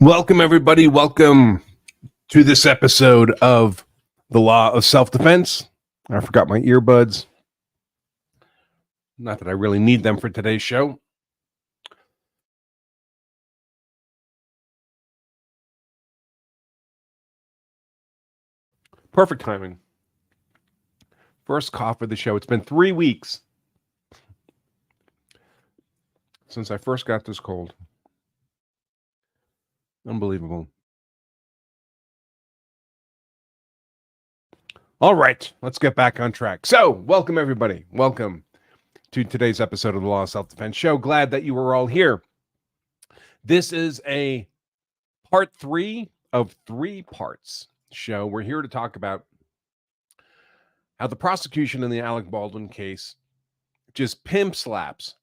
Welcome, everybody. Welcome to this episode of The Law of Self-Defense. I forgot my earbuds. Not that I really need them for today's show. Perfect timing. First cough of the show. It's been 3 weeks since I first got this cold. Unbelievable. All right, let's get back on track. So, welcome, everybody. Welcome to today's episode of the Law of Self-Defense show. Glad that you were all here. This is a part 3 of 3 parts show. We're here to talk about how the prosecution in the Alec Baldwin case just pimp slaps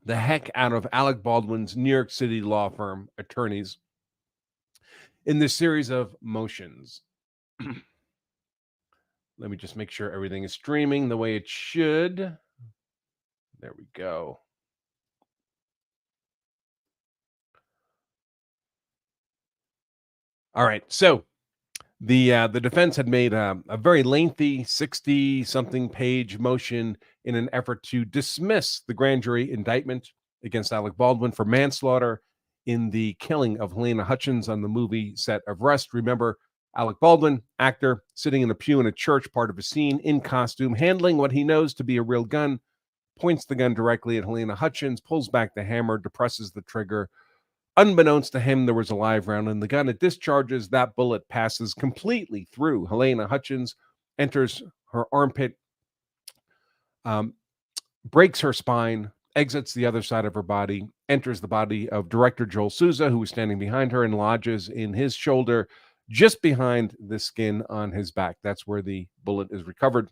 the heck out of Alec Baldwin's New York City law firm attorneys in this series of motions. Let me just make sure everything is streaming the way it should. There we go. All right, so the defense had made a very lengthy 60-something page motion in an effort to dismiss the grand jury indictment against Alec Baldwin for manslaughter in the killing of Helena Hutchins on the movie set of Rust. Remember, Alec Baldwin, actor, sitting in a pew in a church, part of a scene, in costume, handling what he knows to be a real gun, points the gun directly at Helena Hutchins, pulls back the hammer, depresses the trigger. Unbeknownst to him, there was a live round in the gun. It discharges. That bullet passes completely through Helena Hutchins, enters her armpit, breaks her spine, exits the other side of her body, enters the body of director Joel Souza, who was standing behind her, and lodges in his shoulder, just behind the skin on his back. That's where the bullet is recovered.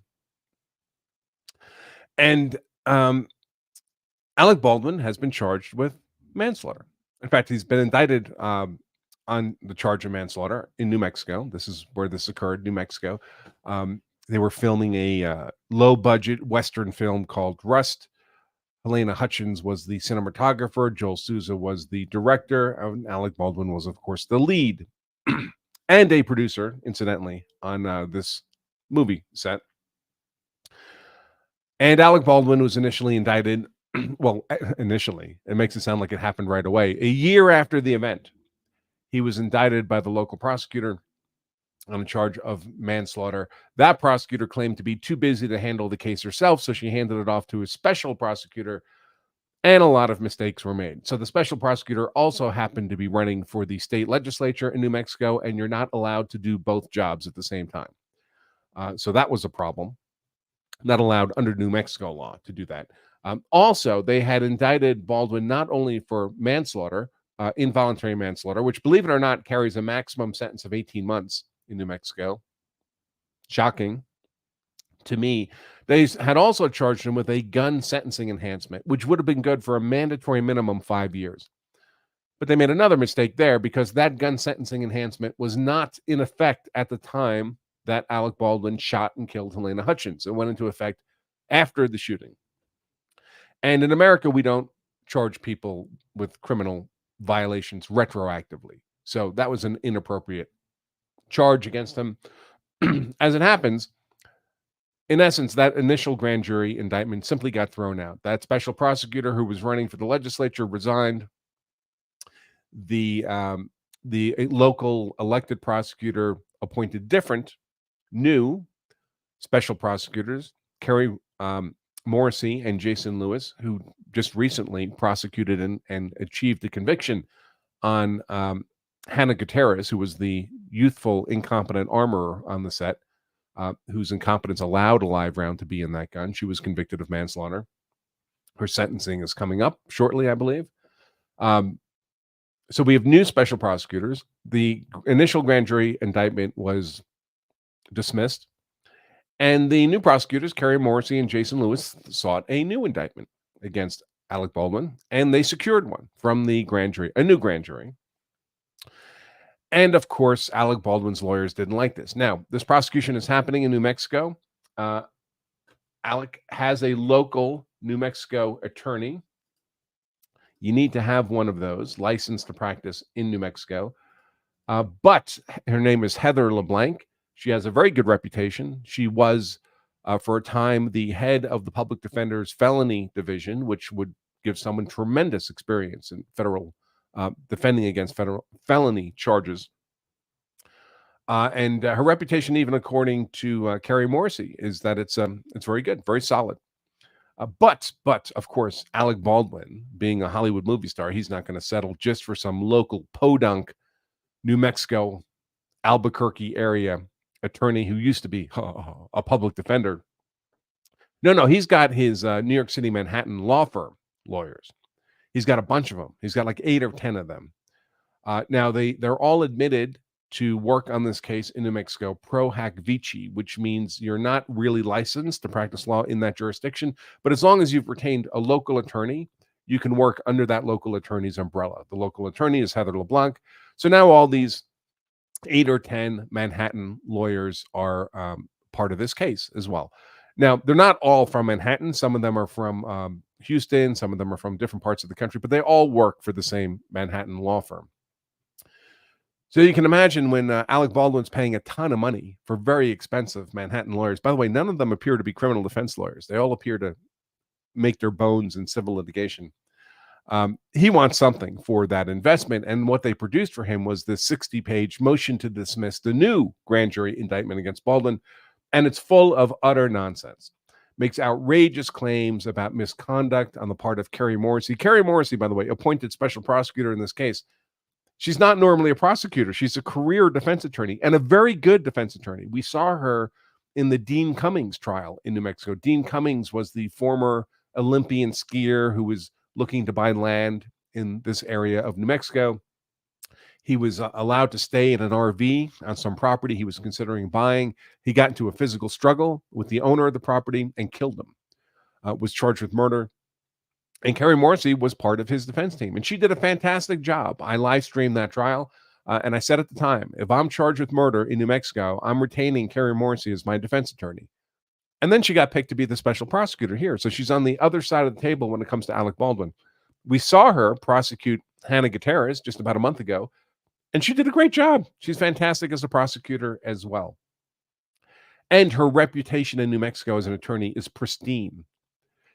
And Alec Baldwin has been charged with manslaughter. In fact, he's been indicted on the charge of manslaughter in New Mexico. This is where this occurred, New Mexico. They were filming a low-budget Western film called Rust. Helena Hutchins was the cinematographer. Joel Souza was the director. And Alec Baldwin was, of course, the lead and a producer, incidentally, on this movie set. And Alec Baldwin was initially indicted. Well, initially, it makes it sound like it happened right away. A year after the event, he was indicted by the local prosecutor on a charge of manslaughter. That prosecutor claimed to be too busy to handle the case herself, so she handed it off to a special prosecutor, and a lot of mistakes were made. So the special prosecutor also happened to be running for the state legislature in New Mexico, and you're not allowed to do both jobs at the same time. So that was a problem. Not allowed under New Mexico law to do that. Also, they had indicted Baldwin not only for manslaughter, involuntary manslaughter, which, believe it or not, carries a maximum sentence of 18 months in New Mexico. Shocking to me. They had also charged him with a gun sentencing enhancement, which would have been good for a mandatory minimum 5 years. But they made another mistake there, because that gun sentencing enhancement was not in effect at the time that Alec Baldwin shot and killed Helena Hutchins. It went into effect after the shooting. And in America, we don't charge people with criminal violations retroactively. So that was an inappropriate charge against him. As it happens, in essence, that initial grand jury indictment simply got thrown out. That special prosecutor who was running for the legislature resigned. The local elected prosecutor appointed different, new special prosecutors, Kari Morrissey and Jason Lewis, who just recently prosecuted and achieved a conviction on Hannah Gutierrez, who was the youthful, incompetent armorer on the set, whose incompetence allowed a live round to be in that gun. She was convicted of manslaughter. Her sentencing is coming up shortly, I believe. So we have new special prosecutors. The initial grand jury indictment was dismissed. And the new prosecutors, Kari Morrissey and Jason Lewis, sought a new indictment against Alec Baldwin, and they secured one from the grand jury, a new grand jury. And of course, Alec Baldwin's lawyers didn't like this. Now, this prosecution is happening in New Mexico. Alec has a local New Mexico attorney. You need to have one of those licensed to practice in New Mexico. But her name is Heather LeBlanc. She has a very good reputation. She was, for a time, the head of the public defender's felony division, which would give someone tremendous experience in federal defending against federal felony charges. And her reputation, even according to Kari Morrissey, is that it's very good, very solid. But of course, Alec Baldwin, being a Hollywood movie star, he's not going to settle just for some local podunk New Mexico, Albuquerque area attorney who used to be a public defender. No, he's got his New York City, Manhattan law firm lawyers. He's got a bunch of them. He's got like 8 or 10 of them. Now they're all admitted to work on this case in New Mexico pro hac vici, which means you're not really licensed to practice law in that jurisdiction. But as long as you've retained a local attorney, you can work under that local attorney's umbrella. The local attorney is Heather LeBlanc. So now all these 8 or 10 Manhattan lawyers are part of this case as well. Now, they're not all from Manhattan. Some of them are from Houston. Some of them are from different parts of the country, but they all work for the same Manhattan law firm. So you can imagine when Alec Baldwin's paying a ton of money for very expensive Manhattan lawyers. By the way, none of them appear to be criminal defense lawyers. They all appear to make their bones in civil litigation. He wants something for that investment. And what they produced for him was this 60-page motion to dismiss the new grand jury indictment against Baldwin. And it's full of utter nonsense. Makes outrageous claims about misconduct on the part of Kari Morrissey. Kari Morrissey, by the way, appointed special prosecutor in this case. She's not normally a prosecutor. She's a career defense attorney and a very good defense attorney. We saw her in the Dean Cummings trial in New Mexico. Dean Cummings was the former Olympian skier who was looking to buy land in this area of New Mexico. He was allowed to stay in an RV on some property he was considering buying. He got into a physical struggle with the owner of the property and killed him, was charged with murder. And Kari Morrissey was part of his defense team, and she did a fantastic job. I live streamed that trial, and I said at the time, if I'm charged with murder in New Mexico, I'm retaining Kari Morrissey as my defense attorney. And then she got picked to be the special prosecutor here. So she's on the other side of the table when it comes to Alec Baldwin. We saw her prosecute Hannah Gutierrez just about a month ago, and she did a great job. She's fantastic as a prosecutor as well. And her reputation in New Mexico as an attorney is pristine.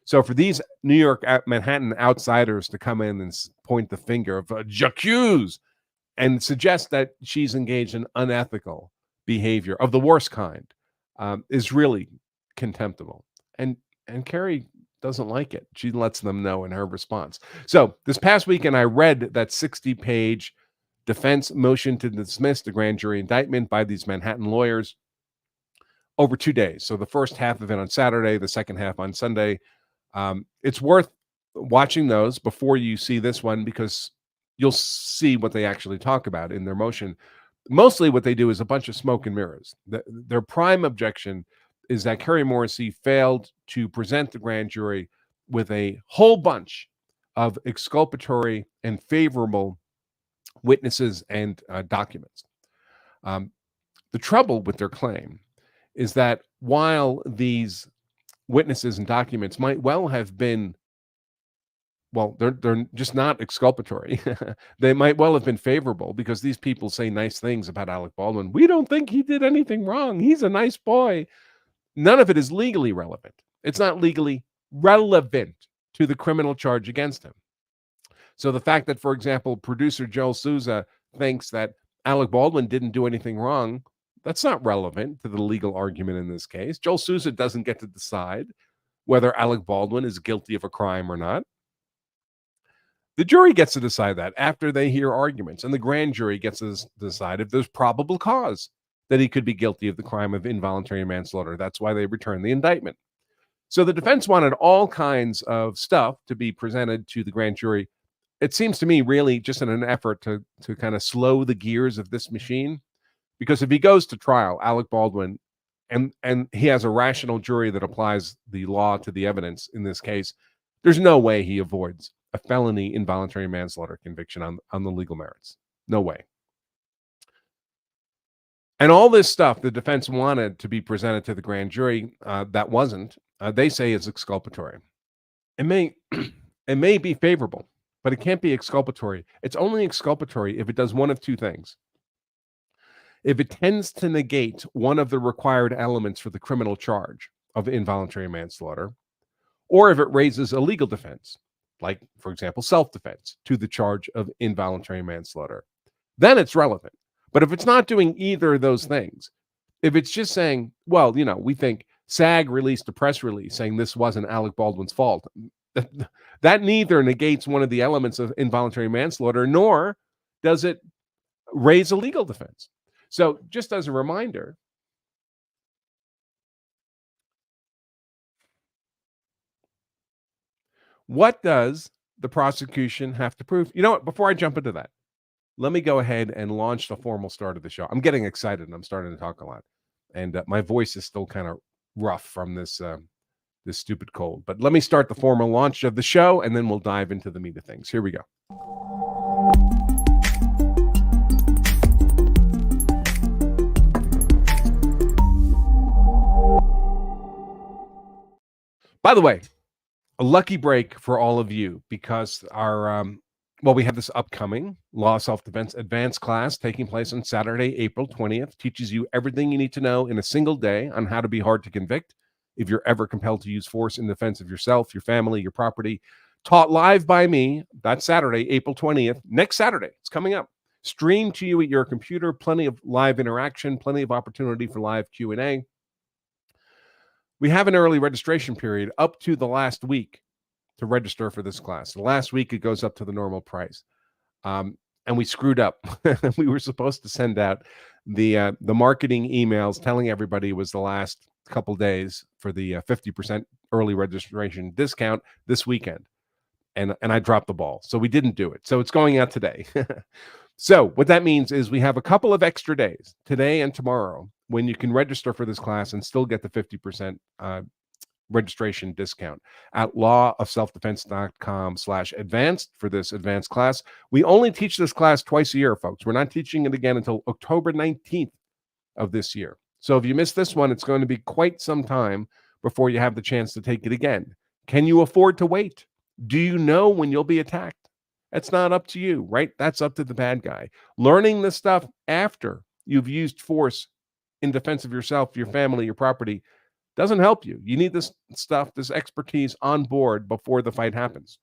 So for these New York, Manhattan outsiders to come in and point the finger of j'accuse and suggest that she's engaged in unethical behavior of the worst kind is really contemptible. And Kari doesn't like it. She lets them know in her response. So this past weekend, I read that 60-page defense motion to dismiss the grand jury indictment by these Manhattan lawyers over 2 days. So the first half of it on Saturday, the second half on Sunday. It's worth watching those before you see this one because you'll see what they actually talk about in their motion. Mostly what they do is a bunch of smoke and mirrors. Their prime objection is that Kari Morrissey failed to present the grand jury with a whole bunch of exculpatory and favorable witnesses and documents. The trouble with their claim is that while these witnesses and documents might well have been, well, they're just not exculpatory. They might well have been favorable because these people say nice things about Alec Baldwin. We don't think he did anything wrong. He's a nice boy. None of it is legally relevant. It's not legally relevant to the criminal charge against him. So the fact that, for example, producer Joel Souza thinks that Alec Baldwin didn't do anything wrong, that's not relevant to the legal argument in this case. Joel Souza doesn't get to decide whether Alec Baldwin is guilty of a crime or not. The jury gets to decide that after they hear arguments, and the grand jury gets to decide if there's probable cause that he could be guilty of the crime of involuntary manslaughter. That's why they returned the indictment. So the defense wanted all kinds of stuff to be presented to the grand jury. It seems to me really just in an effort to kind of slow the gears of this machine. Because if he goes to trial, Alec Baldwin, and he has a rational jury that applies the law to the evidence in this case, there's no way he avoids a felony involuntary manslaughter conviction on the legal merits. No way. And all this stuff the defense wanted to be presented to the grand jury that wasn't, they say is exculpatory. It may be favorable. but it can't be exculpatory. It's only exculpatory if it does one of two things. If it tends to negate one of the required elements for the criminal charge of involuntary manslaughter, or if it raises a legal defense, like, for example, self-defense, to the charge of involuntary manslaughter, then it's relevant. But if it's not doing either of those things, if it's just saying, well, we think SAG released a press release saying this wasn't Alec Baldwin's fault, that neither negates one of the elements of involuntary manslaughter, nor does it raise a legal defense. So just as a reminder, what does the prosecution have to prove? You know what? Before I jump into that, let me go ahead and launch the formal start of the show. I'm getting excited and I'm starting to talk a lot. And my voice is still kind of rough from this stupid cold. But let me start the formal launch of the show, and then we'll dive into the meat of things. Here we go. By the way, a lucky break for all of you, because our we have this upcoming law of self-defense advanced class taking place on Saturday, April 20th. Teaches you everything you need to know in a single day on how to be hard to convict if you're ever compelled to use force in defense of yourself, your family, your property. Taught live by me. That's Saturday, April 20th. Next Saturday, it's coming up. Streamed to you at your computer. Plenty of live interaction, plenty of opportunity for live Q&A. We have an early registration period up to the last week to register for this class. The last week, it goes up to the normal price. And we screwed up. We were supposed to send out the marketing emails telling everybody it was the last couple days for the 50% early registration discount this weekend. And I dropped the ball. So we didn't do it. So it's going out today. So what that means is we have a couple of extra days, today and tomorrow, when you can register for this class and still get the 50% registration discount at lawofselfdefense.com/advanced for this advanced class. We only teach this class twice a year, folks. We're not teaching it again until October 19th of this year. So if you miss this one, it's going to be quite some time before you have the chance to take it again. Can you afford to wait? Do you know when you'll be attacked? That's not up to you, right? That's up to the bad guy. Learning this stuff after you've used force in defense of yourself, your family, your property, doesn't help you. You need this stuff, this expertise on board before the fight happens.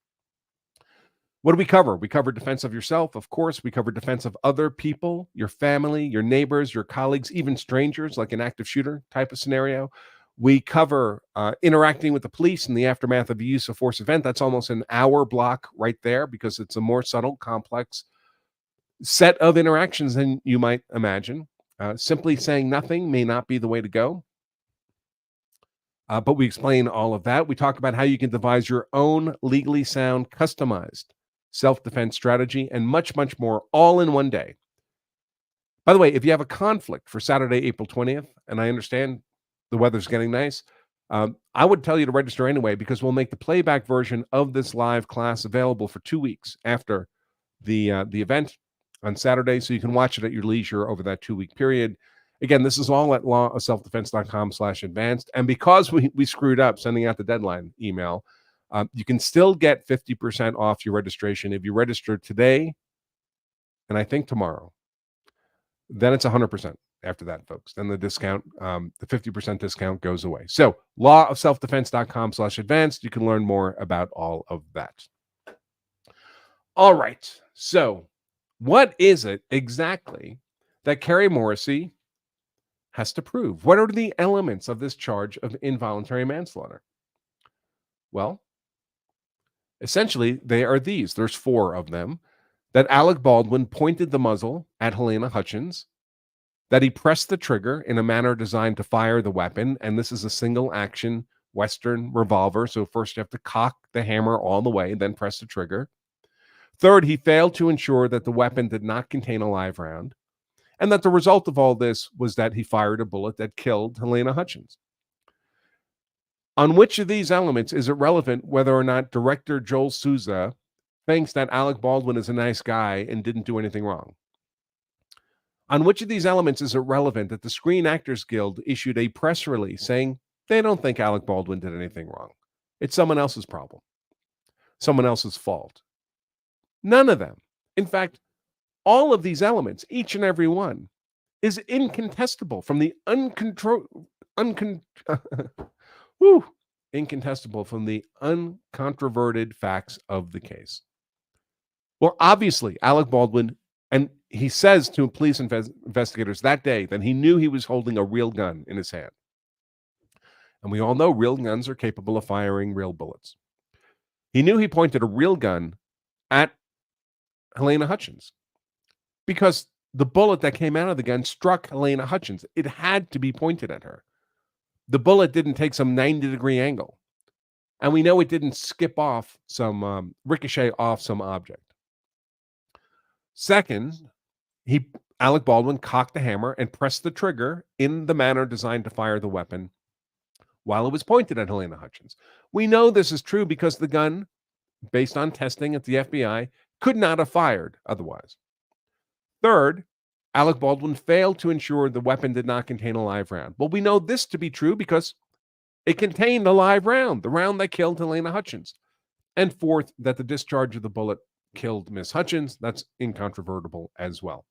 What do we cover? We cover defense of yourself, of course. We cover defense of other people, your family, your neighbors, your colleagues, even strangers, like an active shooter type of scenario. We cover interacting with the police in the aftermath of a use of force event. That's almost an hour block right there, because it's a more subtle, complex set of interactions than you might imagine. Simply saying nothing may not be the way to go. But we explain all of that. We talk about how you can devise your own legally sound, customized self-defense strategy, and much, much more, all in one day. By the way, if you have a conflict for Saturday, April 20th, and I understand the weather's getting nice, I would tell you to register anyway, because we'll make the playback version of this live class available for 2 weeks after the event on Saturday, so you can watch it at your leisure over that 2-week period. Again, this is all at lawofselfdefense.com/advanced. And because we screwed up sending out the deadline email, you can still get 50% off your registration if you register today and I think tomorrow. Then it's 100% after that, folks. Then the discount, the 50% discount goes away. So lawofselfdefense.com/advanced. You can learn more about all of that. All right. So what is it exactly that Kari Morrissey has to prove? What are the elements of this charge of involuntary manslaughter? Well, essentially, they are these. There's 4 of them. That Alec Baldwin pointed the muzzle at Helena Hutchins, that he pressed the trigger in a manner designed to fire the weapon, and this is a single-action Western revolver, so first you have to cock the hammer all the way, then press the trigger. Third, he failed to ensure that the weapon did not contain a live round, and that the result of all this was that he fired a bullet that killed Helena Hutchins. On which of these elements is it relevant whether or not director Joel Souza thinks that Alec Baldwin is a nice guy and didn't do anything wrong? On which of these elements is it relevant that the Screen Actors Guild issued a press release saying they don't think Alec Baldwin did anything wrong? It's someone else's problem, someone else's fault. None of them. In fact, all of these elements, each and every one, is incontestable from the whew, incontestable from the uncontroverted facts of the case. Well, obviously, Alec Baldwin, and he says to police investigators that day that he knew he was holding a real gun in his hand. And we all know real guns are capable of firing real bullets. He knew he pointed a real gun at Helena Hutchins because the bullet that came out of the gun struck Helena Hutchins. It had to be pointed at her. The bullet didn't take some 90-degree angle. And we know it didn't skip off some ricochet off some object. Second, Alec Baldwin cocked the hammer and pressed the trigger in the manner designed to fire the weapon while it was pointed at Helena Hutchins. We know this is true because the gun, based on testing at the FBI, could not have fired otherwise. Third, Alec Baldwin failed to ensure the weapon did not contain a live round. Well, we know this to be true because it contained a live round, the round that killed Helena Hutchins. And fourth, that the discharge of the bullet killed Miss Hutchins. That's incontrovertible as well.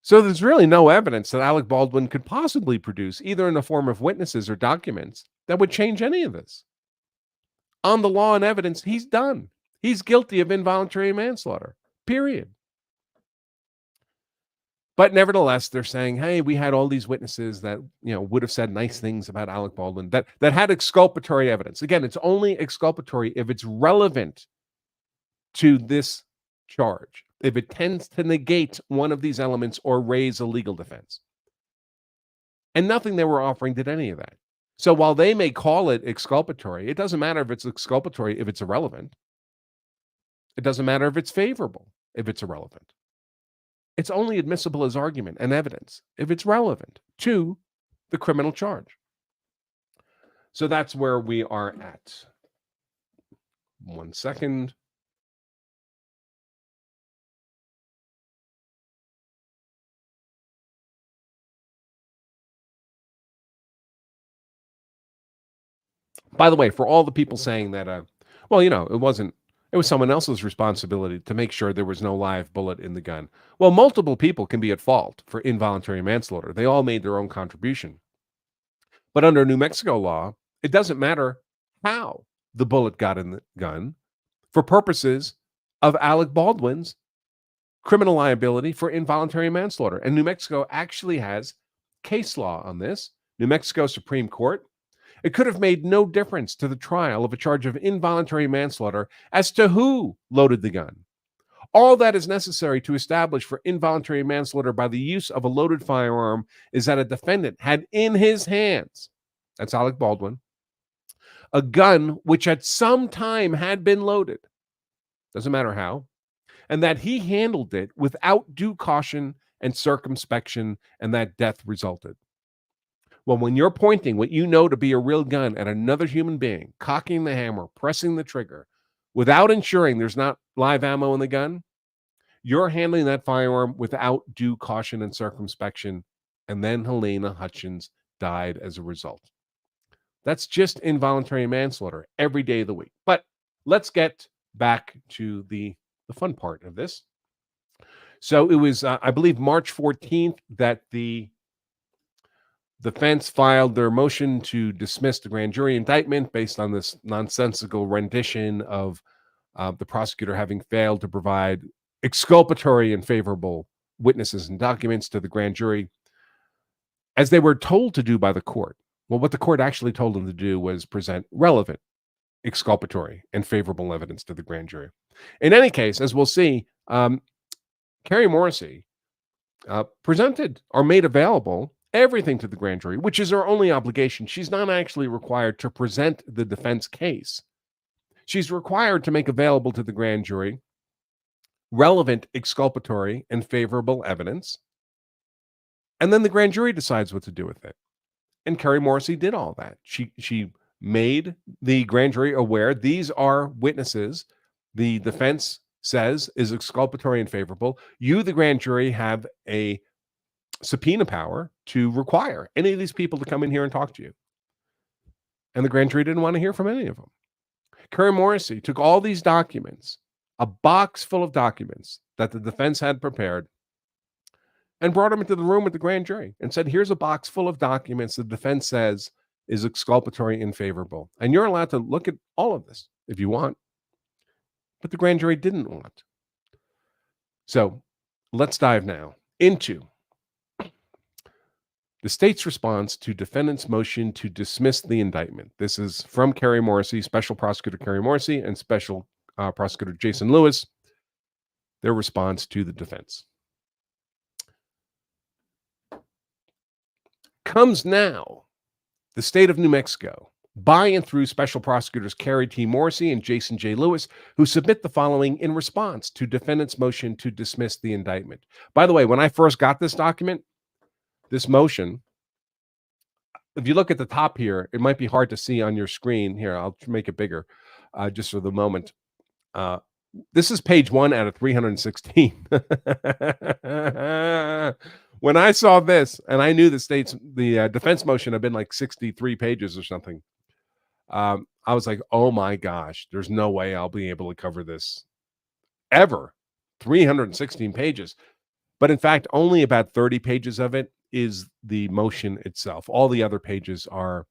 So there's really no evidence that Alec Baldwin could possibly produce, either in the form of witnesses or documents, that would change any of this. On the law and evidence, he's done. He's guilty of involuntary manslaughter, period. But nevertheless, they're saying, hey, we had all these witnesses that, would have said nice things about Alec Baldwin, that had exculpatory evidence. Again, it's only exculpatory if it's relevant to this charge, if it tends to negate one of these elements or raise a legal defense. And nothing they were offering did any of that. So while they may call it exculpatory, it doesn't matter if it's exculpatory if it's irrelevant. It doesn't matter if it's favorable if it's irrelevant. It's only admissible as argument and evidence if it's relevant to the criminal charge. So that's where we are at. 1 second. By the way, for all the people saying that, it was someone else's responsibility to make sure there was no live bullet in the gun. Well, multiple people can be at fault for involuntary manslaughter. They all made their own contribution. But under New Mexico law, it doesn't matter how the bullet got in the gun for purposes of Alec Baldwin's criminal liability for involuntary manslaughter. And New Mexico actually has case law on this. New Mexico Supreme Court. It could have made no difference to the trial of a charge of involuntary manslaughter as to who loaded the gun. All that is necessary to establish for involuntary manslaughter by the use of a loaded firearm is that a defendant had in his hands, that's Alec Baldwin, a gun which at some time had been loaded, doesn't matter how, and that he handled it without due caution and circumspection, and that death resulted. Well, when you're pointing what you know to be a real gun at another human being, cocking the hammer, pressing the trigger, without ensuring there's not live ammo in the gun, you're handling that firearm without due caution and circumspection, and then Helena Hutchins died as a result. That's just involuntary manslaughter every day of the week. But let's get back to the fun part of this. So it was, I believe, March 14th that the defense filed their motion to dismiss the grand jury indictment based on this nonsensical rendition of the prosecutor having failed to provide exculpatory and favorable witnesses and documents to the grand jury, as they were told to do by the court. Well, what the court actually told them to do was present relevant exculpatory and favorable evidence to the grand jury. In any case, as we'll see, Kari Morrissey presented or made available everything to the grand jury, which is her only obligation. She's not actually required to present the defense case. She's required to make available to the grand jury relevant exculpatory and favorable evidence, and then the grand jury decides what to do with it. And Kari Morrissey did all that. She made the grand jury aware these are witnesses the defense says is exculpatory and favorable. You, the grand jury, have a subpoena power to require any of these people to come in here and talk to you. And the grand jury didn't want to hear from any of them. Kari Morrissey took all these documents a box full of documents that the defense had prepared and brought him into the room with the grand jury and said, here's a box full of documents the defense says is exculpatory and favorable. And you're allowed to look at all of this if you want. But the grand jury didn't want. So let's dive now into the state's response to defendant's motion to dismiss the indictment. This is from Kari Morrissey, Special Prosecutor Kari Morrissey, and Special Prosecutor Jason Lewis, their response to the defense. Comes now the state of New Mexico, by and through Special Prosecutors Kari T. Morrissey and Jason J. Lewis, who submit the following in response to defendant's motion to dismiss the indictment. By the way, when I first got this document, this motion, if you look at the top here, it might be hard to see on your screen. Here, I'll make it bigger just for the moment. This is page 1 out of 316. When I saw this, and I knew the defense motion had been like 63 pages or something, I was like, oh my gosh, there's no way I'll be able to cover this ever. 316 pages. But in fact, only about 30 pages of it is the motion itself. All the other pages are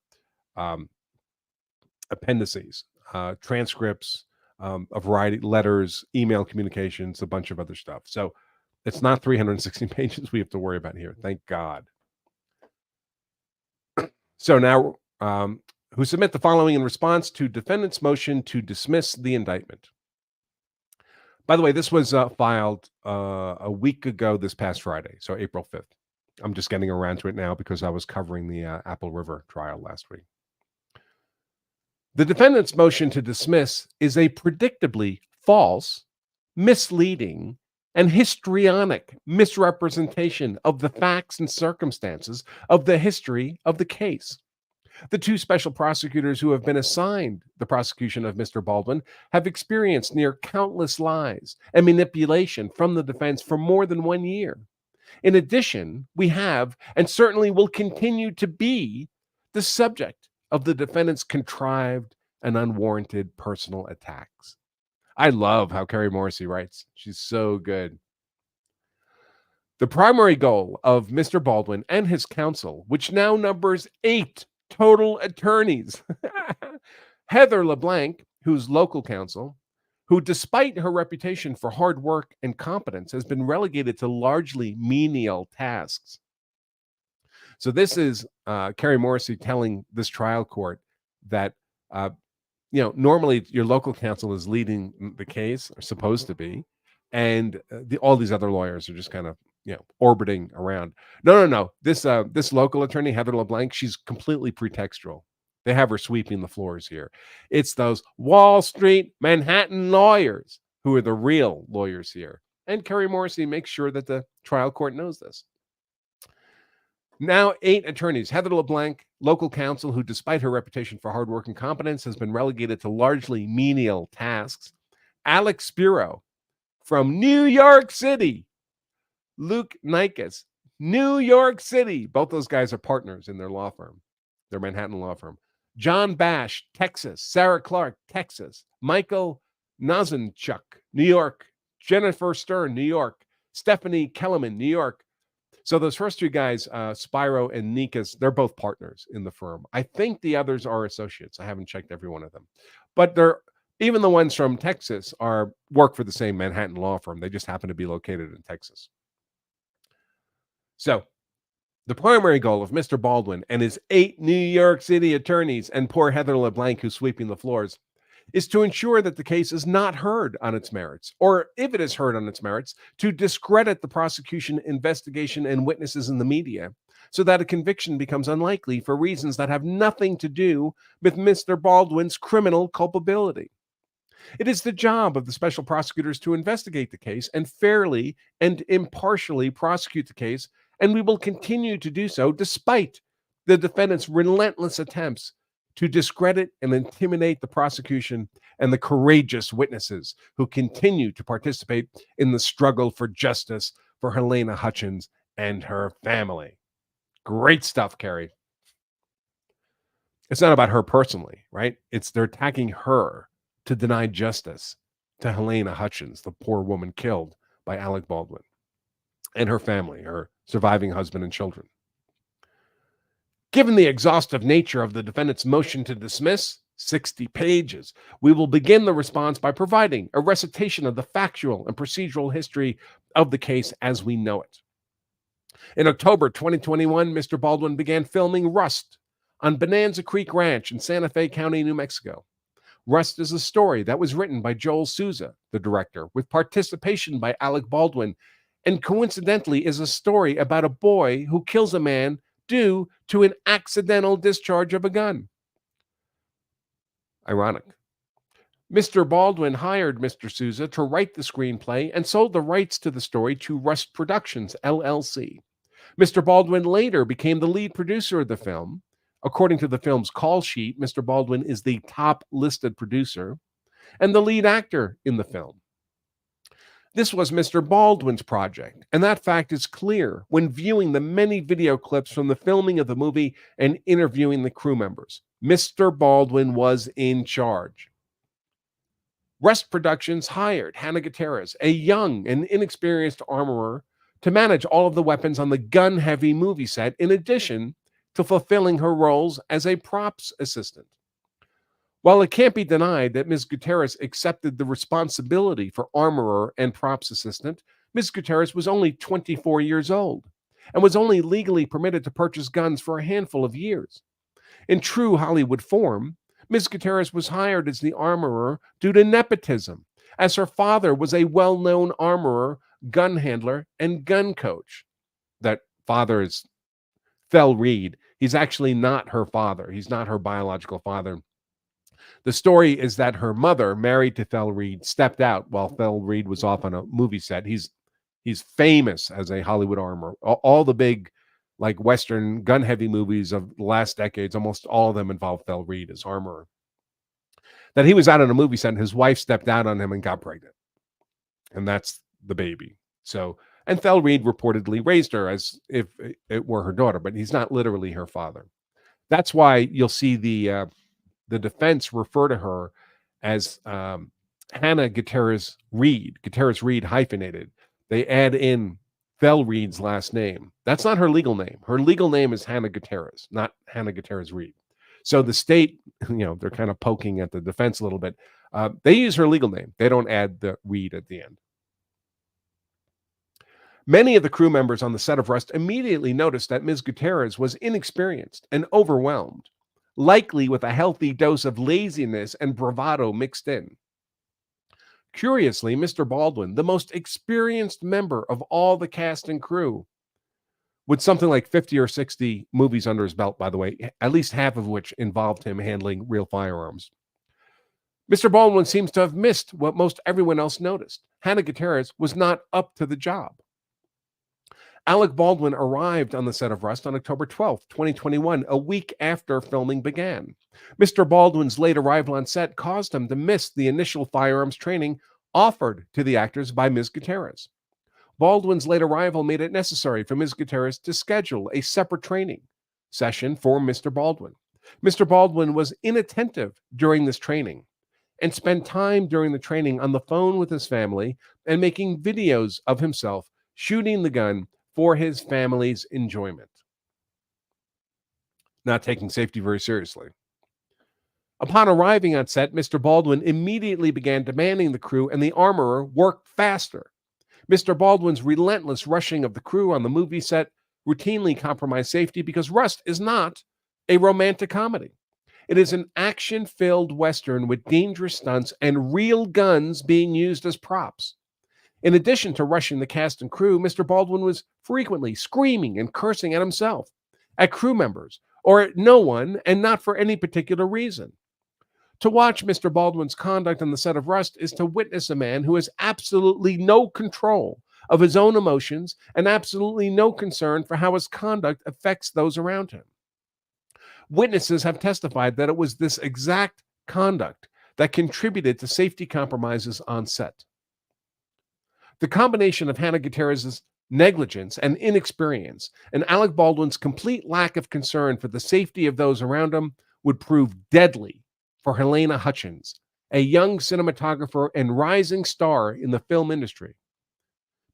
appendices, transcripts, a variety of letters, email communications, a bunch of other stuff. So it's not 316 pages we have to worry about here. Thank God. So now, who submit the following in response to defendant's motion to dismiss the indictment. By the way, this was filed a week ago this past Friday, so April 5th. I'm just getting around to it now because I was covering the Apple River trial last week. The defendant's motion to dismiss is a predictably false, misleading, and histrionic misrepresentation of the facts and circumstances of the history of the case. The two special prosecutors who have been assigned the prosecution of Mr. Baldwin have experienced near countless lies and manipulation from the defense for more than 1 year. In addition, we have, and certainly will continue to be, the subject of the defendant's contrived and unwarranted personal attacks. I love how Kari Morrissey writes. She's so good. The primary goal of Mr. Baldwin and his counsel, which now numbers 8 total attorneys, Heather LeBlanc, who's local counsel, who despite her reputation for hard work and competence has been relegated to largely menial tasks. So this is Kari Morrissey telling this trial court that normally your local counsel is leading the case, or supposed to be, and all these other lawyers are just kind of orbiting around. No. This local attorney, Heather LeBlanc, she's completely pretextual. They have her sweeping the floors here. It's those Wall Street, Manhattan lawyers who are the real lawyers here. And Kari Morrissey makes sure that the trial court knows this. Now 8 attorneys. Heather LeBlanc, local counsel, who despite her reputation for hard work and competence has been relegated to largely menial tasks. Alec Spiro from New York City. Luke Nikas, New York City. Both those guys are partners in their law firm, their Manhattan law firm. John Bash, Texas. Sarah Clark, Texas. Michael Nozenchuk, New York. Jennifer Stern, New York. Stephanie Kellerman, New York. So those first 2 guys, Spiro and Nikas, they're both partners in the firm. I think the others are associates. I haven't checked every one of them. But even the ones from Texas work for the same Manhattan law firm. They just happen to be located in Texas. So the primary goal of Mr. Baldwin and his 8 New York City attorneys and poor Heather LeBlanc, who's sweeping the floors, is to ensure that the case is not heard on its merits, or if it is heard on its merits, to discredit the prosecution, investigation, and witnesses in the media, so that a conviction becomes unlikely for reasons that have nothing to do with Mr. Baldwin's criminal culpability. It is the job of the special prosecutors to investigate the case and fairly and impartially prosecute the case, and we will continue to do so despite the defendant's relentless attempts to discredit and intimidate the prosecution and the courageous witnesses who continue to participate in the struggle for justice for Helena Hutchins and her family. Great stuff, Kari. It's not about her personally, right? They're attacking her to deny justice to Helena Hutchins, the poor woman killed by Alec Baldwin, and her family, her surviving husband and children. Given the exhaustive nature of the defendant's motion to dismiss, 60 pages, we will begin the response by providing a recitation of the factual and procedural history of the case as we know it. In October 2021, Mr. Baldwin began filming Rust on Bonanza Creek Ranch in Santa Fe County, New Mexico. Rust is a story that was written by Joel Souza, the director, with participation by Alec Baldwin, and coincidentally is a story about a boy who kills a man due to an accidental discharge of a gun. Ironic. Mr. Baldwin hired Mr. Souza to write the screenplay and sold the rights to the story to Rust Productions, LLC. Mr. Baldwin later became the lead producer of the film. According to the film's call sheet, Mr. Baldwin is the top listed producer and the lead actor in the film. This was Mr. Baldwin's project, and that fact is clear when viewing the many video clips from the filming of the movie and interviewing the crew members. Mr. Baldwin was in charge. Rust Productions hired Hannah Gutierrez, a young and inexperienced armorer, to manage all of the weapons on the gun-heavy movie set, in addition to fulfilling her roles as a props assistant. While it can't be denied that Ms. Gutierrez accepted the responsibility for armorer and props assistant, Ms. Gutierrez was only 24 years old and was only legally permitted to purchase guns for a handful of years. In true Hollywood form, Ms. Gutierrez was hired as the armorer due to nepotism, as her father was a well-known armorer, gun handler, and gun coach. That father is Fel Reed. He's actually not her father. He's not her biological father. The story is that her mother, married to Fel Reed, stepped out while Fel Reed was off on a movie set. He's famous as a Hollywood armorer. All the big, like, Western gun-heavy movies of the last decades, almost all of them involve Fel Reed as armorer. That he was out on a movie set and his wife stepped out on him and got pregnant. And that's the baby. So, and Fel Reed reportedly raised her as if it were her daughter, but he's not literally her father. That's why you'll see the defense refer to her as Hannah Gutierrez Reed hyphenated. They add in Fel Reed's last name. That's not her legal name. Her legal name is Hannah Gutierrez, not Hannah Gutierrez Reed. So the state, they're kind of poking at the defense a little bit. They use her legal name. They don't add the Reed at the end. Many of the crew members on the set of Rust immediately noticed that Ms. Gutierrez was inexperienced and overwhelmed, likely with a healthy dose of laziness and bravado mixed in. Curiously, Mr. Baldwin, the most experienced member of all the cast and crew, with something like 50 or 60 movies under his belt, by the way, at least half of which involved him handling real firearms. Mr. Baldwin seems to have missed what most everyone else noticed. Hannah Gutierrez was not up to the job. Alec Baldwin arrived on the set of Rust on October 12, 2021, a week after filming began. Mr. Baldwin's late arrival on set caused him to miss the initial firearms training offered to the actors by Ms. Gutierrez. Baldwin's late arrival made it necessary for Ms. Gutierrez to schedule a separate training session for Mr. Baldwin. Mr. Baldwin was inattentive during this training and spent time during the training on the phone with his family and making videos of himself shooting the gun for his family's enjoyment. Not taking safety very seriously. Upon arriving on set, Mr. Baldwin immediately began demanding the crew and the armorer work faster. Mr. Baldwin's relentless rushing of the crew on the movie set routinely compromised safety because Rust is not a romantic comedy. It is an action-filled Western with dangerous stunts and real guns being used as props. In addition to rushing the cast and crew, Mr. Baldwin was frequently screaming and cursing at himself, at crew members, or at no one, and not for any particular reason. To watch Mr. Baldwin's conduct on the set of Rust is to witness a man who has absolutely no control of his own emotions and absolutely no concern for how his conduct affects those around him. Witnesses have testified that it was this exact conduct that contributed to safety compromises on set. The combination of Hannah Gutierrez's negligence and inexperience and Alec Baldwin's complete lack of concern for the safety of those around him would prove deadly for Helena Hutchins a young cinematographer and rising star in the film industry.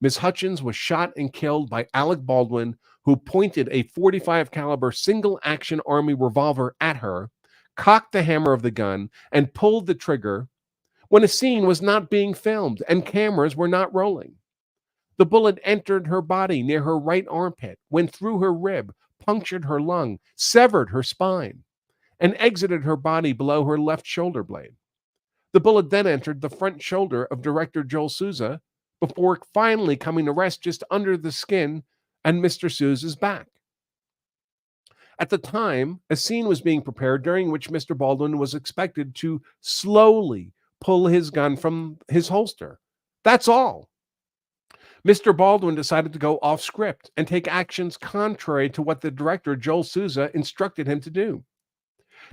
Ms. Hutchins was shot and killed by Alec Baldwin, who pointed a .45 caliber single-action Army revolver at her, cocked the hammer of the gun, and pulled the trigger when a scene was not being filmed and cameras were not rolling. The bullet entered her body near her right armpit, went through her rib, punctured her lung, severed her spine, and exited her body below her left shoulder blade. The bullet then entered the front shoulder of director Joel Souza before finally coming to rest just under the skin and Mr. Souza's back. At the time, a scene was being prepared during which Mr. Baldwin was expected to slowly pull his gun from his holster. That's all. Mr. Baldwin decided to go off script and take actions contrary to what the director, Joel Souza, instructed him to do.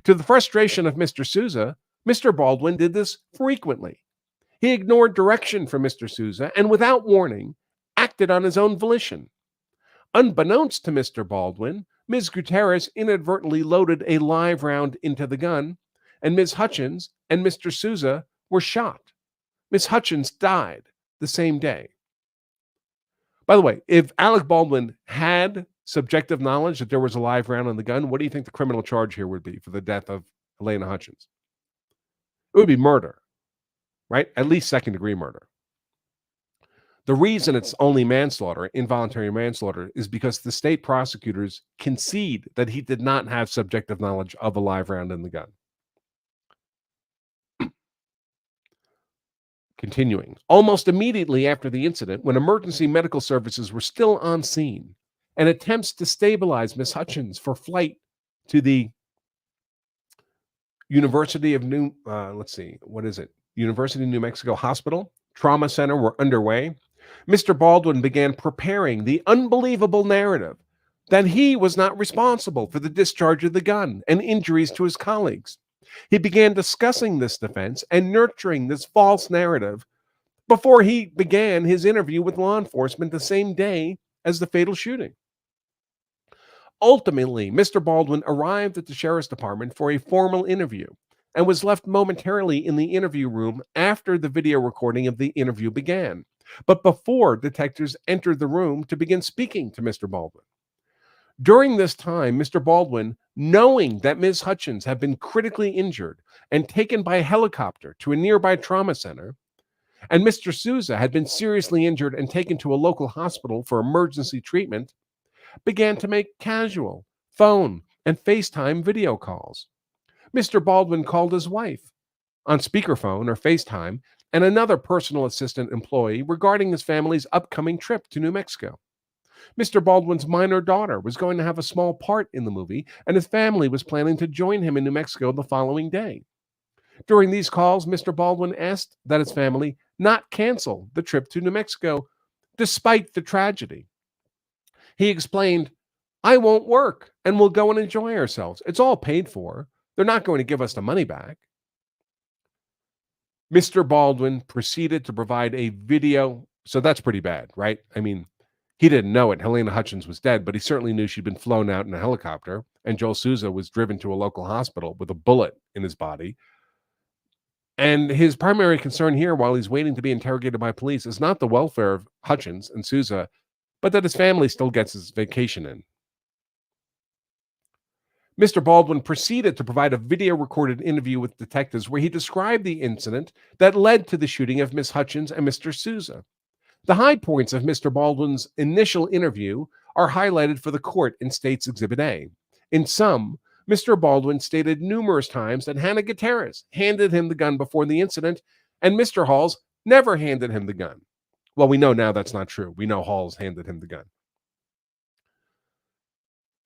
To the frustration of Mr. Souza, Mr. Baldwin did this frequently. He ignored direction from Mr. Souza and, without warning, acted on his own volition. Unbeknownst to Mr. Baldwin, Ms. Gutierrez inadvertently loaded a live round into the gun, and Ms. Hutchins and Mr. Souza were shot. Ms. Hutchins died the same day. By the way, if Alec Baldwin had subjective knowledge that there was a live round in the gun, what do you think the criminal charge here would be for the death of Helena Hutchins? It would be murder, right? At least second-degree murder. The reason it's only manslaughter, involuntary manslaughter, is because the state prosecutors concede that he did not have subjective knowledge of a live round in the gun. Continuing, almost immediately after the incident, when emergency medical services were still on scene, and attempts to stabilize Miss Hutchins for flight to the University of New Mexico Hospital Trauma Center were underway, Mr. Baldwin began preparing the unbelievable narrative that he was not responsible for the discharge of the gun and injuries to his colleagues. He began discussing this defense and nurturing this false narrative before he began his interview with law enforcement the same day as the fatal shooting. Ultimately, Mr. Baldwin arrived at the sheriff's department for a formal interview and was left momentarily in the interview room after the video recording of the interview began, but before detectives entered the room to begin speaking to Mr. Baldwin. During this time, Mr. Baldwin, knowing that Ms. Hutchins had been critically injured and taken by a helicopter to a nearby trauma center, and Mr. Souza had been seriously injured and taken to a local hospital for emergency treatment, began to make casual phone and FaceTime video calls. Mr. Baldwin called his wife on speakerphone or FaceTime and another personal assistant employee regarding his family's upcoming trip to New Mexico. Mr. Baldwin's minor daughter was going to have a small part in the movie, and his family was planning to join him in New Mexico the following day. During these calls, Mr. Baldwin asked that his family not cancel the trip to New Mexico, despite the tragedy. He explained, "I won't work, and we'll go and enjoy ourselves. It's all paid for. They're not going to give us the money back." Mr. Baldwin proceeded to provide a video. So that's pretty bad, right? I mean, he didn't know it. Helena Hutchins was dead, but he certainly knew she'd been flown out in a helicopter, and Joel Souza was driven to a local hospital with a bullet in his body. And his primary concern here, while he's waiting to be interrogated by police, is not the welfare of Hutchins and Souza, but that his family still gets his vacation in. Mr. Baldwin proceeded to provide a video-recorded interview with detectives where he described the incident that led to the shooting of Miss Hutchins and Mr. Souza. The high points of Mr. Baldwin's initial interview are highlighted for the court in State's Exhibit A. In sum, Mr. Baldwin stated numerous times that Hannah Gutierrez handed him the gun before the incident, and Mr. Halls never handed him the gun. Well, we know now that's not true. We know Halls handed him the gun.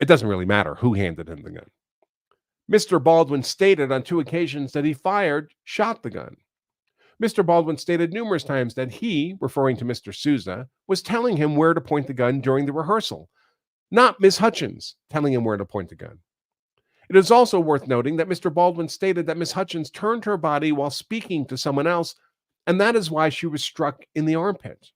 It doesn't really matter who handed him the gun. Mr. Baldwin stated on 2 occasions that he shot the gun. Mr. Baldwin stated numerous times that he, referring to Mr. Souza, was telling him where to point the gun during the rehearsal, not Ms. Hutchins telling him where to point the gun. It is also worth noting that Mr. Baldwin stated that Ms. Hutchins turned her body while speaking to someone else, and that is why she was struck in the armpit.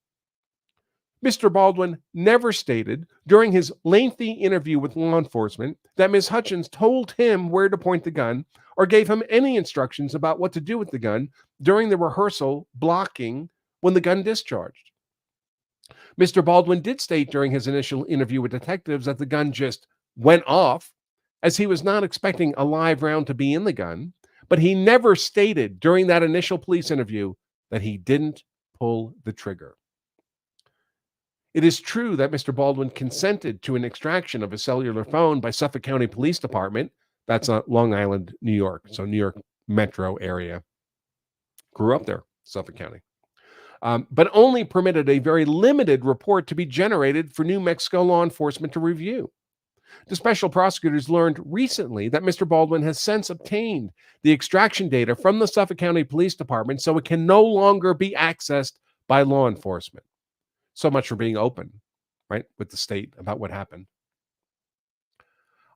Mr. Baldwin never stated during his lengthy interview with law enforcement that Ms. Hutchins told him where to point the gun or gave him any instructions about what to do with the gun during the rehearsal blocking when the gun discharged. Mr. Baldwin did state during his initial interview with detectives that the gun just went off, as he was not expecting a live round to be in the gun, but he never stated during that initial police interview that he didn't pull the trigger. It is true that Mr. Baldwin consented to an extraction of a cellular phone by Suffolk County Police Department. That's Long Island, New York, so New York metro area. Grew up there, Suffolk County. But only permitted a very limited report to be generated for New Mexico law enforcement to review. The special prosecutors learned recently that Mr. Baldwin has since obtained the extraction data from the Suffolk County Police Department, so it can no longer be accessed by law enforcement. So much for being open, right, with the state about what happened.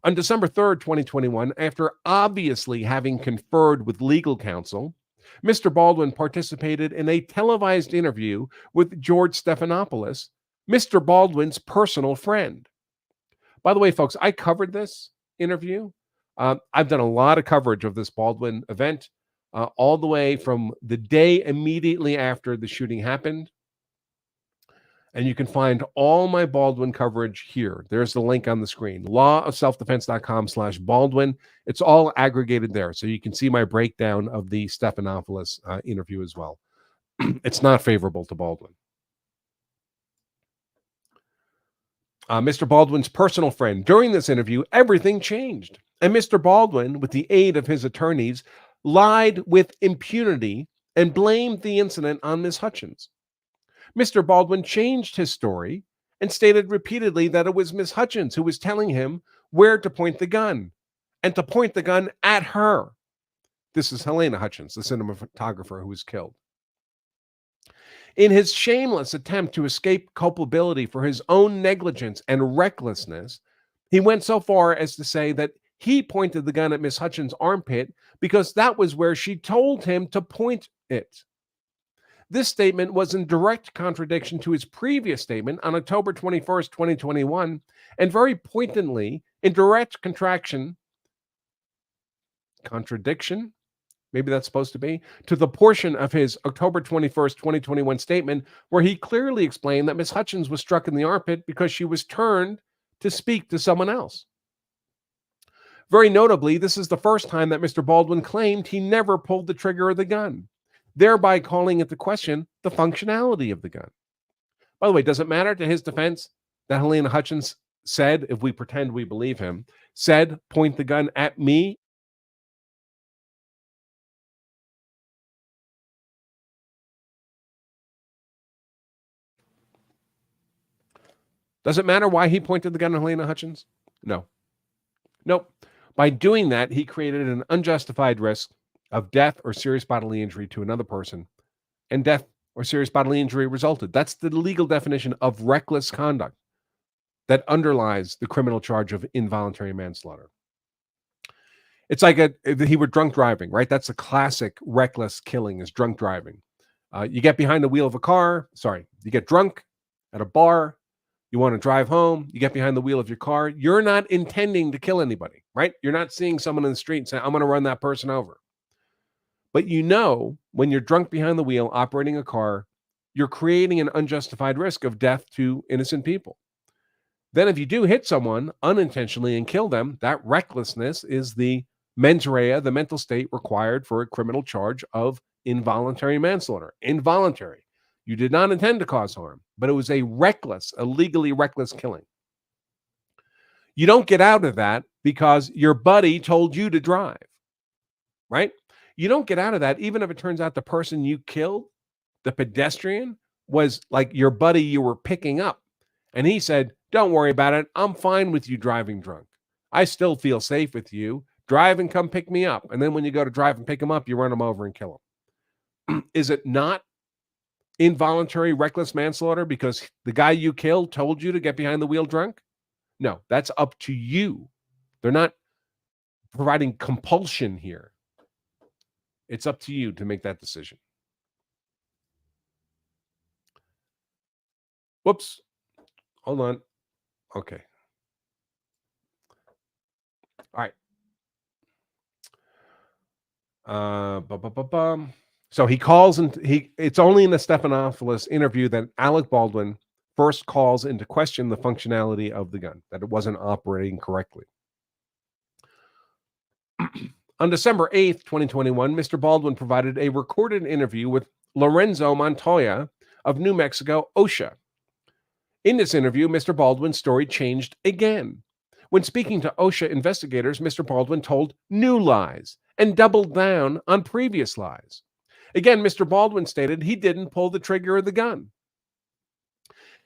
On December 3rd, 2021, after obviously having conferred with legal counsel, Mr. Baldwin participated in a televised interview with George Stephanopoulos, Mr. Baldwin's personal friend. By the way, folks, I covered this interview. I've done a lot of coverage of this Baldwin event, all the way from the day immediately after the shooting happened. And you can find all my Baldwin coverage here. There's the link on the screen, lawofselfdefense.com/Baldwin. It's all aggregated there. So you can see my breakdown of the Stephanopoulos interview as well. It's not favorable to Baldwin. Mr. Baldwin's personal friend, during this interview, everything changed. And Mr. Baldwin, with the aid of his attorneys, lied with impunity and blamed the incident on Ms. Hutchins. Mr. Baldwin changed his story and stated repeatedly that it was Ms. Hutchins who was telling him where to point the gun and to point the gun at her. This is Helena Hutchins, the cinematographer who was killed. In his shameless attempt to escape culpability for his own negligence and recklessness, he went so far as to say that he pointed the gun at Ms. Hutchins' armpit because that was where she told him to point it. This statement was in direct contradiction to his previous statement on October 21st, 2021, and very pointedly in direct contradiction, maybe that's supposed to be, to the portion of his October 21st, 2021 statement where he clearly explained that Ms. Hutchins was struck in the armpit because she was turned to speak to someone else. Very notably, this is the first time that Mr. Baldwin claimed he never pulled the trigger of the gun, thereby calling into question the functionality of the gun. By the way, does it matter to his defense that Helena Hutchins said, if we pretend we believe him, said, point the gun at me? Does it matter why he pointed the gun at Helena Hutchins? No. Nope. By doing that, he created an unjustified risk of death or serious bodily injury to another person, and death or serious bodily injury resulted. That's the legal definition of reckless conduct that underlies the criminal charge of involuntary manslaughter. It's like he were drunk driving, right? That's a classic reckless killing, is drunk driving. You get behind the wheel of a car. You get drunk at a bar. You want to drive home. You get behind the wheel of your car. You're not intending to kill anybody, right? You're not seeing someone in the street and saying, I'm going to run that person over. But you know, when you're drunk behind the wheel, operating a car, you're creating an unjustified risk of death to innocent people. Then if you do hit someone unintentionally and kill them, that recklessness is the mens rea, the mental state required for a criminal charge of involuntary manslaughter. Involuntary. You did not intend to cause harm, but it was a legally reckless killing. You don't get out of that because your buddy told you to drive, right? You don't get out of that even if it turns out the person you killed, the pedestrian, was like your buddy you were picking up. And he said, don't worry about it. I'm fine with you driving drunk. I still feel safe with you. Drive and come pick me up. And then when you go to drive and pick him up, you run him over and kill him. Is it not involuntary reckless manslaughter because the guy you killed told you to get behind the wheel drunk? No, that's up to you. They're not providing compulsion here. It's up to you to make that decision. Whoops. Hold on. Okay. All right. So he calls and it's only in the Stephanopoulos interview that Alec Baldwin first calls into question the functionality of the gun, that it wasn't operating correctly. On December 8th, 2021, Mr. Baldwin provided a recorded interview with Lorenzo Montoya of New Mexico, OSHA. In this interview, Mr. Baldwin's story changed again. When speaking to OSHA investigators, Mr. Baldwin told new lies and doubled down on previous lies. Again, Mr. Baldwin stated he didn't pull the trigger of the gun.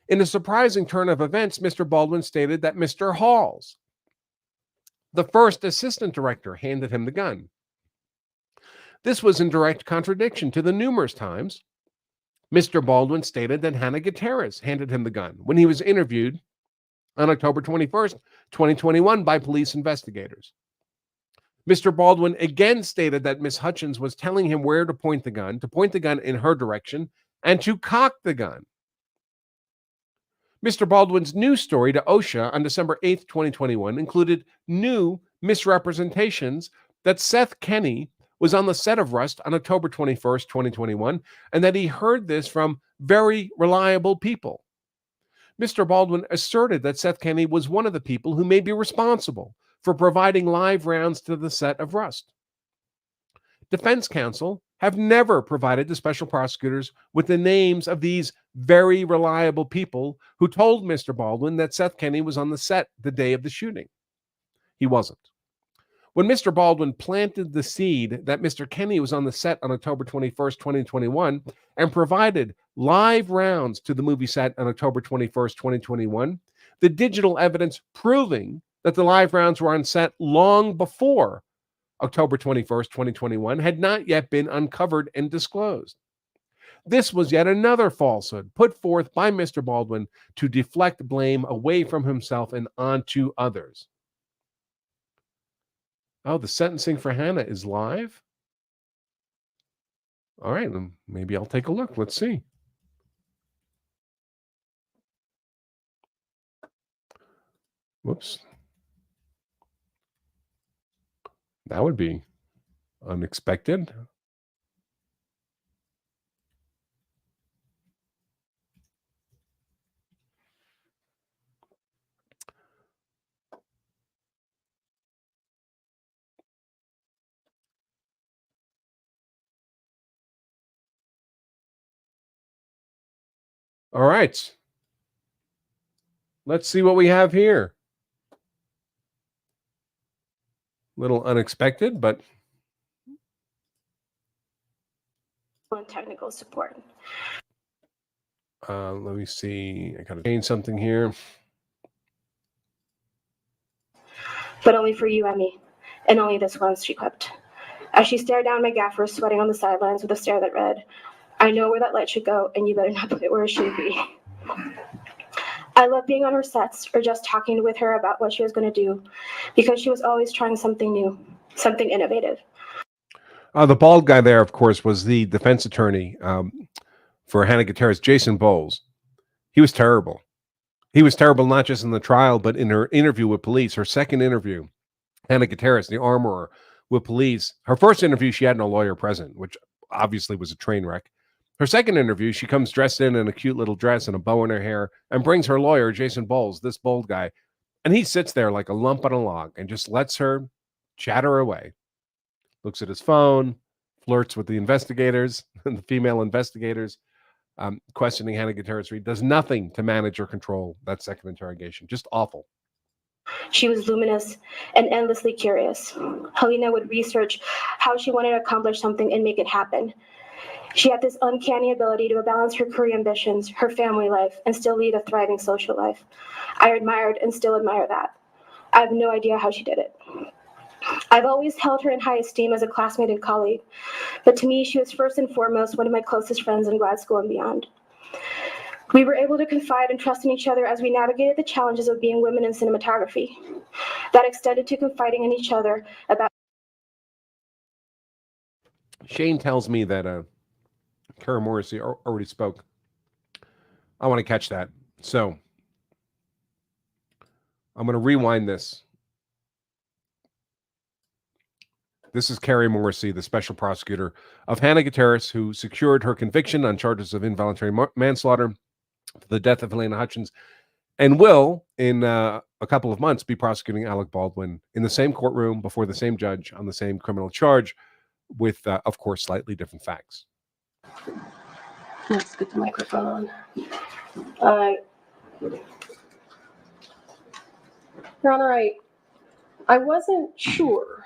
In a surprising turn of events, Mr. Baldwin stated that Mr. Halls, the first assistant director, handed him the gun. This was in direct contradiction to the numerous times Mr. Baldwin stated that Hannah Gutierrez handed him the gun when he was interviewed on October 21st, 2021 by police investigators. Mr. Baldwin again stated that Miss Hutchins was telling him where to point the gun in her direction, and to cock the gun. Mr. Baldwin's new story to OSHA on December 8th, 2021 included new misrepresentations that Seth Kenney was on the set of Rust on October 21st, 2021, and that he heard this from very reliable people. Mr. Baldwin asserted that Seth Kenney was one of the people who may be responsible for providing live rounds to the set of Rust. Defense counsel have never provided the special prosecutors with the names of these very reliable people who told Mr. Baldwin that Seth Kenney was on the set the day of the shooting. He wasn't. When Mr. Baldwin planted the seed that Mr. Kenney was on the set on October 21st, 2021, and provided live rounds to the movie set on October 21st, 2021, the digital evidence proving that the live rounds were on set long before October 21st, 2021, had not yet been uncovered and disclosed. This was yet another falsehood put forth by Mr. Baldwin to deflect blame away from himself and onto others. Oh, the sentencing for Hannah is live? All right, then maybe I'll take a look. Let's see. Whoops. That would be unexpected. All right. Let's see what we have here. Little unexpected, but technical support. Let me see. I gotta change something here. But only for you, Emmy, and only this once, she quipped. As she stared down my gaffer, sweating on the sidelines with a stare that read, I know where that light should go, and you better not put it where it should be. I loved being on her sets or just talking with her about what she was going to do, because she was always trying something new, something innovative. The bald guy there, of course, was the defense attorney for Hannah Gutierrez, Jason Bowles. He was terrible. He was terrible not just in the trial, but in her interview with police, her second interview. Hannah Gutierrez, the armorer with police. Her first interview, she had no lawyer present, which obviously was a train wreck. Her second interview, she comes dressed in a cute little dress and a bow in her hair and brings her lawyer, Jason Bowles, this bold guy. And he sits there like a lump on a log and just lets her chatter away. Looks at his phone, flirts with the investigators, the female investigators, questioning Hannah Gutierrez. He does nothing to manage or control that second interrogation. Just awful. She was luminous and endlessly curious. Helena would research how she wanted to accomplish something and make it happen. She had this uncanny ability to balance her career ambitions, her family life, and still lead a thriving social life. I admired and still admire that. I have no idea how she did it. I've always held her in high esteem as a classmate and colleague, but to me, she was first and foremost one of my closest friends in grad school and beyond. We were able to confide and trust in each other as we navigated the challenges of being women in cinematography. That extended to confiding in each other about... Shane tells me that Kari Morrissey already spoke. I want to catch that. So I'm going to rewind this. This is Kari Morrissey, the special prosecutor of Hannah Gutierrez, who secured her conviction on charges of involuntary manslaughter for the death of Helena Hutchins, and will, in a couple of months, be prosecuting Alec Baldwin in the same courtroom before the same judge on the same criminal charge with, of course, slightly different facts. Let's get the microphone on. Your Honor, I wasn't sure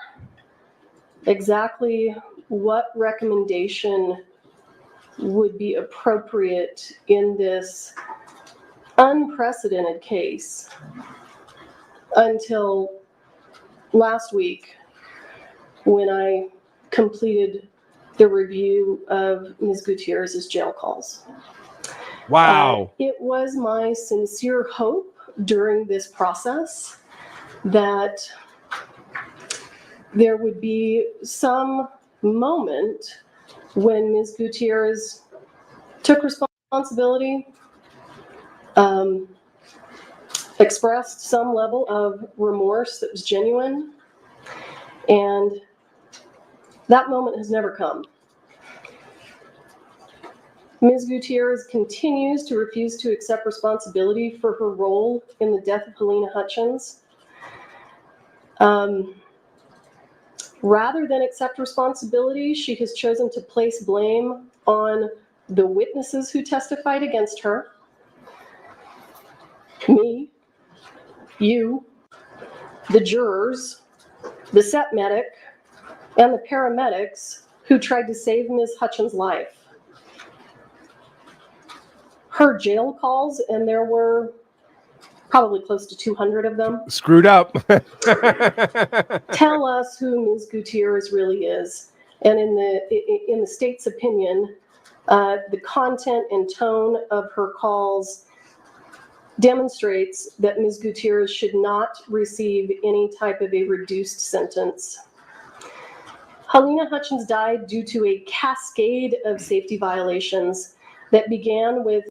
exactly what recommendation would be appropriate in this unprecedented case until last week when I completed the review of Ms. Gutierrez's jail calls. Wow. It was my sincere hope during this process that there would be some moment when Ms. Gutierrez took responsibility, expressed some level of remorse that was genuine, and that moment has never come. Ms. Gutierrez continues to refuse to accept responsibility for her role in the death of Helena Hutchins. Rather than accept responsibility, she has chosen to place blame on the witnesses who testified against her, me, you, the jurors, the set medic, and the paramedics who tried to save Ms. Hutchins' life. Her jail calls, and there were probably close to 200 of them, Screwed up. tell us who Ms. Gutierrez really is. And in the state's opinion, the content and tone of her calls demonstrates that Ms. Gutierrez should not receive any type of a reduced sentence. Helena Hutchins died due to a cascade of safety violations that began with...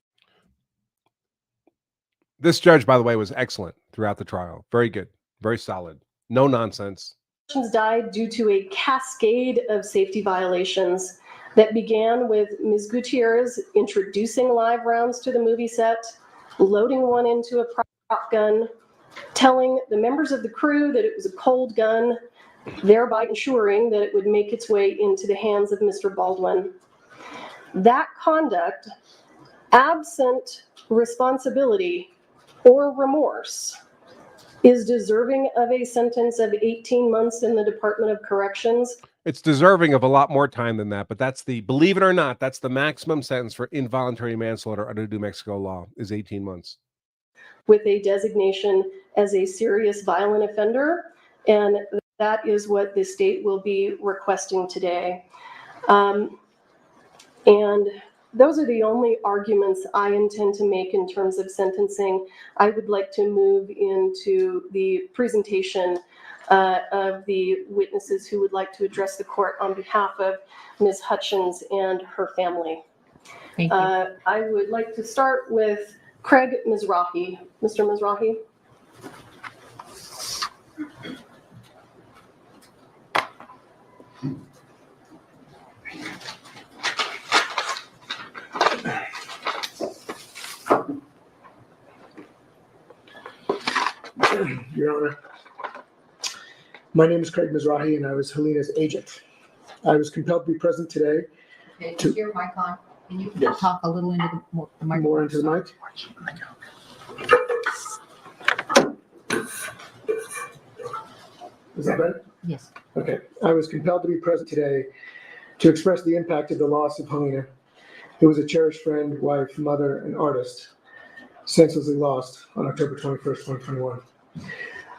This judge, by the way, was excellent throughout the trial. Very good. Very solid. No nonsense. Hutchins died due to a cascade of safety violations that began with Ms. Gutierrez introducing live rounds to the movie set, loading one into a prop gun, telling the members of the crew that it was a cold gun, thereby ensuring that it would make its way into the hands of Mr. Baldwin. That conduct, absent responsibility or remorse, is deserving of a sentence of 18 months in the Department of Corrections. It's deserving of a lot more time than that, but that's the, believe it or not, that's the maximum sentence for involuntary manslaughter under New Mexico law is 18 months. With a designation as a serious violent offender, and that is what the state will be requesting today. And those are the only arguments I intend to make in terms of sentencing. I would like to move into the presentation of the witnesses who would like to address the court on behalf of Ms. Hutchins and her family. Thank you. I would like to start with Craig Mizrahi. Mr. Mizrahi. Your Honor, my name is Craig Mizrahi, and I was Helena's agent. I was compelled to be present today. Okay, to- is your mic on? Can you Yes. talk a little into the mic? More into the mic. Is that better? Yes. Okay. I was compelled to be present today to express the impact of the loss of Helena, who was a cherished friend, wife, mother, and artist, senselessly lost on October 21st, 2021.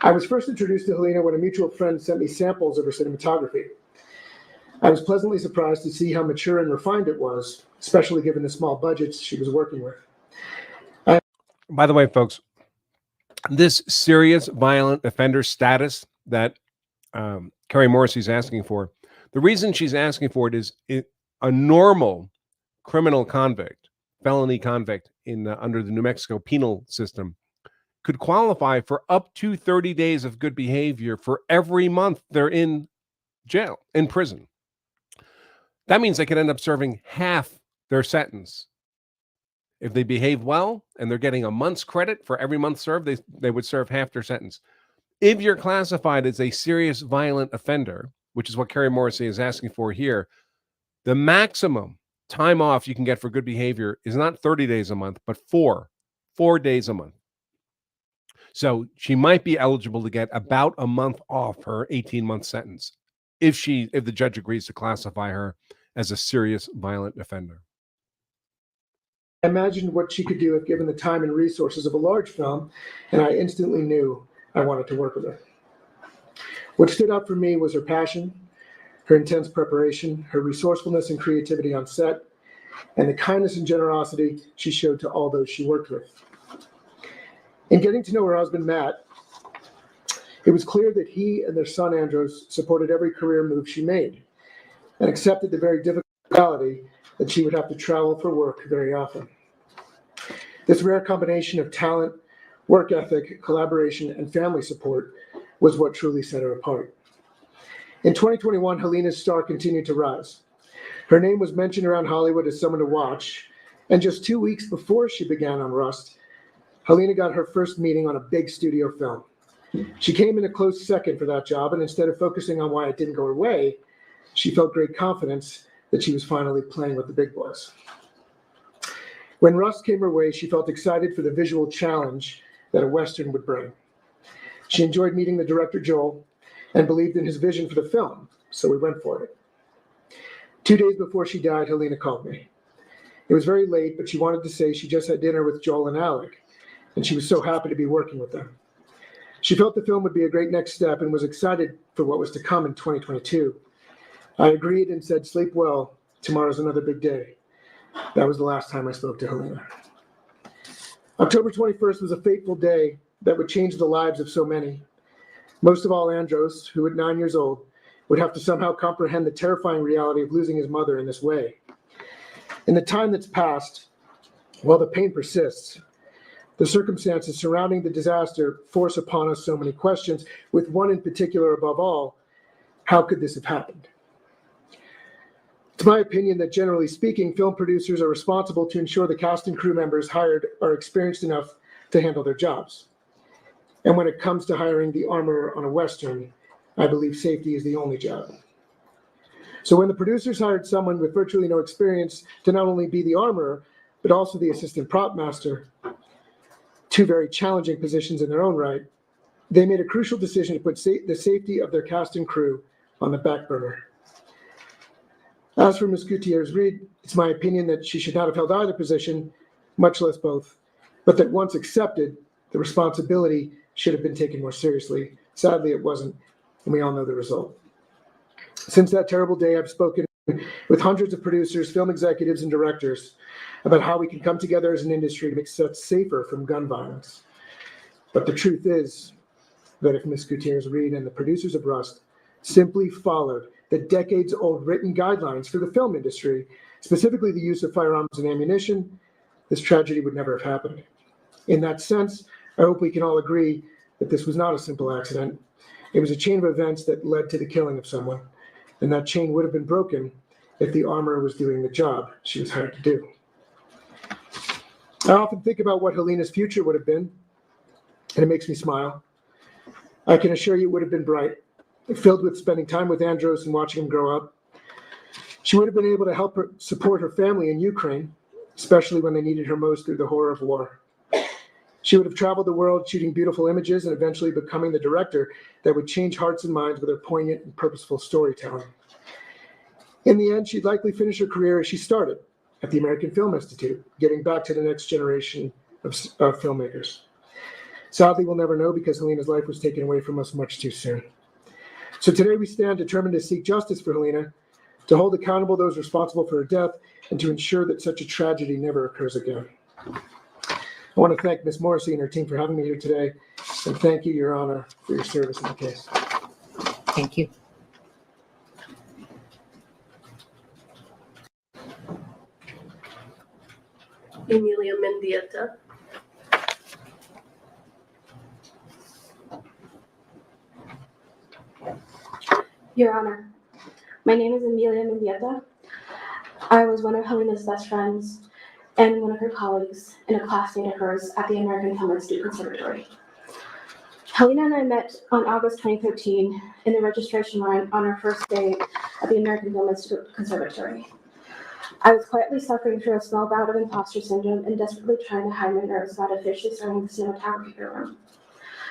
I was first introduced to Helena when a mutual friend sent me samples of her cinematography. I was pleasantly surprised to see how mature and refined it was, especially given the small budgets she was working with. By the way, folks, this serious violent offender status that Kari Morrissey is asking for, the reason she's asking for it is a normal criminal convict, felony convict in under the New Mexico penal system could qualify for up to 30 days of good behavior for every month they're in jail, in prison. That means they could end up serving half their sentence. If they behave well and they're getting a month's credit for every month served, they would serve half their sentence. If you're classified as a serious violent offender, which is what Kari Morrissey is asking for here, the maximum time off you can get for good behavior is not 30 days a month, but 4 days a month. So she might be eligible to get about a month off her 18-month sentence if the judge agrees to classify her as a serious violent offender. I imagined what she could do if given the time and resources of a large film, and I instantly knew I wanted to work with her. What stood out for me was her passion, her intense preparation, her resourcefulness and creativity on set, and the kindness and generosity she showed to all those she worked with. In getting to know her husband, Matt, it was clear that he and their son, Andros, supported every career move she made and accepted the very difficult reality that she would have to travel for work very often. This rare combination of talent, work ethic, collaboration, and family support was what truly set her apart. In 2021, Helena's star continued to rise. Her name was mentioned around Hollywood as someone to watch, and just 2 weeks before she began on Rust, Helena got her first meeting on a big studio film. She came in a close second for that job, and instead of focusing on why it didn't go her way, she felt great confidence that she was finally playing with the big boys. When Rust came her way, she felt excited for the visual challenge that a Western would bring. She enjoyed meeting the director, Joel, and believed in his vision for the film, so we went for it. 2 days before she died, Helena called me. It was very late, but she wanted to say she just had dinner with Joel and Alec, and she was so happy to be working with them. She felt the film would be a great next step and was excited for what was to come in 2022. I agreed and said, "Sleep well. Tomorrow's another big day." That was the last time I spoke to Helena. October 21st was a fateful day that would change the lives of so many. Most of all, Andros, who at 9 years old, would have to somehow comprehend the terrifying reality of losing his mother in this way. In the time that's passed, while the pain persists, the circumstances surrounding the disaster force upon us so many questions, with one in particular above all: how could this have happened? It's my opinion that, generally speaking, film producers are responsible to ensure the cast and crew members hired are experienced enough to handle their jobs. And when it comes to hiring the armorer on a Western, I believe safety is the only job. So when the producers hired someone with virtually no experience to not only be the armorer, but also the assistant prop master, two very challenging positions in their own right, they made a crucial decision to put the safety of their cast and crew on the back burner. As for Ms. Gutierrez-Reed, it's my opinion that she should not have held either position, much less both, but that once accepted, the responsibility should have been taken more seriously. Sadly, it wasn't, and we all know the result. Since that terrible day, I've spoken with hundreds of producers, film executives, and directors about how we can come together as an industry to make sets safer from gun violence. But the truth is that if Ms. Gutierrez-Reed and the producers of Rust simply followed the decades-old written guidelines for the film industry, specifically the use of firearms and ammunition, this tragedy would never have happened. In that sense, I hope we can all agree that this was not a simple accident. It was a chain of events that led to the killing of someone, and that chain would have been broken if the armorer was doing the job she was hired to do. I often think about what Helena's future would have been, and it makes me smile. I can assure you it would have been bright, filled with spending time with Andros and watching him grow up. She would have been able to help her support her family in Ukraine, especially when they needed her most through the horror of war. She would have traveled the world shooting beautiful images and eventually becoming the director that would change hearts and minds with her poignant and purposeful storytelling. In the end, she'd likely finish her career as she started, at the American Film Institute, giving back to the next generation of filmmakers. Sadly, we'll never know because Helena's life was taken away from us much too soon. So today we stand determined to seek justice for Helena, to hold accountable those responsible for her death, and to ensure that such a tragedy never occurs again. I want to thank Ms. Morrissey and her team for having me here today, and thank you, Your Honor, for your service in the case. Thank you. Emilia Mendieta. Your Honor, my name is Emilia Mendieta. I was one of Helena's best friends and one of her colleagues and a classmate of hers at the American Film Institute Conservatory. Helena and I met on August 2013 in the registration line on our first day at the American Film Institute Conservatory. I was quietly suffering through a small bout of imposter syndrome and desperately trying to hide my nerves about officially starting the cinematography program.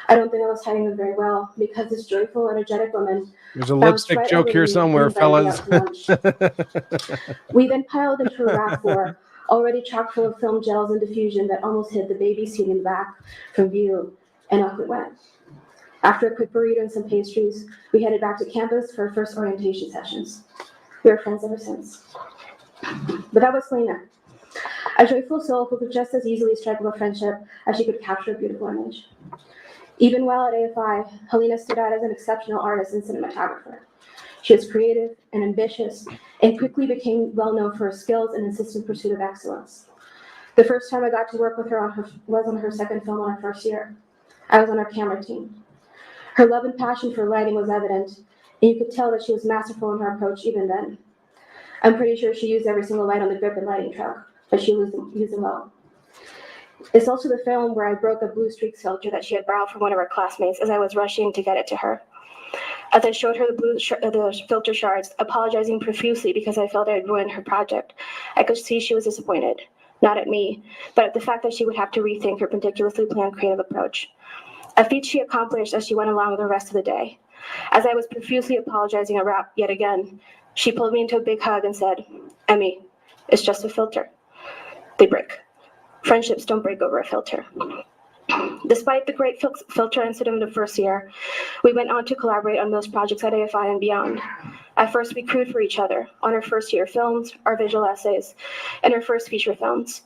I don't think I was hiding them very well because this joyful, energetic woman There's a bounced lipstick right joke over here me somewhere, and invited me fellas. out to lunch. We then piled into a RAV4, already chock full of film gels and diffusion that almost hid the baby seat in the back from view, and off we went. After a quick burrito and some pastries, we headed back to campus for our first orientation sessions. We were friends ever since. But that was Helena, a joyful soul who could just as easily strike up a friendship as she could capture a beautiful image. Even while at AFI, Helena stood out as an exceptional artist and cinematographer. She was creative and ambitious and quickly became well known for her skills and insistent pursuit of excellence. The first time I got to work with her was on her second film on her first year. I was on her camera team. Her love and passion for lighting was evident, and you could tell that she was masterful in her approach even then. I'm pretty sure she used every single light on the grip and lighting truck, but she used them well. It's also the film where I broke a Blue Streaks filter that she had borrowed from one of her classmates as I was rushing to get it to her. As I showed her the filter shards, apologizing profusely because I felt I had ruined her project, I could see she was disappointed, not at me, but at the fact that she would have to rethink her meticulously planned creative approach. A feat she accomplished as she went along with the rest of the day. As I was profusely apologizing yet again, she pulled me into a big hug and said, "Emmy, it's just a filter. They break. Friendships don't break over a filter." Despite the great filter incident of the first year, we went on to collaborate on most projects at AFI and beyond. At first, we crewed for each other on our first year films, our visual essays, and our first feature films.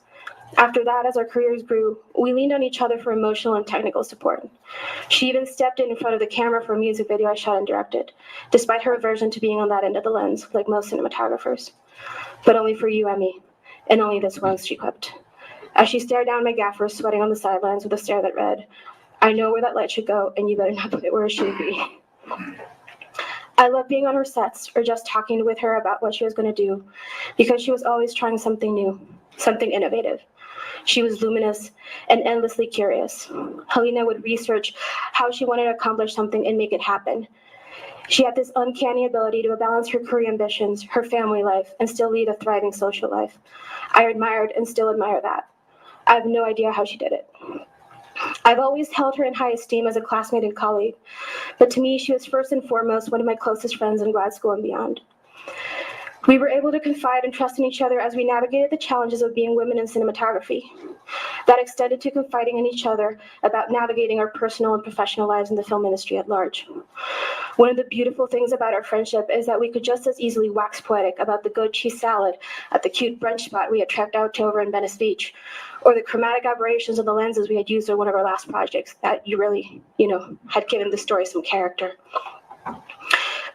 After that, as our careers grew, we leaned on each other for emotional and technical support. She even stepped in front of the camera for a music video I shot and directed, despite her aversion to being on that end of the lens, like most cinematographers. "But only for you, Emmy, and only this once," she quipped, as she stared down my gaffer sweating on the sidelines with a stare that read, "I know where that light should go, and you better not put it where it should be." I loved being on her sets or just talking with her about what she was going to do, because she was always trying something new, something innovative. She was luminous and endlessly curious. Helena would research how she wanted to accomplish something and make it happen. She had this uncanny ability to balance her career ambitions, her family life, and still lead a thriving social life. I admired and still admire that. I have no idea how she did it. I've always held her in high esteem as a classmate and colleague, but to me, she was first and foremost one of my closest friends in grad school and beyond. We were able to confide and trust in each other as we navigated the challenges of being women in cinematography. That extended to confiding in each other about navigating our personal and professional lives in the film industry at large. One of the beautiful things about our friendship is that we could just as easily wax poetic about the goat cheese salad at the cute brunch spot we had trekked out to over in Venice Beach, or the chromatic aberrations of the lenses we had used on one of our last projects that you really, had given the story some character.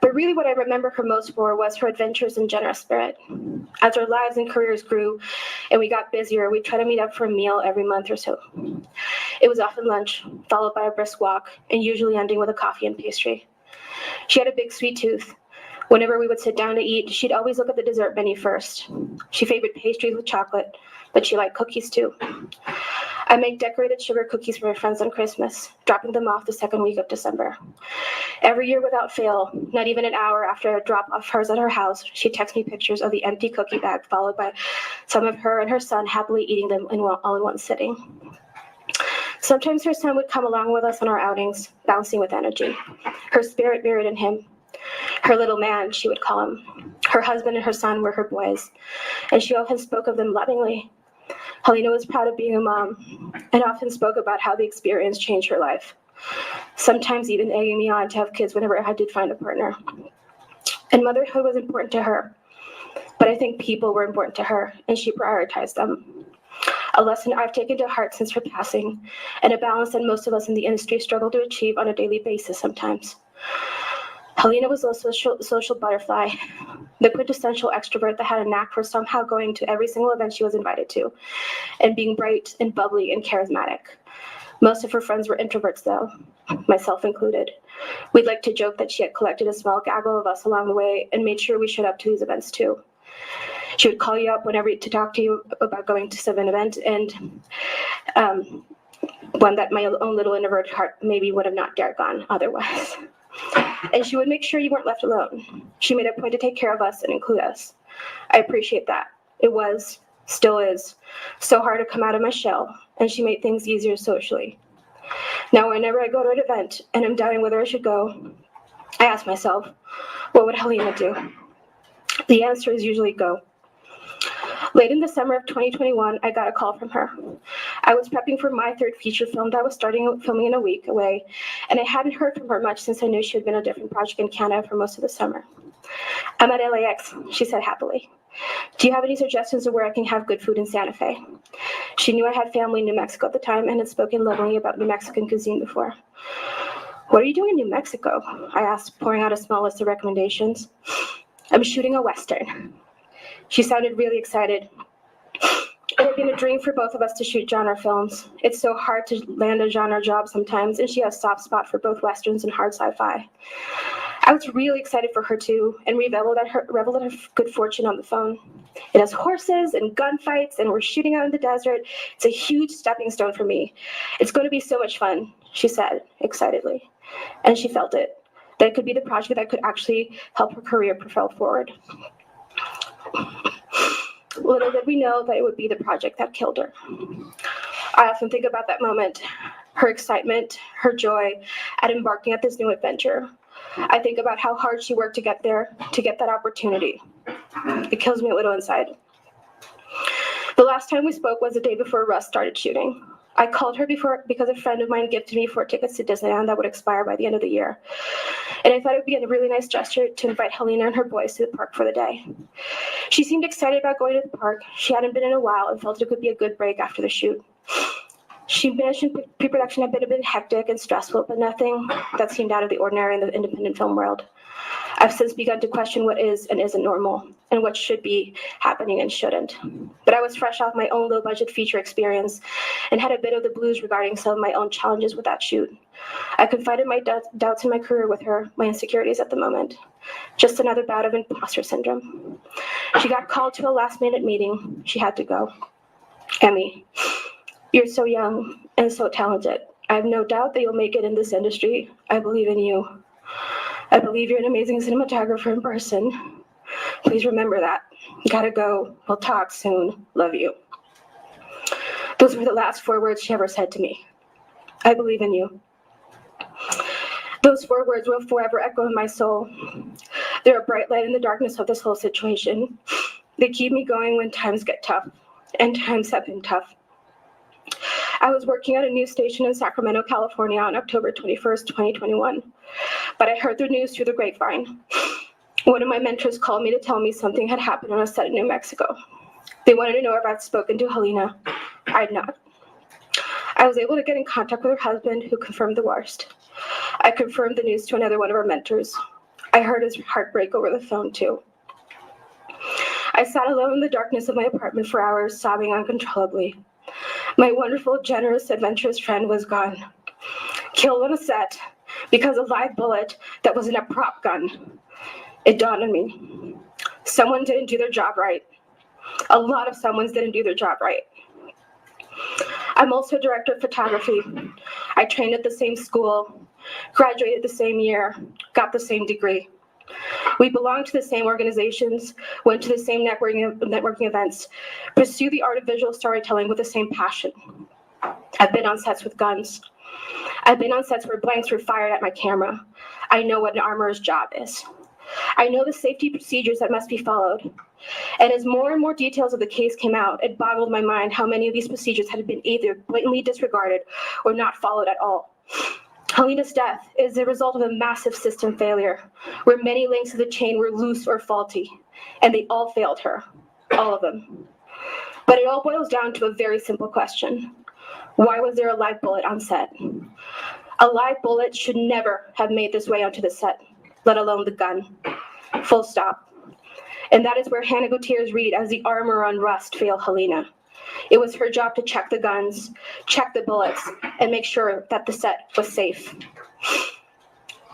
But really what I remember her most for was her adventurous and generous spirit. As our lives and careers grew and we got busier, we'd try to meet up for a meal every month or so. It was often lunch, followed by a brisk walk, and usually ending with a coffee and pastry. She had a big sweet tooth. Whenever we would sit down to eat, she'd always look at the dessert menu first. She favored pastries with chocolate, but she liked cookies too. I make decorated sugar cookies for my friends on Christmas, dropping them off the second week of December. Every year without fail, not even an hour after I drop off hers at her house, she'd text me pictures of the empty cookie bag, followed by some of her and her son happily eating them all in one sitting. Sometimes her son would come along with us on our outings, bouncing with energy. Her spirit mirrored in him. Her little man, she would call him. Her husband and her son were her boys, and she often spoke of them lovingly. Helena was proud of being a mom, and often spoke about how the experience changed her life, sometimes even egging me on to have kids whenever I did find a partner. And motherhood was important to her, but I think people were important to her, and she prioritized them. A lesson I've taken to heart since her passing, and a balance that most of us in the industry struggle to achieve on a daily basis sometimes. Helena was a social butterfly, the quintessential extrovert that had a knack for somehow going to every single event she was invited to, and being bright and bubbly and charismatic. Most of her friends were introverts, though, myself included. We'd like to joke that she had collected a small gaggle of us along the way and made sure we showed up to these events, too. She would call you up whenever to talk to you about going to some event, and one that my own little introverted heart maybe would have not dared gone otherwise. And she would make sure you weren't left alone. She made a point to take care of us and include us. I appreciate that. It was, still is, so hard to come out of my shell, and she made things easier socially. Now, whenever I go to an event and I'm doubting whether I should go, I ask myself, what would Helena do? The answer is usually go. Late in the summer of 2021, I got a call from her. I was prepping for my third feature film that I was starting filming in a week away, and I hadn't heard from her much since I knew she had been on a different project in Canada for most of the summer. I'm at LAX, she said happily. Do you have any suggestions of where I can have good food in Santa Fe? She knew I had family in New Mexico at the time and had spoken lovingly about New Mexican cuisine before. What are you doing in New Mexico? I asked, pouring out a small list of recommendations. I'm shooting a Western. She sounded really excited. It had been a dream for both of us to shoot genre films. It's so hard to land a genre job sometimes, and she has a soft spot for both Westerns and hard sci-fi. I was really excited for her too, and reveled at her good fortune on the phone. It has horses and gunfights, and we're shooting out in the desert. It's a huge stepping stone for me. It's going to be so much fun, she said excitedly. And she felt it, that it could be the project that could actually help her career propel forward. Little did we know that it would be the project that killed her. I often think about that moment, her excitement, her joy at embarking at this new adventure. I think about how hard she worked to get there, to get that opportunity. It kills me a little inside. The last time we spoke was the day before Russ started shooting. I called her because a friend of mine gifted me 4 tickets to Disneyland that would expire by the end of the year. And I thought it would be a really nice gesture to invite Helena and her boys to the park for the day. She seemed excited about going to the park. She hadn't been in a while and felt it could be a good break after the shoot. She mentioned pre-production had been a bit hectic and stressful, but nothing that seemed out of the ordinary in the independent film world. I've since begun to question what is and isn't normal, and what should be happening and shouldn't. But I was fresh off my own low-budget feature experience and had a bit of the blues regarding some of my own challenges with that shoot. I confided my doubts in my career with her, my insecurities at the moment. Just another bout of imposter syndrome. She got called to a last-minute meeting. She had to go. Emmy, you're so young and so talented. I have no doubt that you'll make it in this industry. I believe in you. I believe you're an amazing cinematographer in person. Please remember that. Gotta go. We'll talk soon. Love you. Those were the last 4 words she ever said to me. I believe in you. Those 4 words will forever echo in my soul. They're a bright light in the darkness of this whole situation. They keep me going when times get tough, and times have been tough. I was working at a news station in Sacramento, California on October 21st, 2021. But I heard the news through the grapevine. One of my mentors called me to tell me something had happened on a set in New Mexico. They wanted to know if I'd spoken to Helena. I'd not. I was able to get in contact with her husband, who confirmed the worst. I confirmed the news to another one of our mentors. I heard his heart break over the phone, too. I sat alone in the darkness of my apartment for hours, sobbing uncontrollably. My wonderful, generous, adventurous friend was gone. Killed on a set because a live bullet that wasn't a prop gun. It dawned on me. Someone didn't do their job right. A lot of someones didn't do their job right. I'm also a director of photography. I trained at the same school, graduated the same year, got the same degree. We belong to the same organizations, went to the same networking events, pursue the art of visual storytelling with the same passion. I've been on sets with guns. I've been on sets where blanks were fired at my camera. I know what an armorer's job is. I know the safety procedures that must be followed. And as more and more details of the case came out, it boggled my mind how many of these procedures had been either blatantly disregarded or not followed at all. Helena's death is the result of a massive system failure, where many links of the chain were loose or faulty, and they all failed her, all of them. But it all boils down to a very simple question. Why was there a live bullet on set? A live bullet should never have made this way onto the set. let alone the gun. Full stop. And that is where Hannah Gutierrez Reed, as the armor on rust, failed Helena. It was her job to check the guns, check the bullets, and make sure that the set was safe.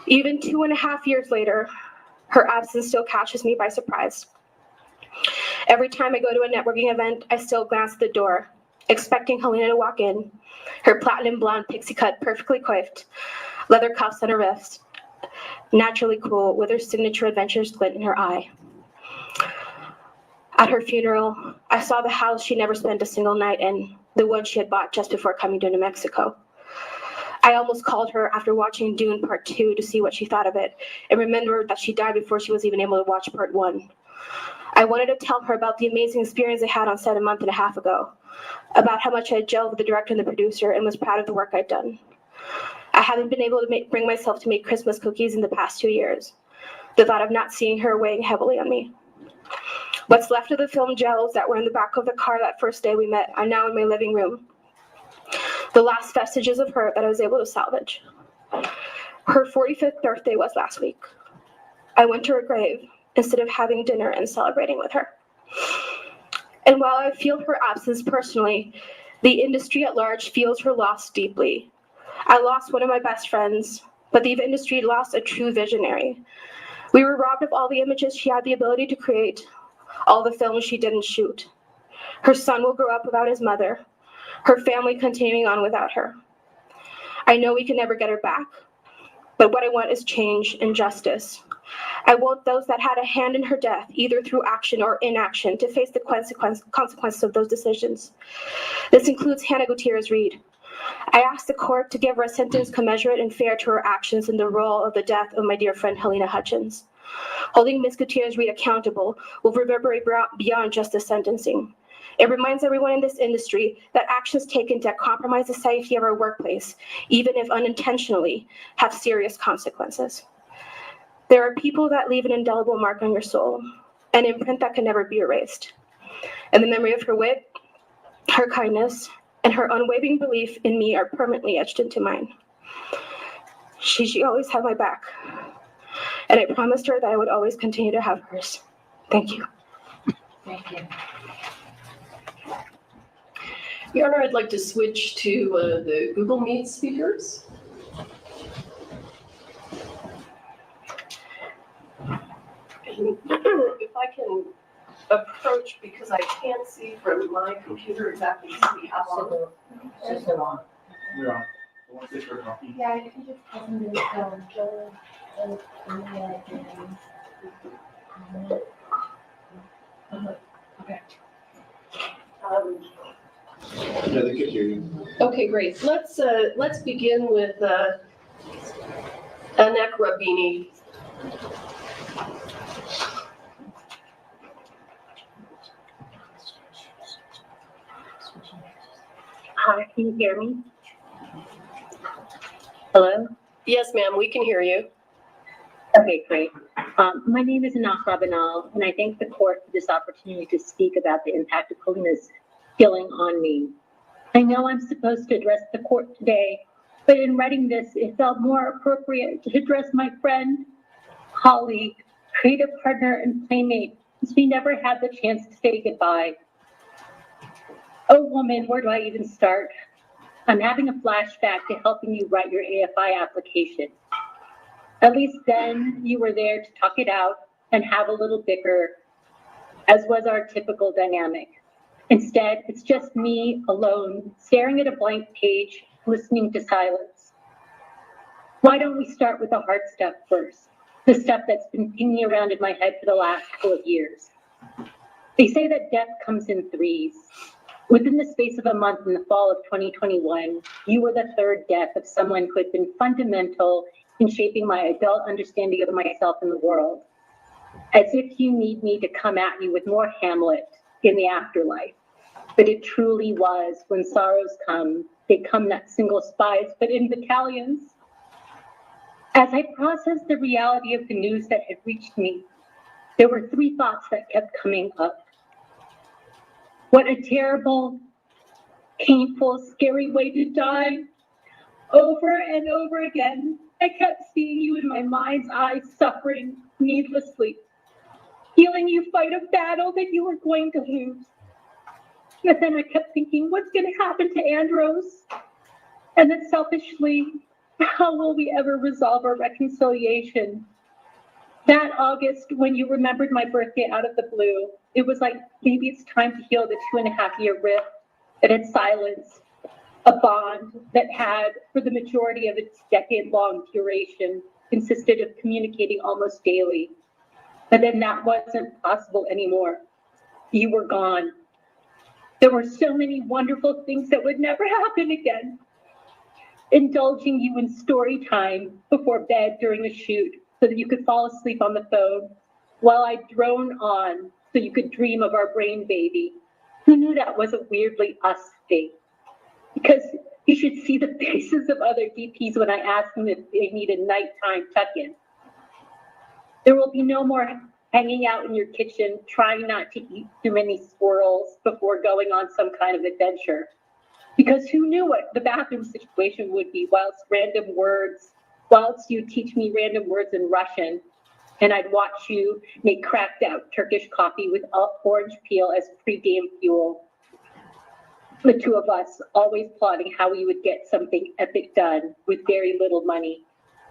Even 2.5 years later, her absence still catches me by surprise. Every time I go to a networking event, I still glance at the door, expecting Helena to walk in, her platinum blonde pixie cut perfectly coiffed, leather cuffs on her wrist, naturally cool with her signature adventurous glint in her eye. At her funeral, I saw the house she never spent a single night in, the one she had bought just before coming to New Mexico. I almost called her after watching Dune Part 2 to see what she thought of it, and remembered that she died before she was even able to watch Part 1. I wanted to tell her about the amazing experience I had on set a month and a half ago, about how much I had gelled with the director and the producer and was proud of the work I'd done. I haven't been able to bring myself to make Christmas cookies in the past 2 years. The thought of not seeing her weighing heavily on me. What's left of the film gels that were in the back of the car that first day we met are now in my living room. The last vestiges of her that I was able to salvage. Her 45th birthday was last week. I went to her grave instead of having dinner and celebrating with her. And while I feel her absence personally, the industry at large feels her loss deeply. I lost one of my best friends, but the industry lost a true visionary. We were robbed of all the images she had the ability to create, all the films she didn't shoot. Her son will grow up without his mother, her family continuing on without her. I know we can never get her back, but what I want is change and justice. I want those that had a hand in her death, either through action or inaction, to face the consequences of those decisions. This includes Hannah Gutierrez Reed. I asked the court to give her a sentence commensurate and fair to her actions in the role of the death of my dear friend Helena Hutchins. Holding Ms. Gutierrez Reed accountable will reverberate beyond just the sentencing. It reminds everyone in this industry that actions taken to compromise the safety of our workplace, even if unintentionally, have serious consequences. There are people that leave an indelible mark on your soul, an imprint that can never be erased. And the memory of her wit, her kindness, and her unwavering belief in me are permanently etched into mine. She always had my back, and I promised her that I would always continue to have hers. Thank you. Thank you. Your Honor, I'd like to switch to the Google Meet speakers. And if I can approach, because I can't see from my computer exactly how long. Just so long. Yeah. Yeah, you can just tell them to Joel and Okay. Yeah, they could hear you. Okay, great. Let's begin with Anek Rabini. Hi, can you hear me? Hello? Yes, ma'am, we can hear you. Okay, great. My name is Anak Rabinal, and I thank the court for this opportunity to speak about the impact of Helena's killing on me. I know I'm supposed to address the court today, but in writing this, it felt more appropriate to address my friend, colleague, creative partner, and playmate, since we never had the chance to say goodbye. Oh, woman, where do I even start? I'm having a flashback to helping you write your AFI application. At least then you were there to talk it out and have a little bicker, as was our typical dynamic. Instead, it's just me alone, staring at a blank page, listening to silence. Why don't we start with the hard stuff first? The stuff that's been pinging around in my head for the last couple of years. They say that death comes in threes. Within the space of a month in the fall of 2021, you were the third death of someone who had been fundamental in shaping my adult understanding of myself in the world. As if you need me to come at you with more Hamlet in the afterlife. But it truly was, when sorrows come, they come not single spies, but in battalions. As I processed the reality of the news that had reached me, there were three thoughts that kept coming up. What a terrible, painful, scary way to die. Over and over again, I kept seeing you in my mind's eye suffering needlessly, feeling you fight a battle that you were going to lose. But then I kept thinking, what's going to happen to Andros? And then selfishly, how will we ever resolve our reconciliation? That August, when you remembered my birthday out of the blue, it was like, maybe it's time to heal the 2.5-year rift that had silenced a bond that had, for the majority of its decade-long duration, consisted of communicating almost daily. But then that wasn't possible anymore. You were gone. There were so many wonderful things that would never happen again. Indulging you in story time before bed during a shoot so that you could fall asleep on the phone while I drone on so you could dream of our brain baby. Who knew that was a weirdly us thing? Because you should see the faces of other DPs when I ask them if they need a nighttime tuck-in. There will be no more hanging out in your kitchen, trying not to eat too many squirrels before going on some kind of adventure. Because who knew what the bathroom situation would be whilst you teach me random words in Russian, and I'd watch you make cracked out Turkish coffee with orange peel as pre-game fuel. The two of us always plotting how we would get something epic done with very little money,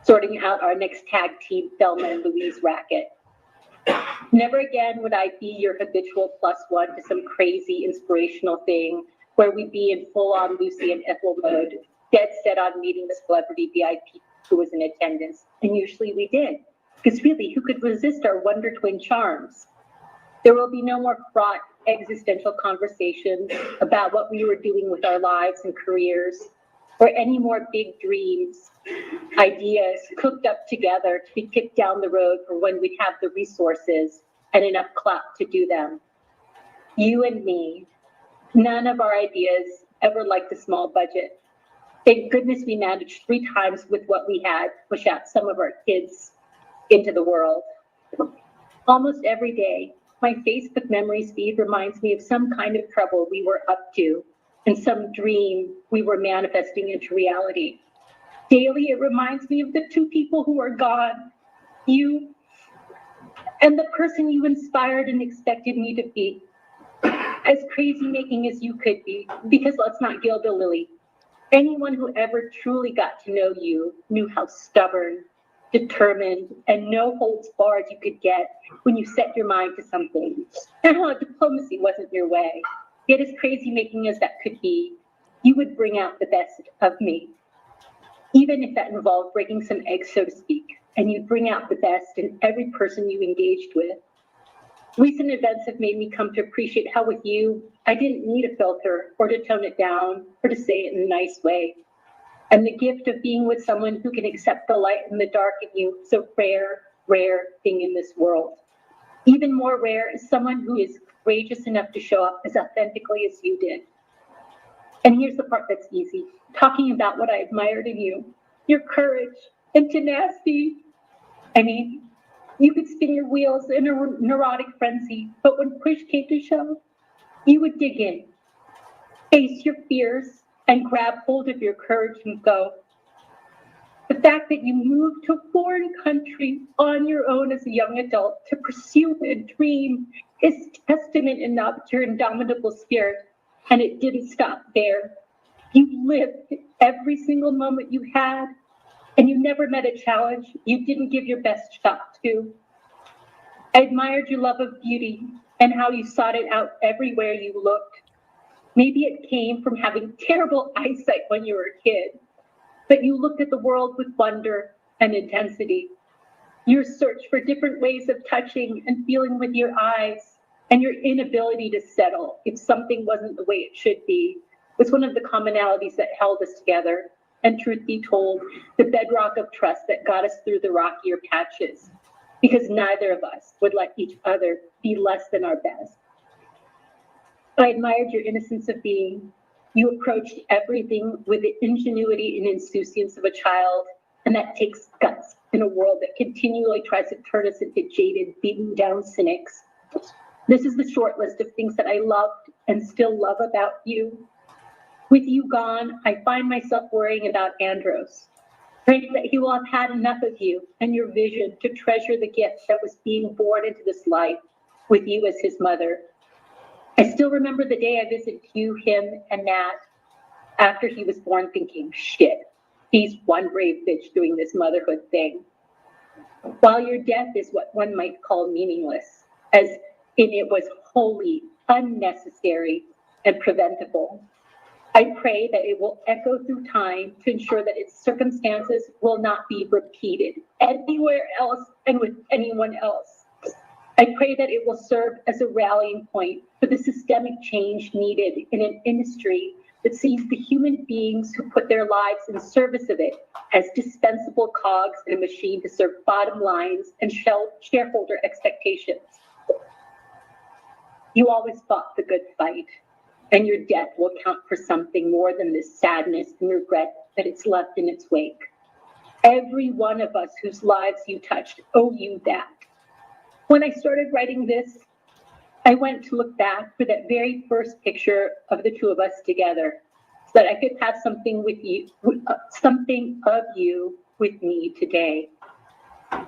sorting out our next tag team Thelma and Louise racket. Never again would I be your habitual +1 to some crazy inspirational thing where we'd be in full-on Lucy and Ethel mode, dead set on meeting the celebrity VIP who was in attendance. And usually we did, because really, who could resist our Wonder Twin charms? There will be no more fraught existential conversations about what we were doing with our lives and careers, or any more big dreams, ideas cooked up together to be kicked down the road for when we'd have the resources and enough clout to do them. You and me, none of our ideas ever liked a small budget. Thank goodness we managed 3 times with what we had to push out some of our kids into the world. Almost every day, my Facebook memories feed reminds me of some kind of trouble we were up to and some dream we were manifesting into reality. Daily, it reminds me of the 2 people who are gone, you and the person you inspired and expected me to be. As crazy making as you could be, because let's not gild the lily. Anyone who ever truly got to know you knew how stubborn, determined, and no holds barred you could get when you set your mind to something. And how diplomacy wasn't your way. Yet as crazy making as that could be, you would bring out the best of me. Even if that involved breaking some eggs, so to speak, and you'd bring out the best in every person you engaged with. Recent events have made me come to appreciate how with you, I didn't need a filter or to tone it down or to say it in a nice way. And the gift of being with someone who can accept the light and the dark in you is a rare, rare thing in this world. Even more rare is someone who is courageous enough to show up as authentically as you did. And here's the part that's easy, talking about what I admired in you, your courage and tenacity. I mean, you could spin your wheels in a neurotic frenzy, but when push came to shove, you would dig in, face your fears, and grab hold of your courage and go. The fact that you moved to a foreign country on your own as a young adult to pursue a dream is testament enough to your indomitable spirit, and it didn't stop there. You lived every single moment you had, and you never met a challenge you didn't give your best shot to. I admired your love of beauty and how you sought it out everywhere you looked. Maybe it came from having terrible eyesight when you were a kid, but you looked at the world with wonder and intensity. Your search for different ways of touching and feeling with your eyes and your inability to settle if something wasn't the way it should be was one of the commonalities that held us together, and truth be told, the bedrock of trust that got us through the rockier patches, because neither of us would let each other be less than our best. I admired your innocence of being. You approached everything with the ingenuity and insouciance of a child, and that takes guts in a world that continually tries to turn us into jaded, beaten down cynics. This is the short list of things that I loved and still love about you. With you gone, I find myself worrying about Andros, praying that he will have had enough of you and your vision to treasure the gift that was being born into this life with you as his mother. I still remember the day I visited you, him, and Nat after he was born, thinking, shit, he's one brave bitch doing this motherhood thing. While your death is what one might call meaningless, as in it was wholly unnecessary and preventable, I pray that it will echo through time to ensure that its circumstances will not be repeated anywhere else and with anyone else. I pray that it will serve as a rallying point for the systemic change needed in an industry that sees the human beings who put their lives in service of it as dispensable cogs in a machine to serve bottom lines and shareholder expectations. You always fought the good fight, and your death will count for something more than the sadness and regret that it's left in its wake. Every one of us whose lives you touched owe you that. When I started writing this, I went to look back for that very first picture of the two of us together, so that I could have something with you, something of you with me today.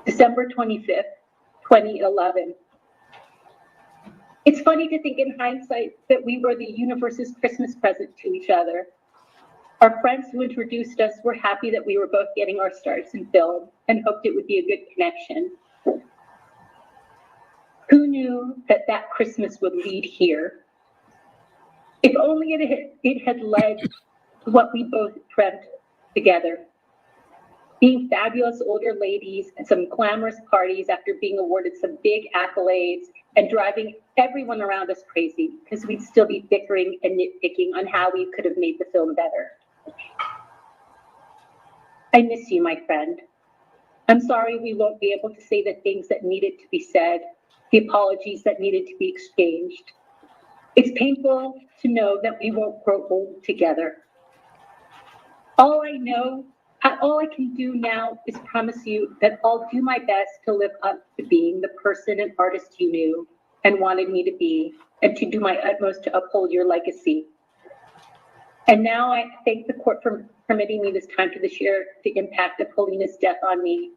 December 25th, 2011. It's funny to think in hindsight that we were the universe's Christmas present to each other. Our friends who introduced us were happy that we were both getting our starts in film and hoped it would be a good connection. Who knew that that Christmas would lead here? If only it had led to what we both dreamt together. Being fabulous older ladies at some glamorous parties after being awarded some big accolades and driving everyone around us crazy because we'd still be bickering and nitpicking on how we could have made the film better. I miss you, my friend. I'm sorry we won't be able to say the things that needed to be said, the apologies that needed to be exchanged. It's painful to know that we won't grow old together. All I can do now is promise you that I'll do my best to live up to being the person and artist you knew and wanted me to be, and to do my utmost to uphold your legacy. And now I thank the court for permitting me this time to share the impact of Helena's death on me,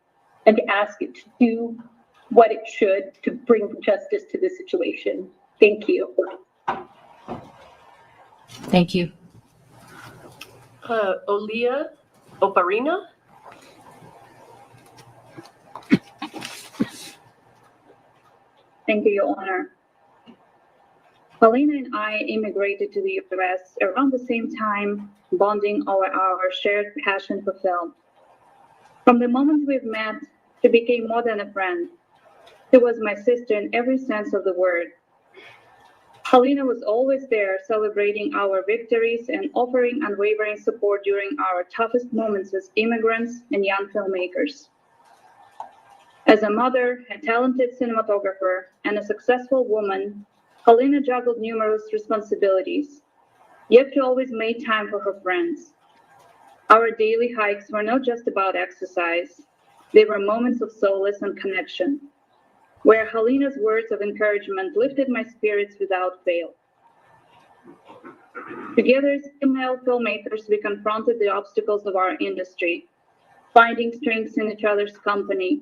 and to ask it to do what it should to bring justice to this situation. Thank you. Thank you. Olia Oparina? Thank you, Your Honor. Helena and I immigrated to the US around the same time, bonding over our shared passion for film. From the moment we've met, she became more than a friend. She was my sister in every sense of the word. Helena was always there, celebrating our victories and offering unwavering support during our toughest moments as immigrants and young filmmakers. As a mother, a talented cinematographer, and a successful woman, Helena juggled numerous responsibilities, yet she always made time for her friends. Our daily hikes were not just about exercise. They were moments of solace and connection, where Helena's words of encouragement lifted my spirits without fail. Together as female filmmakers, we confronted the obstacles of our industry, finding strengths in each other's company.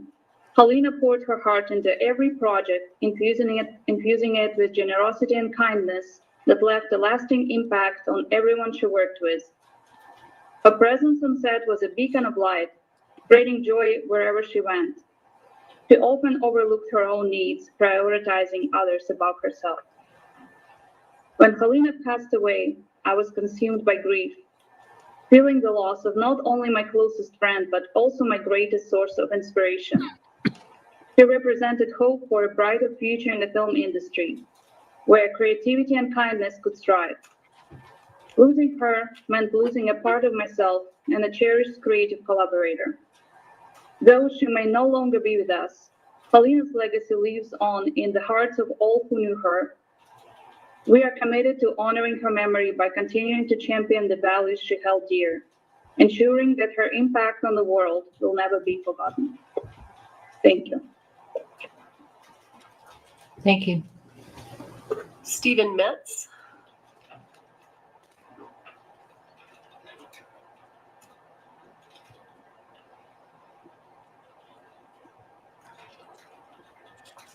Helena poured her heart into every project, infusing it with generosity and kindness that left a lasting impact on everyone she worked with. Her presence on set was a beacon of light, spreading joy wherever she went. She often overlooked her own needs, prioritizing others above herself. When Helena passed away, I was consumed by grief, feeling the loss of not only my closest friend, but also my greatest source of inspiration. She represented hope for a brighter future in the film industry, where creativity and kindness could thrive. Losing her meant losing a part of myself and a cherished creative collaborator. Though she may no longer be with us, Helena's legacy lives on in the hearts of all who knew her. We are committed to honoring her memory by continuing to champion the values she held dear, ensuring that her impact on the world will never be forgotten. Thank you. Thank you. Stephen Metz?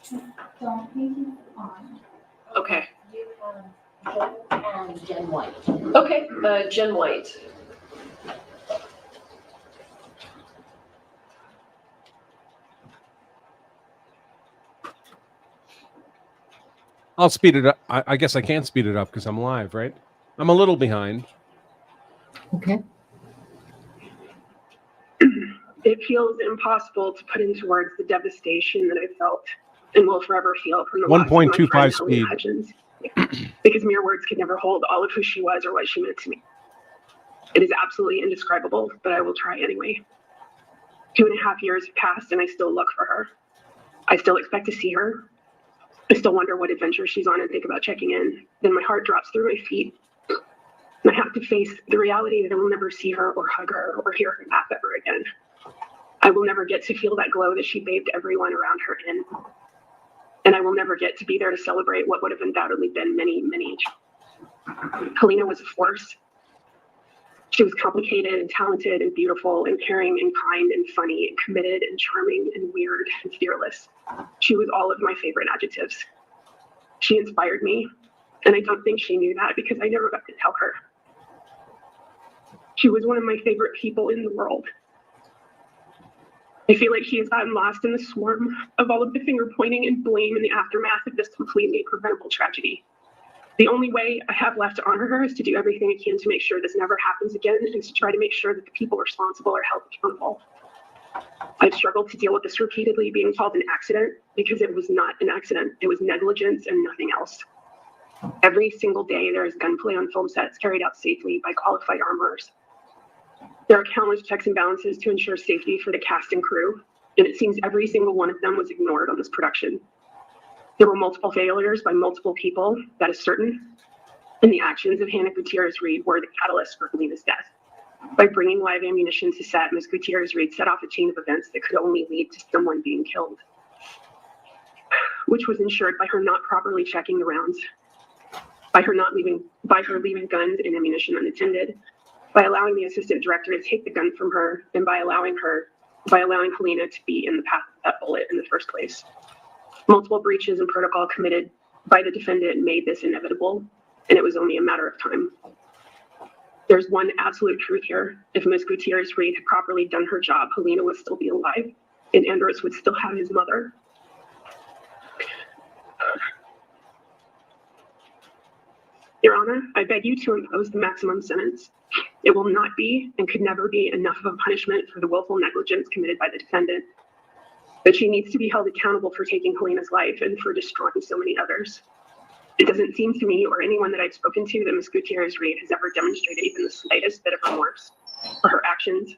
Don't think it's on. Okay. You have Joe and Jen White. Okay, Jen White. I'll speed it up. I guess I can't speed it up because I'm live, right? I'm a little behind. Okay. It feels impossible to put into words the devastation that I felt and will forever feel from the loss of my 1.25 friend speed. Helena Hutchins, because mere words could never hold all of who she was or what she meant to me. It is absolutely indescribable, but I will try anyway. 2.5 years have passed and I still look for her. I still expect to see her. I still wonder what adventure she's on and think about checking in. Then my heart drops through my feet. And I have to face the reality that I will never see her or hug her or hear her laugh ever again. I will never get to feel that glow that she bathed everyone around her in. And I will never get to be there to celebrate what would have undoubtedly been many, many. Helena was a force. She was complicated and talented and beautiful and caring and kind and funny and committed and charming and weird and fearless. She was all of my favorite adjectives. She inspired me, and I don't think she knew that because I never got to tell her. She was one of my favorite people in the world. I feel like she has gotten lost in the swarm of all of the finger pointing and blame in the aftermath of this completely preventable tragedy. The only way I have left to honor her is to do everything I can to make sure this never happens again and to try to make sure that the people responsible are held accountable. I've struggled to deal with this repeatedly being called an accident because it was not an accident. It was negligence and nothing else. Every single day there is gunplay on film sets carried out safely by qualified armorers. There are countless checks and balances to ensure safety for the cast and crew, and it seems every single one of them was ignored on this production. There were multiple failures by multiple people, that is certain, and the actions of Hannah Gutierrez-Reed were the catalyst for Helena's death. By bringing live ammunition to set, Ms. Gutierrez-Reed set off a chain of events that could only lead to someone being killed, which was ensured by her not properly checking the rounds, by her leaving guns and ammunition unattended, by allowing the assistant director to take the gun from her, and by allowing Helena to be in the path of that bullet in the first place. Multiple breaches in protocol committed by the defendant made this inevitable, and it was only a matter of time. There's one absolute truth here. If Ms. Gutierrez-Reed had properly done her job, Helena would still be alive, and Andros would still have his mother. Your Honor, I beg you to impose the maximum sentence. It will not be and could never be enough of a punishment for the willful negligence committed by the defendant. But she needs to be held accountable for taking Helena's life and for destroying so many others. It doesn't seem to me or anyone that I've spoken to that Ms. Gutierrez-Reed has ever demonstrated even the slightest bit of remorse for her actions,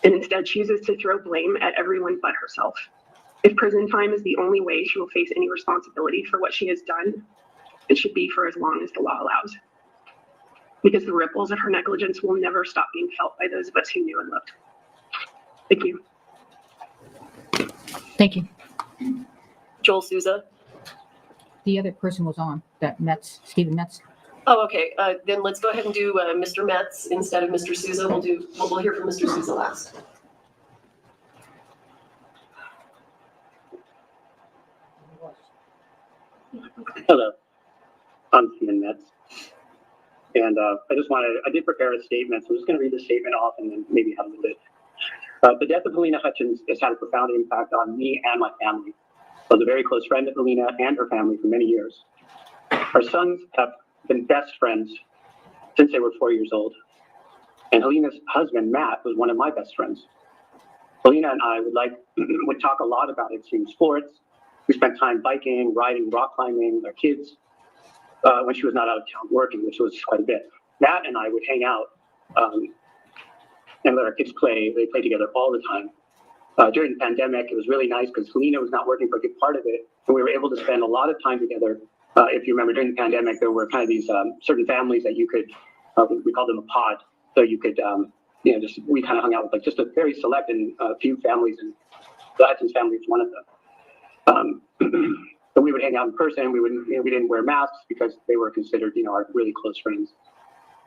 and instead chooses to throw blame at everyone but herself. If prison time is the only way she will face any responsibility for what she has done, it should be for as long as the law allows, because the ripples of her negligence will never stop being felt by those of us who knew and loved. Thank you. Thank you. Joel Souza. The other person was on, that Metz, Stephen Metz. Oh, okay. Then let's go ahead and do Mr. Metz instead of Mr. Souza. We'll hear from Mr. Souza last. Hello, I'm Stephen Metz. And I did prepare a statement, so I'm just going to read the statement off and then maybe have a little bit. The death of Helena Hutchins has had a profound impact on me and my family. I was a very close friend of Helena and her family for many years. Our sons have been best friends since they were 4 years old. And Helena's husband, Matt, was one of my best friends. Helena and I would talk a lot about extreme sports. We spent time biking, riding, rock climbing with our kids when she was not out of town working, which was quite a bit. Matt and I would hang out and let our kids play. They played together all the time. During the pandemic, it was really nice because Helena was not working for a good part of it, and we were able to spend a lot of time together. If you remember, during the pandemic, there were kind of these certain families that you could, we called them a pod, so you could, we kind of hung out with like just a very select and few families, and the Hutchins family was one of them. So we would hang out in person. We didn't wear masks because they were considered, our really close friends.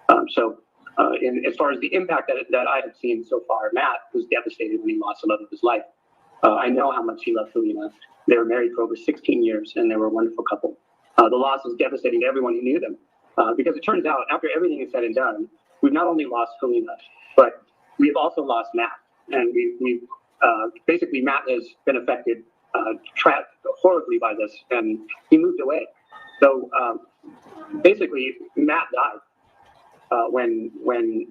As far as the impact that I have seen so far, Matt was devastated when he lost the love of his life. I know how much he loved Helena. They were married for over 16 years, and they were a wonderful couple. The loss is devastating to everyone who knew them, because it turns out, after everything is said and done, we've not only lost Helena, but we've also lost Matt. And basically, Matt has been affected horribly by this, and he moved away. So basically, Matt died when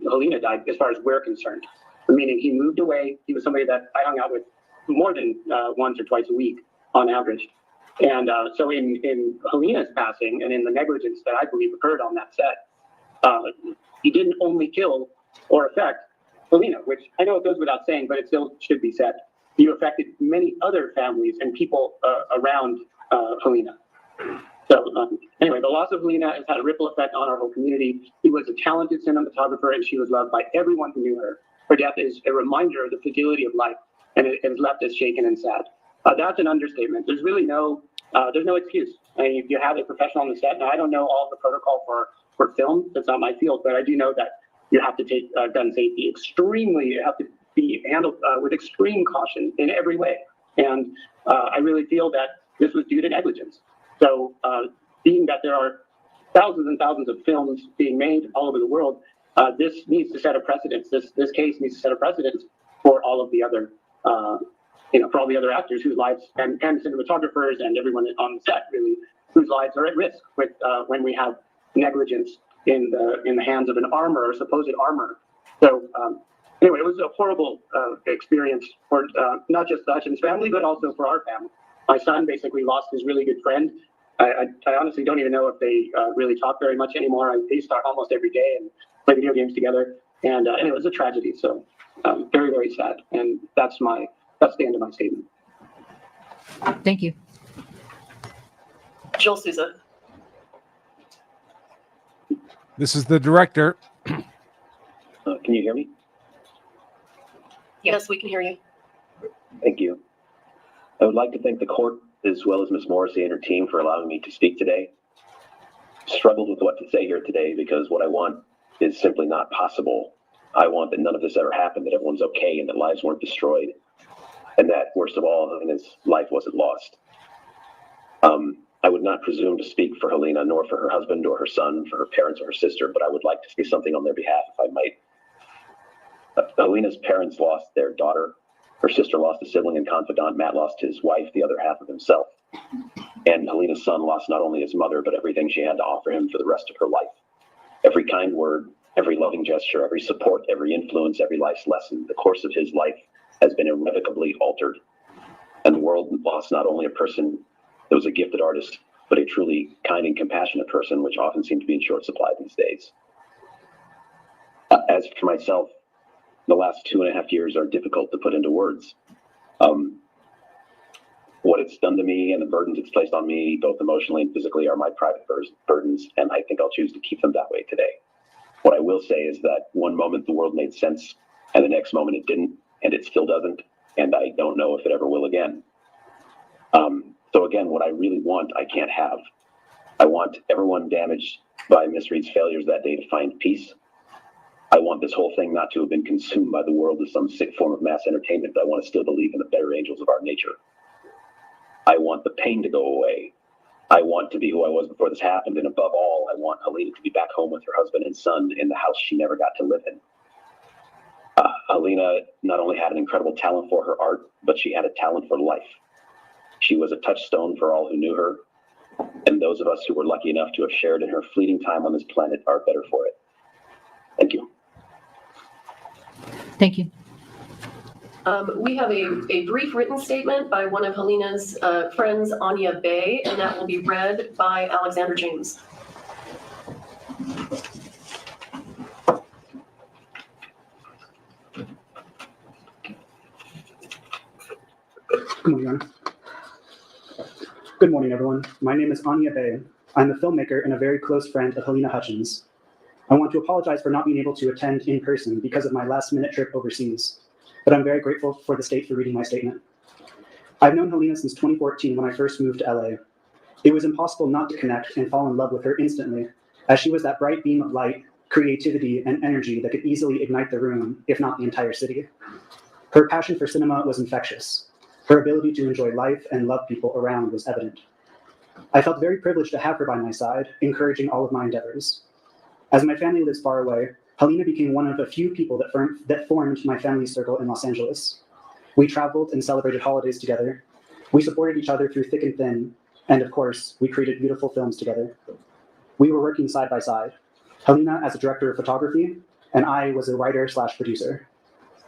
Helena died, as far as we're concerned. Meaning he moved away. He was somebody that I hung out with more than once or twice a week on average. And so in Helena's passing and in the negligence that I believe occurred on that set, he didn't only kill or affect Helena, which I know it goes without saying, but it still should be said. You affected many other families and people around Helena. So anyway, the loss of Helena has had a ripple effect on our whole community. She was a talented cinematographer, and she was loved by everyone who knew her. Her death is a reminder of the fragility of life, and it has left us shaken and sad. That's an understatement. There's really there's no excuse. I mean, if you have a professional on the set, now I don't know all the protocol for film, that's not my field, but I do know that you have to take gun safety you have to be handled with extreme caution in every way. And I really feel that this was due to negligence. So being that there are thousands and thousands of films being made all over the world, this needs to set a precedence. This case needs to set a precedence for all of the other, for all the other actors whose lives and cinematographers and everyone on the set really, whose lives are at risk with when we have negligence in the hands of an armor or supposed armor. So anyway, it was a horrible experience for not just the Hutchins family, but also for our family. My son basically lost his really good friend. I honestly don't even know if they really talk very much anymore. They start almost every day and play video games together. And it was a tragedy. So very, very sad. And that's the end of my statement. Thank you. Jill Souza. This is the director. Can you hear me? Yes, we can hear you. Thank you. I would like to thank the court as well as Ms. Morrissey and her team for allowing me to speak today. Struggled with what to say here today because what I want is simply not possible. I want that none of this ever happened, that everyone's okay and that lives weren't destroyed. And that, worst of all, Helena's life wasn't lost. I would not presume to speak for Helena, nor for her husband or her son, for her parents or her sister, but I would like to say something on their behalf, if I might. Helena's parents lost their daughter. Her sister lost a sibling and confidant. Matt lost his wife, the other half of himself. And Helena's son lost not only his mother, but everything she had to offer him for the rest of her life. Every kind word, every loving gesture, every support, every influence, every life's lesson, the course of his life has been irrevocably altered. And the world lost not only a person that was a gifted artist, but a truly kind and compassionate person, which often seem to be in short supply these days. As for myself, the last 2.5 years are difficult to put into words. What it's done to me and the burdens it's placed on me, both emotionally and physically, are my private burdens, and I think I'll choose to keep them that way today. What I will say is that one moment the world made sense, and the next moment it didn't, and it still doesn't, and I don't know if it ever will again. So again, what I really want, I can't have. I want everyone damaged by Miss Reed's failures that day to find peace. I want this whole thing not to have been consumed by the world as some sick form of mass entertainment, but I want to still believe in the better angels of our nature. I want the pain to go away. I want to be who I was before this happened, and above all, I want Helena to be back home with her husband and son in the house she never got to live in. Helena not only had an incredible talent for her art, but she had a talent for life. She was a touchstone for all who knew her, and those of us who were lucky enough to have shared in her fleeting time on this planet are better for it. Thank you. Thank you. We have a brief written statement by one of Helena's friends, Anya Bay, and that will be read by Alexander James. Good morning, Your Honor. Good morning, everyone. My name is Anya Bay. I'm a filmmaker and a very close friend of Helena Hutchins. I want to apologize for not being able to attend in person because of my last-minute trip overseas, but I'm very grateful for the state for reading my statement. I've known Helena since 2014 when I first moved to LA. It was impossible not to connect and fall in love with her instantly, as she was that bright beam of light, creativity, and energy that could easily ignite the room, if not the entire city. Her passion for cinema was infectious. Her ability to enjoy life and love people around was evident. I felt very privileged to have her by my side, encouraging all of my endeavors. As my family lives far away, Helena became one of a few people that formed my family circle in Los Angeles. We traveled and celebrated holidays together. We supported each other through thick and thin, and of course, we created beautiful films together. We were working side by side, Helena as a director of photography, and I was a writer/producer.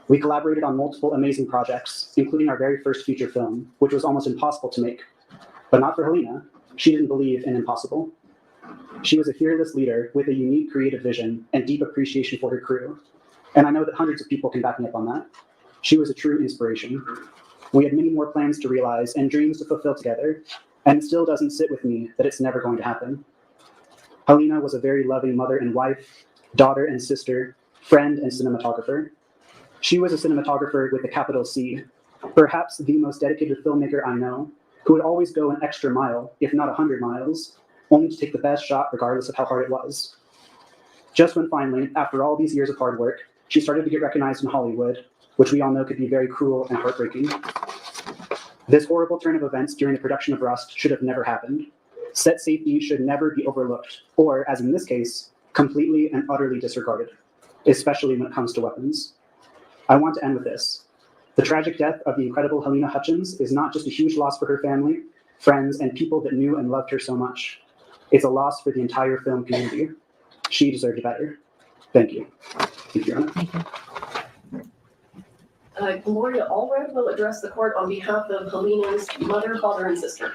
We collaborated on multiple amazing projects, including our very first feature film, which was almost impossible to make. But not for Helena. She didn't believe in impossible. She was a fearless leader with a unique creative vision and deep appreciation for her crew. And I know that hundreds of people can back me up on that. She was a true inspiration. We had many more plans to realize and dreams to fulfill together, and it still doesn't sit with me that it's never going to happen. Helena was a very loving mother and wife, daughter and sister, friend and cinematographer. She was a cinematographer with a capital C, perhaps the most dedicated filmmaker I know, who would always go an extra mile, if not 100 miles, only to take the best shot regardless of how hard it was. Just when finally, after all these years of hard work, she started to get recognized in Hollywood, which we all know could be very cruel and heartbreaking. This horrible turn of events during the production of Rust should have never happened. Set safety should never be overlooked, or, as in this case, completely and utterly disregarded, especially when it comes to weapons. I want to end with this. The tragic death of the incredible Helena Hutchins is not just a huge loss for her family, friends, and people that knew and loved her so much. It's a loss for the entire film community. She deserved better. Thank you. Thank you, Your Honor. Thank you. Gloria Allred will address the court on behalf of Helena's mother, father, and sister.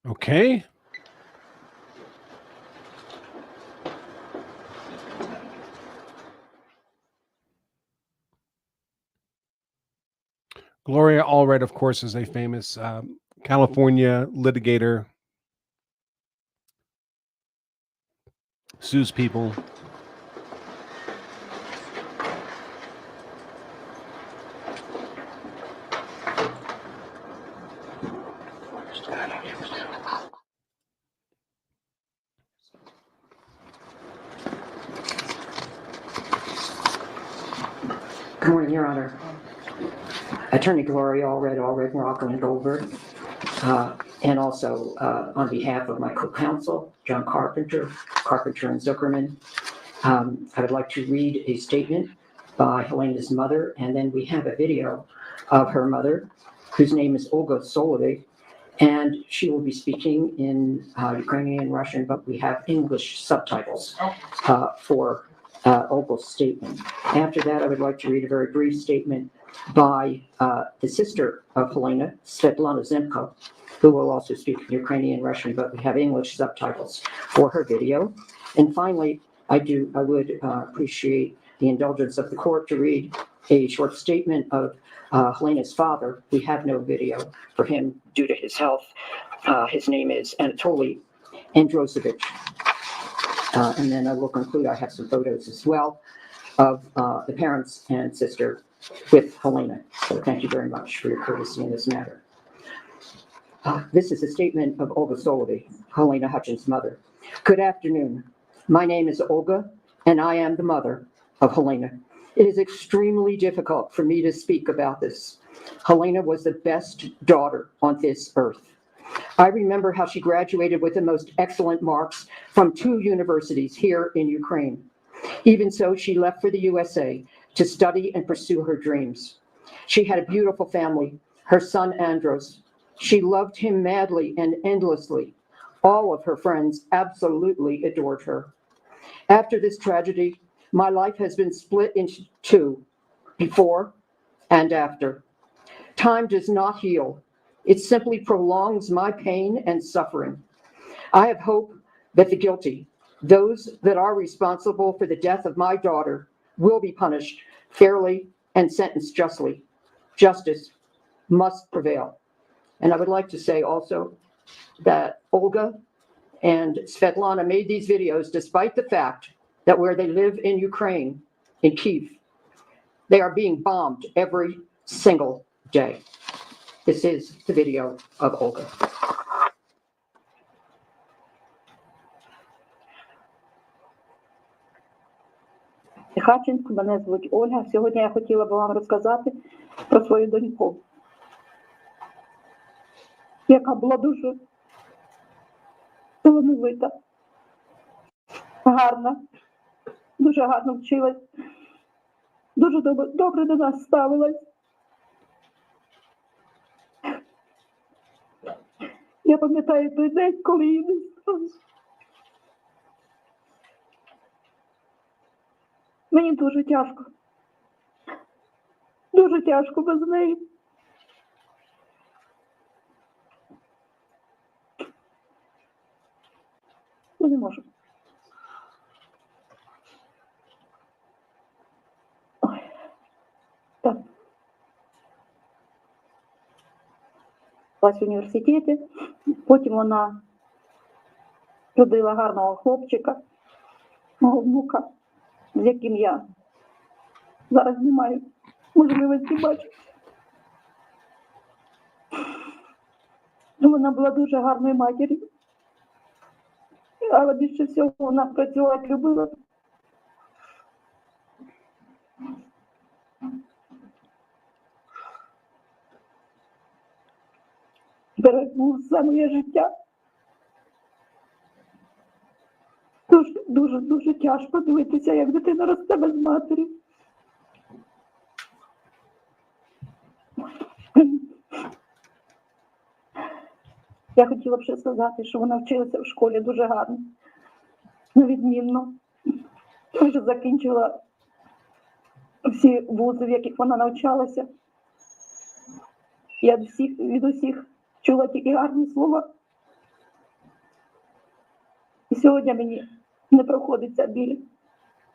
Okay. Gloria Allred, of course, is a famous California litigator, sues people. Good morning, Your Honor. Attorney Gloria Allred, Rockland Goldberg, and also on behalf of my co-counsel, John Carpenter and Zuckerman, I would like to read a statement by Helena's mother, and then we have a video of her mother, whose name is Olga Solovey, and she will be speaking in Ukrainian and Russian, but we have English subtitles for Olga's statement. After that, I would like to read a very brief statement by the sister of Helena, Svetlana Zemko, who will also speak in Ukrainian and Russian, but we have English subtitles for her video. And finally, I would appreciate the indulgence of the court to read a short statement of Helena's father. We have no video for him due to his health. His name is Anatoly Androsevich. And then I will conclude, I have some photos as well of the parents and sister with Helena. So thank you very much for your courtesy in this matter. This is a statement of Olga Solovey, Helena Hutchins' mother. Good afternoon. My name is Olga, and I am the mother of Helena. It is extremely difficult for me to speak about this. Helena was the best daughter on this earth. I remember how she graduated with the most excellent marks from 2 universities here in Ukraine. Even so, she left for the USA to study and pursue her dreams. She had a beautiful family, her son Andros. She loved him madly and endlessly. All of her friends absolutely adored her. After this tragedy, my life has been split into 2, before and after. Time does not heal. It simply prolongs my pain and suffering. I have hope that the guilty Those that are responsible for the death of my daughter will be punished fairly and sentenced justly. Justice must prevail. And I would like to say also that Olga and Svetlana made these videos despite the fact that where they live in Ukraine, in Kyiv, they are being bombed every single day. This is the video of Olga. Хаченко, мене звуть Ольга. Сьогодні я хотіла б вам розказати про свою доньку, яка була дуже талановита, гарна, дуже гарно вчилась, дуже добре до нас ставилась. Я пам'ятаю той день, коли її не стало. Мені дуже тяжко. Дуже тяжко без неї. Я не можу. Ой. Так. В університеті. Потім вона родила гарного хлопчика, мого внука, з яким я зараз не маю можливості бачити. Вона була дуже гарною матір'ю, але більше всього вона працювати любила. Берегла все моє життя. Дуже тяжко дивитися, як дитина росте без матері. Я хотіла б ще сказати, що вона вчилася в школі дуже гарно, невідмінно. Вже закінчила всі вузи, в яких вона навчалася. Я від усіх чула тільки гарні слова. І сьогодні мені не проходиться біль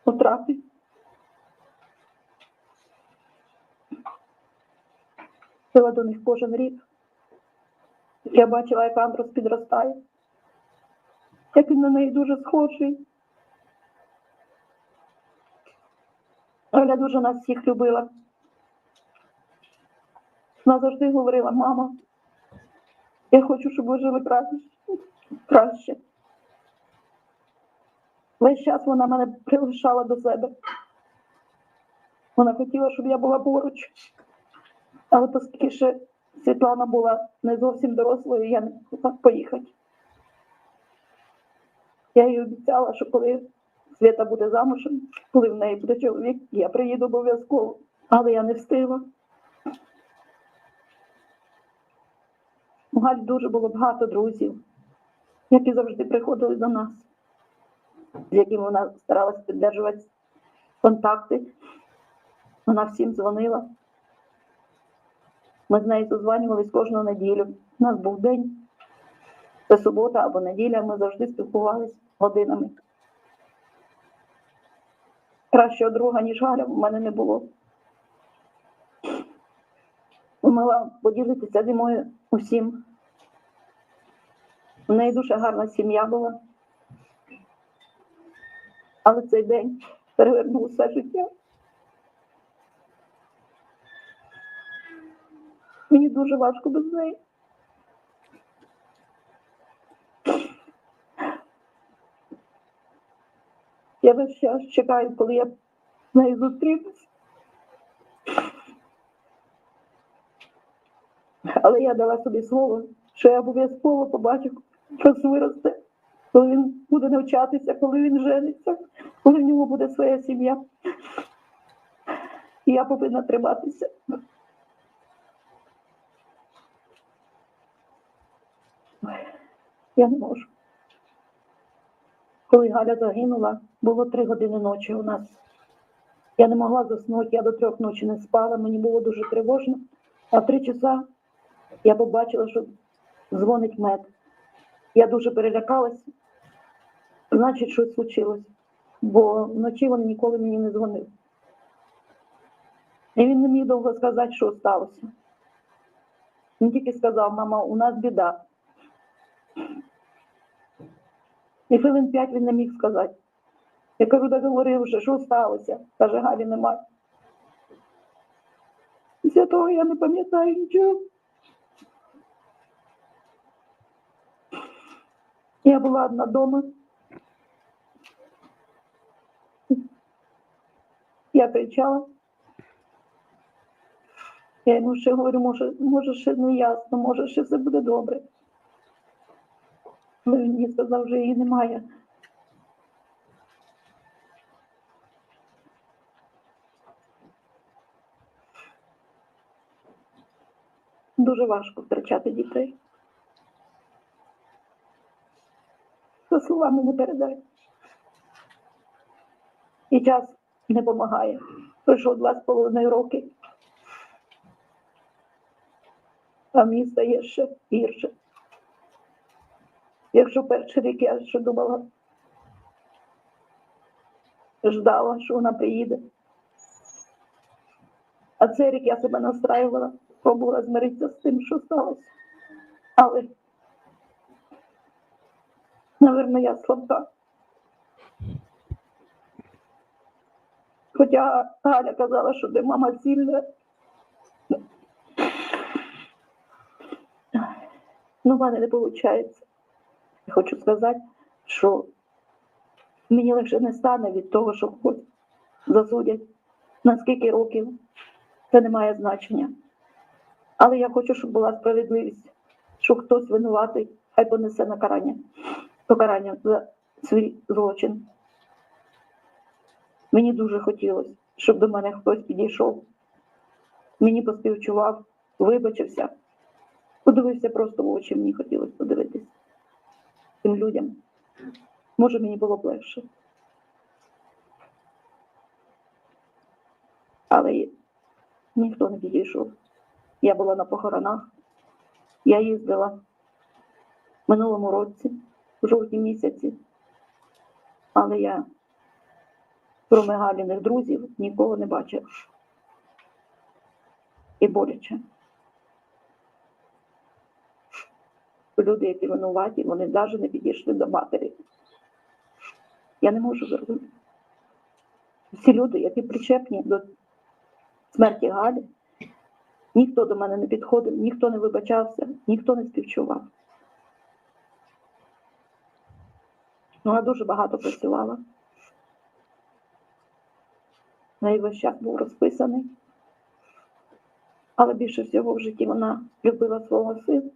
втрати. Пила до них кожен рік. Я бачила, як Андрос підростає, як він на неї дуже схожий. Оля дуже нас всіх любила. Вона завжди говорила: мама, я хочу, щоб ви жили краще. Весь час вона мене прилишала до себе. Вона хотіла, щоб я була поруч. Але оскільки ще Світлана була не зовсім дорослою, я не могла поїхати. Я їй обіцяла, що коли Свята буде замужем, коли в неї буде чоловік, я приїду обов'язково. Але я не встигла. У Галі дуже було багато друзів, які завжди приходили до нас, з якими вона старалась підтримувати контакти. Вона всім дзвонила. Ми з нею дозвонювались кожну неділю. У нас був день, це субота або неділя, ми завжди спілкувалися годинами. Кращого друга, ніж Галя, в мене не було. Могла поділитися зі мною усім. У неї дуже гарна сім'я була. Але цей день перевернув все життя. Мені дуже важко без неї. Я весь час чекаю, коли я з нею зустрінусь. Але я дала собі слово, що я обов'язково побачу, що виросте, коли він буде навчатися, коли він жениться, коли в нього буде своя сім'я. І я повинна триматися. Я не можу. Коли Галя загинула, було 3 години ночі у нас. Я не могла заснути, я до 3 ночі не спала, мені було дуже тривожно. А 3 часа я побачила, що дзвонить мед. Я дуже перелякалася. значить, щось случилось. Бо вночі він ніколи мені не дзвонив. І він не міг довго сказати, що сталося. Він тільки сказав: мама, у нас біда. І хвилин 5 він не міг сказати. Я кажу: так говорив вже, що сталося? Каже: Галі немає. Після того я не пам'ятаю нічого. Я була одна вдома. Я кричала. Я йому ще говорю: може ще не ясно, може ще все буде добре. Але він мені сказав, що її немає. Дуже важко втрачати дітей. Це словами не передати. І час не допомагає. Пройшло 2,5 роки. А мені стає ще гірше. Якщо перший рік я ще думала, ждала, що вона приїде. А цей рік я себе настраювала, пробувала змиритися з тим, що сталося. Але, мабуть, я слабка. Хоча Галя казала, що ти мама сильна. Ну, в мене не виходить. Я хочу сказати, що мені легше не стане від того, що хоч засудять на скільки років. Це не має значення. Але я хочу, щоб була справедливість, що хтось винуватий, хай понесе покарання за свій злочин. Мені дуже хотілося, щоб до мене хтось підійшов, мені поспівчував, вибачився, подивився просто в очі, мені хотілося подивитися тим людям. Може, мені було б легше. Але ніхто не підійшов. Я була на похоронах, я їздила в минулому році, в жовтні місяці, але я, крім Галіних друзів, нікого не бачила. І боляче. Люди, які винуваті, вони навіть не підійшли до матері. Я не можу зрозуміти. Всі люди, які причепні до смерті Галі, ніхто до мене не підходив, ніхто не вибачався, ніхто не співчував. Вона дуже багато працювала. На її весь час був розписаний. Але більше всього в житті вона любила свого сина.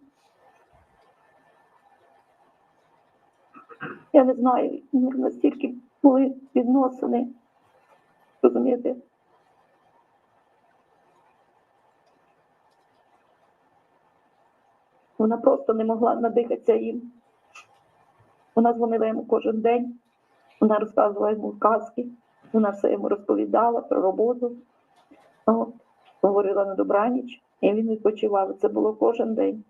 Я не знаю, настільки були відносини, розумієте. Вона просто не могла надихатися їм. Вона дзвонила йому кожен день, вона розказувала йому казки, вона все йому розповідала про роботу, говорила на добраніч, і він відпочивав. Це було кожен день.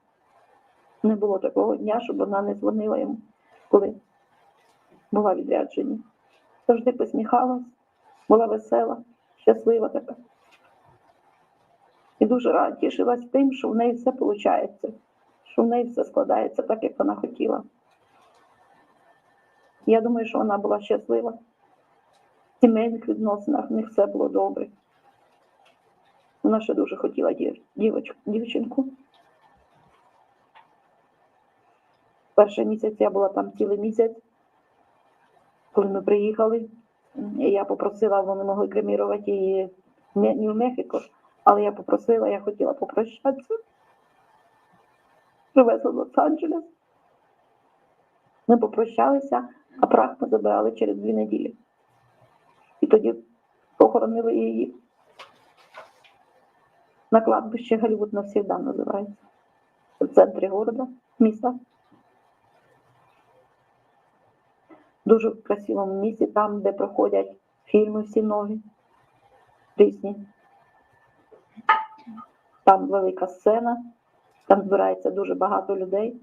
Не було такого дня, щоб вона не дзвонила йому, коли була відряджена. Завжди посміхалась, була весела, щаслива така. І дуже рада тішилась тим, що в неї все виходить, що в неї все складається так, як вона хотіла. Я думаю, що вона була щаслива. В сімейних відносинах в них все було добре. Вона ще дуже хотіла дівчинку. Перший місяць я була там цілий місяць. Коли ми приїхали, я попросила, вони могли кремірувати її не в Мехіко, але я попросила, я хотіла попрощатися. Привезли в Лос-Анджелес. Ми попрощалися, а прах ми забирали через 2 неділі. І тоді похоронили її на кладбище Голлівуд навсегда називається. В центрі міста. Дуже в красивому місці, там, де проходять фільми всі нові, різні. Там велика сцена, там збирається дуже багато людей.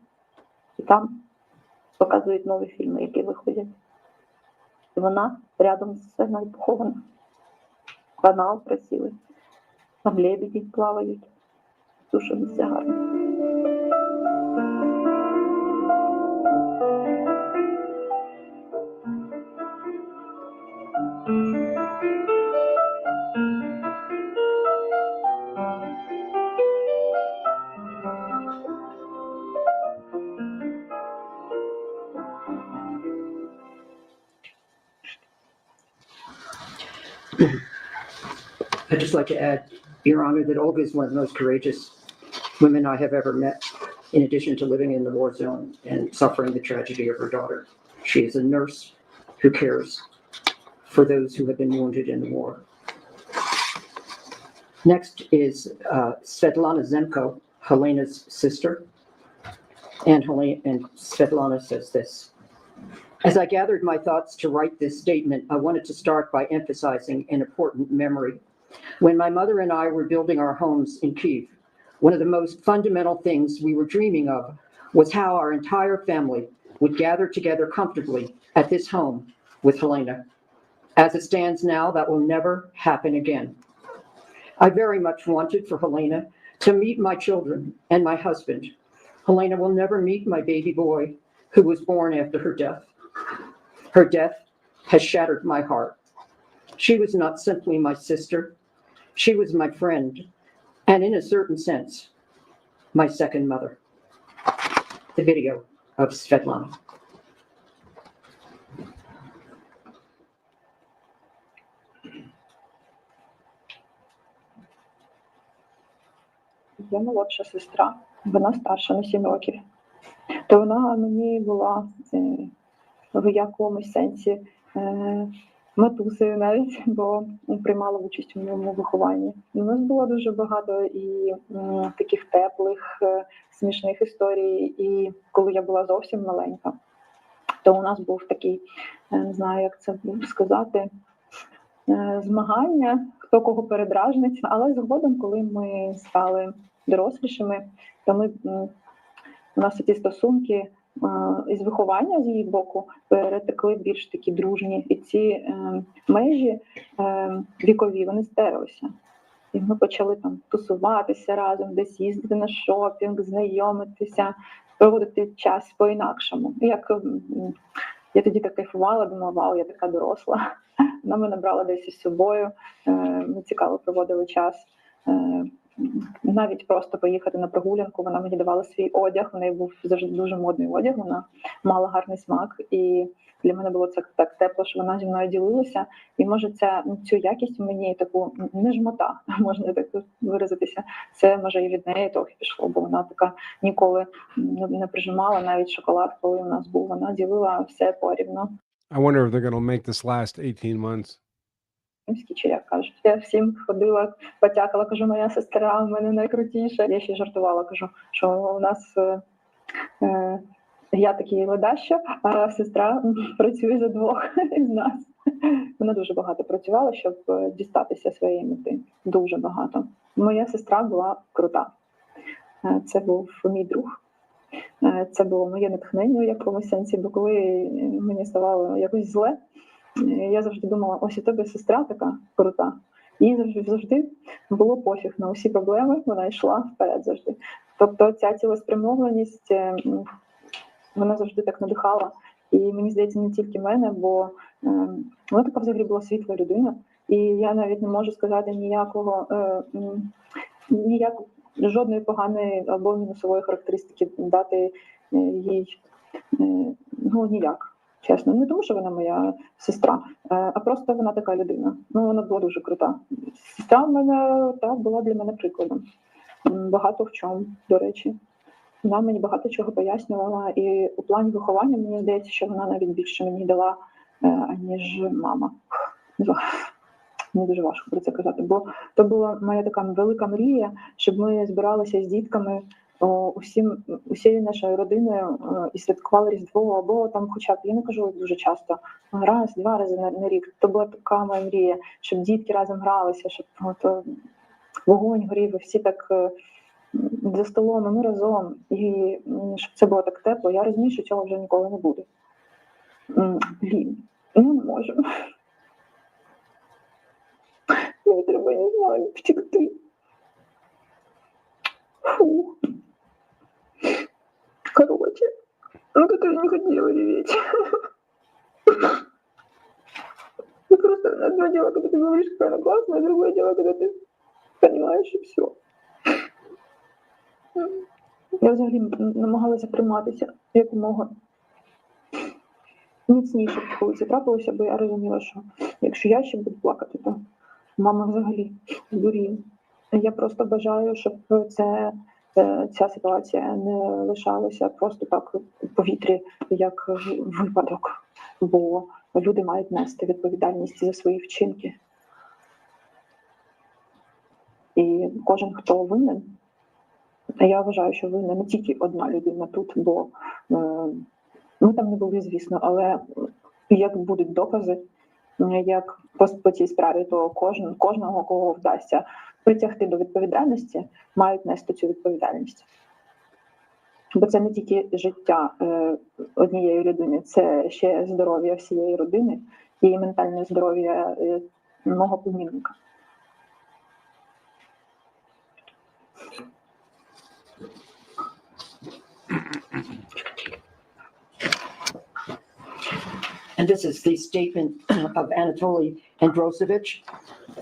І там показують нові фільми, які виходять. І вона рядом з мною похована. Канал красивий, там лебеді плавають. Дуже все гарно. I'd just like to add, Your Honor, that Olga is one of the most courageous women I have ever met, in addition to living in the war zone and suffering the tragedy of her daughter. She is a nurse who cares for those who have been wounded in the war. Next is Svetlana Zemko, Helena's sister. And Svetlana says this. As I gathered my thoughts to write this statement, I wanted to start by emphasizing an important memory. When my mother and I were building our homes in Kyiv, one of the most fundamental things we were dreaming of was how our entire family would gather together comfortably at this home with Helena. As it stands now, that will never happen again. I very much wanted for Helena to meet my children and my husband. Helena will never meet my baby boy who was born after her death. Her death has shattered my heart. She was not simply my sister. She was my friend, and in a certain sense, my second mother. The video of Svetlana. Я молодша сестра, вона старша на 7 років. То вона мені була в якомусь сенсі матусею навіть, бо приймала участь у моєму вихованні. У нас було дуже багато і таких теплих, смішних історій. І коли я була зовсім маленька, то у нас був такий, не знаю, як це сказати, змагання, хто кого передражнить. Але згодом, коли ми стали дорослішими, то у нас ці стосунки із виховання з її боку перетекли більш такі дружні. І ці межі вікові, вони стерлися. І ми почали там тусуватися разом, десь їздити на шопінг, знайомитися, проводити час по-інакшому. Я тоді так кайфувала, думала, вау, я така доросла. Вона мене брала десь із собою, ми цікаво проводили час. Навіть просто поїхати на прогулянку, вона мені давала свій одяг, у неї був завжди дуже модний одяг, вона мала гарний смак, і для мене було це так тепло, що вона зі мною ділилася, і може цю якість мені таку не жмота, можна так виразитися, це може і від неї трохи пішло, бо вона така ніколи не прижимала, навіть шоколад, коли у нас був, вона ділила все порівно. I wonder if they're going to make this last 18 months. Чи як кажуть, я всім ходила, потякала, кажу, моя сестра у мене найкрутіша. Я ще жартувала, кажу, що у нас я такий ледаща, а сестра працює за 2 із нас. Вона дуже багато працювала, щоб дістатися своєї мети. Дуже багато. Моя сестра була крута. Це був мій друг. Це було моє натхнення в якомусь сенсі, бо коли мені ставало якось зле, я завжди думала, ось у тебе сестра така крута. Їй завжди було пофіг на усі проблеми, вона йшла вперед завжди. Тобто ця цілеспрямованість, вона завжди так надихала. І мені здається, не тільки мене, бо вона така взагалі була світла людина. І я навіть не можу сказати жодної поганої або мінусової характеристики дати їй, ніяк. Чесно, не тому, що вона моя сестра, а просто вона така людина. Вона була дуже крута. Сестра в мене була для мене прикладом. Багато в чому, до речі. Вона мені багато чого пояснювала. І у плані виховання, мені здається, що вона навіть більше мені дала, аніж мама. Мені дуже важко про це казати, бо то була моя така велика мрія, щоб ми збиралися з дітками усією нашою родиною і святкували Різдво, або там хоча б, я не кажу дуже часто, 1-2 рази на рік. То була така моя мрія, щоб дітки разом гралися, щоб вогонь горів, і всі так за столом, і ми разом, і щоб це було так тепло. Я розумію, що цього вже ніколи не буде. Не можу. можу. Мені треба, я не знаю, втекти. Фу. Короче, ну как я не хотела реветь. Ну просто одно дело, когда ты говоришь, какая она классная, другое дело, когда ты понимаєш і все. Я взагалі намагалася триматися якомога міцніше, коли це трапилося, бо я розуміла, що якщо я ще буду плакати, то мама взагалі здуріє. Я просто бажаю, щоб ця ситуація не лишалася просто так у повітрі, як випадок, бо люди мають нести відповідальність за свої вчинки. І кожен, хто винен, я вважаю, що винна не тільки одна людина тут, бо ми там не були, звісно, але як будуть докази, як по цій справі, то кожного, кого вдасться притягти до відповідальності, мають нести цю відповідальність. Бо це не тільки життя однієї людини, це ще здоров'я всієї родини і ментальне здоров'я мого племінника. And this is the statement of Anatoly Androsovich,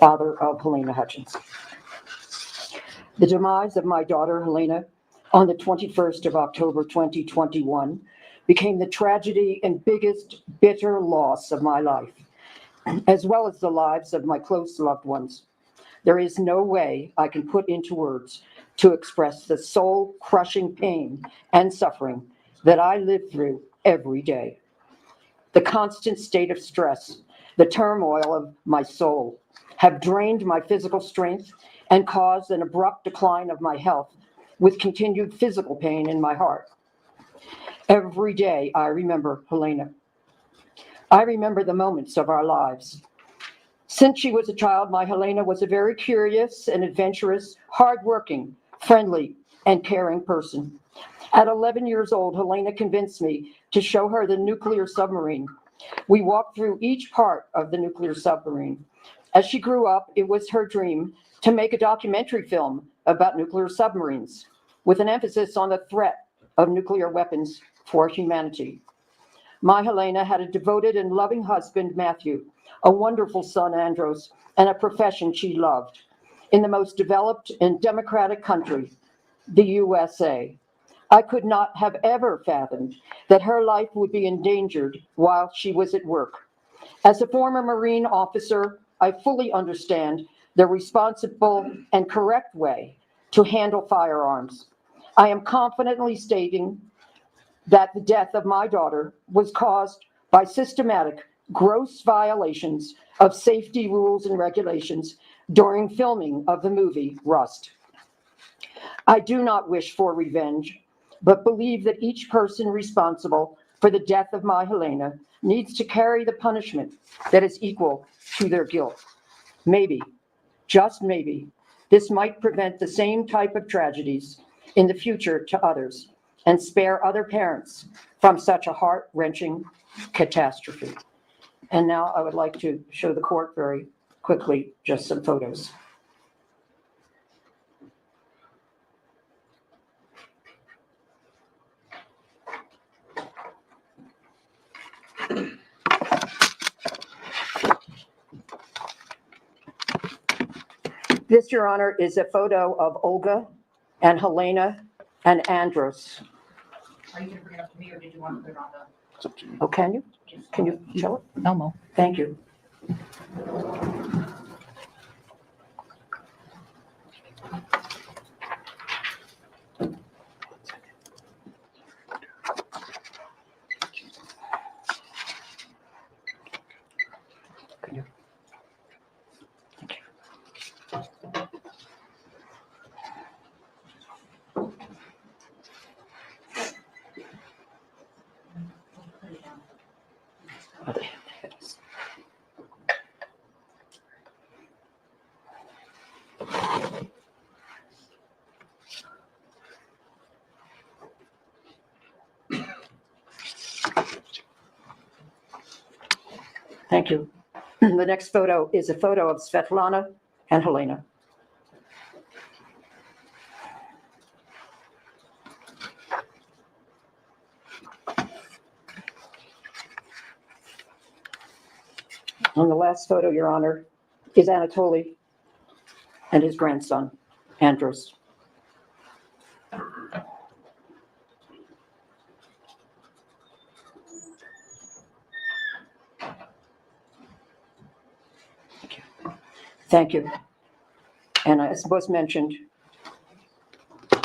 father of Helena Hutchins. The demise of my daughter, Helena, on the 21st of October, 2021, became the tragedy and biggest bitter loss of my life, as well as the lives of my close loved ones. There is no way I can put into words to express the soul-crushing pain and suffering that I live through every day. The constant state of stress, the turmoil of my soul, have drained my physical strength and caused an abrupt decline of my health with continued physical pain in my heart. Every day I remember Helena. I remember the moments of our lives. Since she was a child, my Helena was a very curious and adventurous, hardworking, friendly, and caring person. At 11 years old, Helena convinced me to show her the nuclear submarine. We walked through each part of the nuclear submarine. As she grew up, it was her dream to make a documentary film about nuclear submarines, with an emphasis on the threat of nuclear weapons for humanity. My Helena had a devoted and loving husband, Matthew, a wonderful son, Andros, and a profession she loved. In the most developed and democratic country, the USA. I could not have ever fathomed that her life would be endangered while she was at work. As a former Marine officer, I fully understand the responsible and correct way to handle firearms. I am confidently stating that the death of my daughter was caused by systematic, gross violations of safety rules and regulations during filming of the movie Rust. I do not wish for revenge, but believe that each person responsible for the death of my Helena needs to carry the punishment that is equal to their guilt. Maybe, just maybe, this might prevent the same type of tragedies in the future to others and spare other parents from such a heart-wrenching catastrophe. And now I would like to show the court very quickly just some photos. This, Your Honor, is a photo of Olga and Helena and Andros. Are you going to bring it up to me, or did you want to put it on the? Oh, can you? Can you show it? No, Mo. Thank you. Thank you. The next photo is a photo of Svetlana and Helena. And the last photo, Your Honor, is Anatoly and his grandson, Andros. Thank you. And as was mentioned,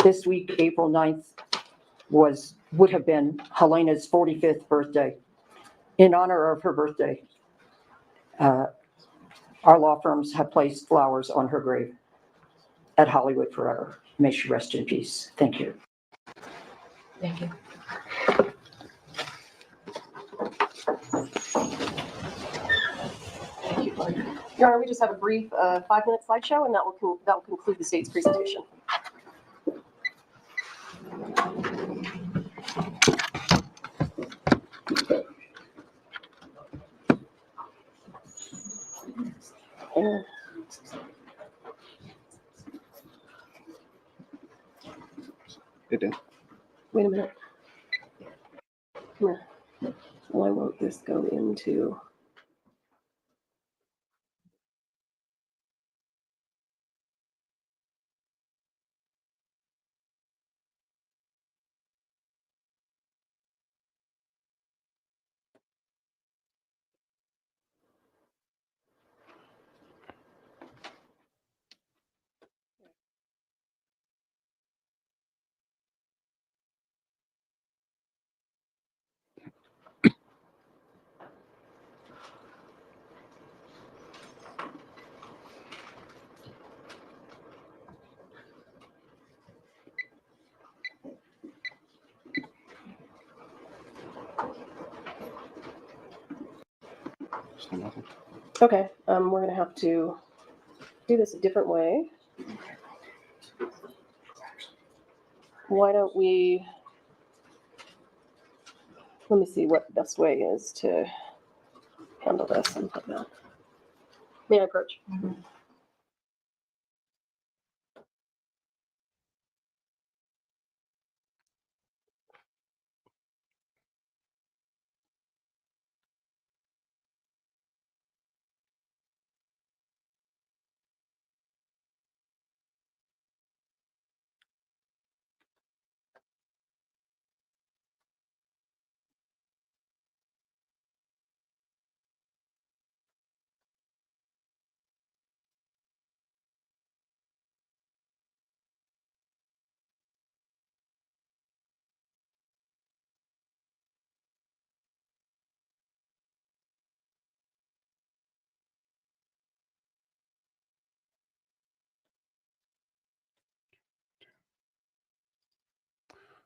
this week, April 9th, would have been Helena's 45th birthday. In honor of her birthday, our law firms have placed flowers on her grave at Hollywood Forever. May she rest in peace. Thank you. Thank you. Thank you, Clark. Your Honor, we just have a brief 5-minute slideshow, and that will conclude the state's presentation. It did. Wait a minute. Come here. Why won't this go into? Okay, we're going to have to do this a different way. Why don't we, let me see what the best way is to handle this and put that. May I approach?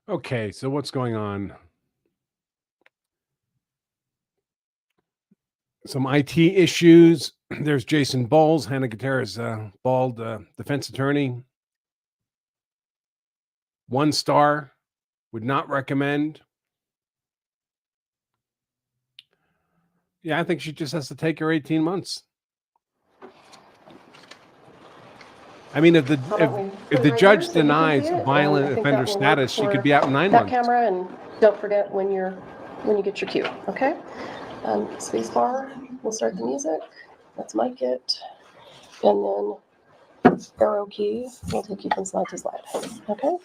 Okay, so what's going on? Some IT issues. There's Jason Bowles, Hannah Gutierrez, bald defense attorney. 1 star, would not recommend. Yeah, I think she just has to take her 18 months. I mean, if the judge denies violent offender status, she could be out in 9 that months. camera, and don't forget when you get your cue, okay? Space bar, we'll start the music. Let's mic it. And then arrow key will take you from slide to slide, okay?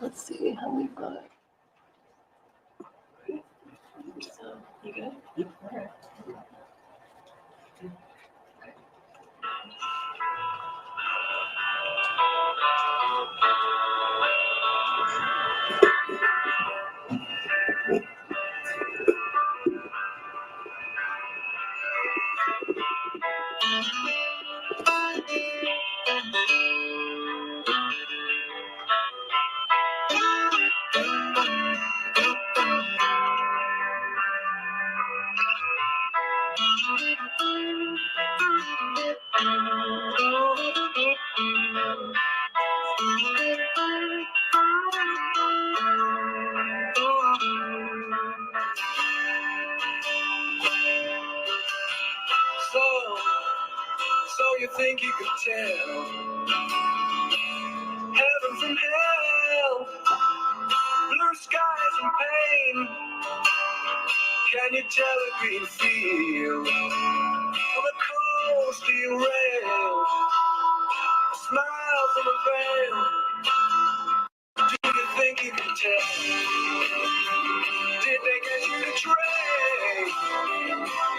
Let's see how we've got. So, you good? Yep. All right. think you could tell heaven from hell, blue skies from pain? Can you tell a green field from a cold steel rail, a smile from a veil? Do you think you can tell? Did they get you to trade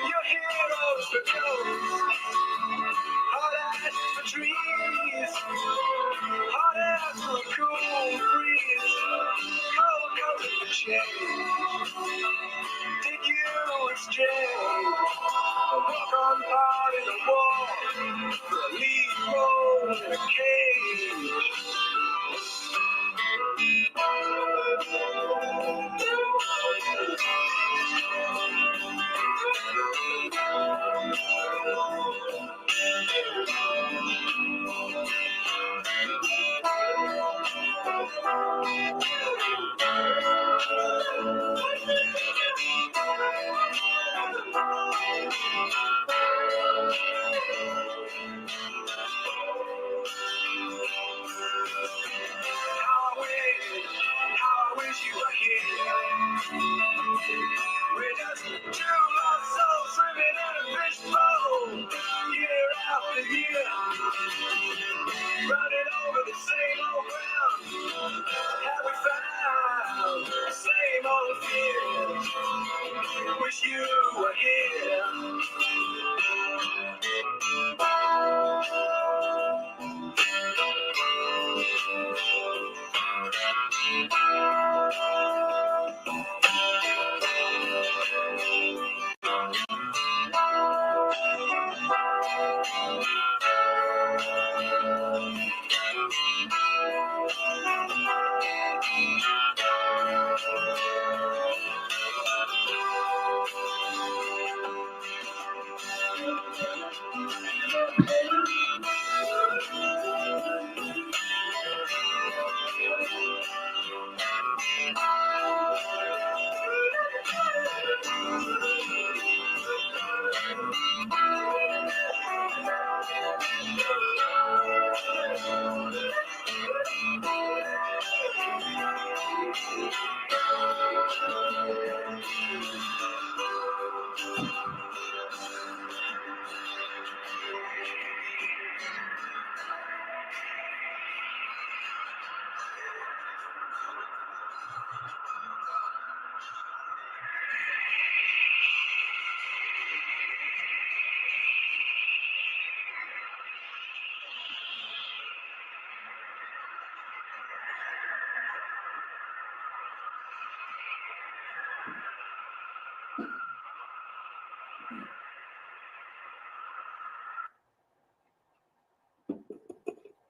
your heroes for ghosts, hot ash for trees, hot air for a cool breeze, cold coat for change? Did you exchange a walk-on part in the wall for a lead role in a cage? How I wish you were here. We're just two lost souls swimming in a fishbowl, year after year, running over the same old ground. Have we found the same old fears? Wish you were here.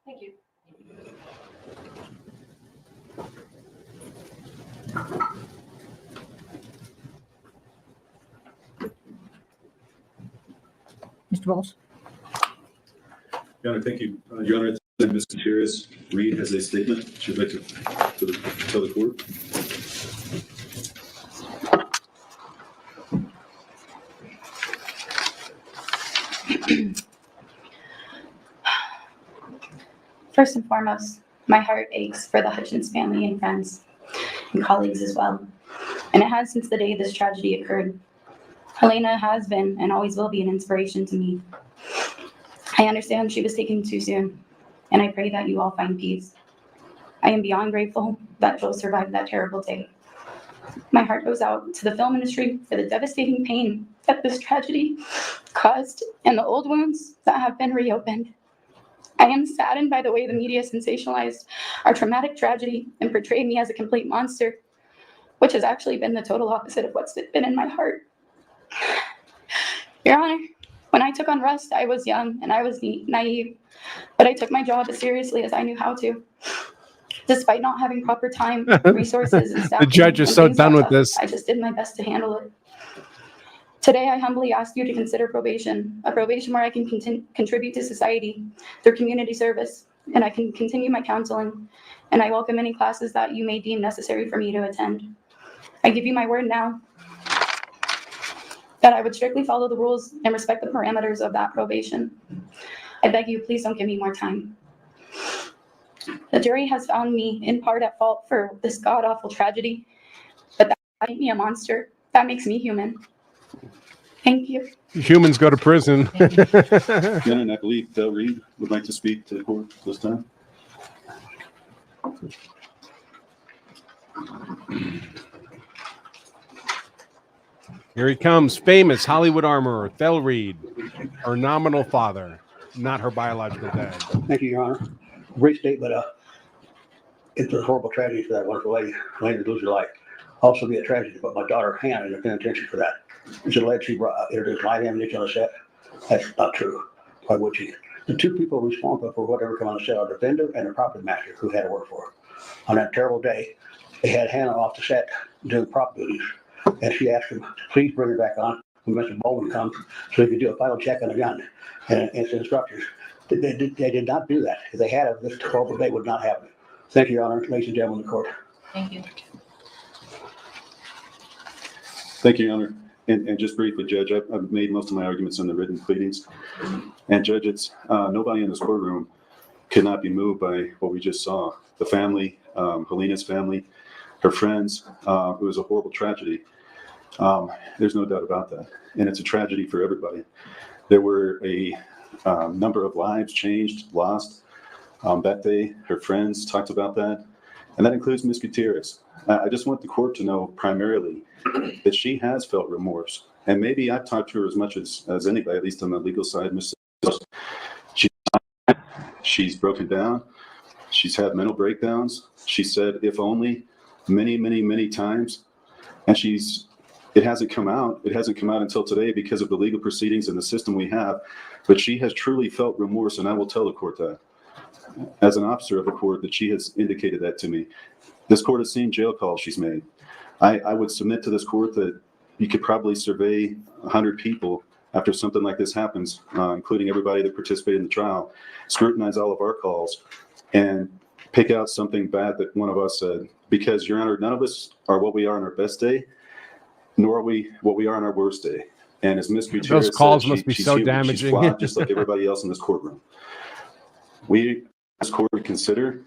Thank you. Mr. Bowles? Your Honor, thank you. Your Honor, Ms. Gutierrez Reed has a statement she'd like to tell the court. First and foremost, my heart aches for the Hutchins family and friends and colleagues as well. And it has since the day this tragedy occurred. Helena has been and always will be an inspiration to me. I understand she was taken too soon, and I pray that you all find peace. I am beyond grateful that Joel survived that terrible day. My heart goes out to the film industry for the devastating pain that this tragedy caused and the old wounds that have been reopened. I am saddened by the way the media sensationalized our traumatic tragedy and portrayed me as a complete monster, which has actually been the total opposite of what's been in my heart. Your Honor, when I took on Rust, I was young and I was naive, but I took my job as seriously as I knew how to. Despite not having proper time, resources, and staff. The judge is so done with this. I just did my best to handle it. Today, I humbly ask you to consider probation, a probation where I can contribute to society through community service, and I can continue my counseling, and I welcome any classes that you may deem necessary for me to attend. I give you my word now that I would strictly follow the rules and respect the parameters of that probation. I beg you, please don't give me more time. The jury has found me in part at fault for this god-awful tragedy, but that makes me a monster. That makes me human. Thank you. Humans go to prison. Your Honor, I believe Del Reed would like to speak to the court this time. Here he comes, famous Hollywood armorer, Del Reed, her nominal father, not her biological dad. Thank you, Your Honor. Great statement. It's a horrible tragedy for that wonderful lady to lose her life. Also be a tragedy to put my daughter hand in the penitentiary for that. It's alleged she introduced live ammunition on the set. That's not true. Why would she? The two people responsible for whatever came on the set are the vendor and the property master who had to work for her. On that terrible day, they had Hannah off the set doing prop duties. And she asked him, please bring her back on when Mr. Baldwin comes so he could do a final check on the gun and its instructions. They did not do that. If they had it, this horrible day would not happen. Thank you, Your Honor. Ladies and gentlemen of the court. Thank you. Thank you, Your Honor. And just briefly, Judge, I've made most of my arguments in the written pleadings. And Judge, it's nobody in this courtroom could not be moved by what we just saw. The family, Helena's family, her friends, it was a horrible tragedy. There's no doubt about that. And it's a tragedy for everybody. There were a number of lives changed, lost that day. Her friends talked about that. And that includes Ms. Gutierrez. I just want the court to know primarily that she has felt remorse. And maybe I've talked to her as much as anybody, at least on the legal side. She's broken down. She's had mental breakdowns. She said, if only, many, many, many times. And it hasn't come out. It hasn't come out until today because of the legal proceedings and the system we have. But she has truly felt remorse, and I will tell the court that. As an officer of the court, that she has indicated that to me. This court has seen jail calls she's made. I would submit to this court that you could probably survey 100 people after something like this happens, including everybody that participated in the trial, scrutinize all of our calls, and pick out something bad that one of us said. Because, Your Honor, none of us are what we are on our best day, nor are we what we are on our worst day. And as Ms. Gutierrez Those calls said, must be she's so human. damaging. She's flawed, just like everybody else in this courtroom. We, this court, would consider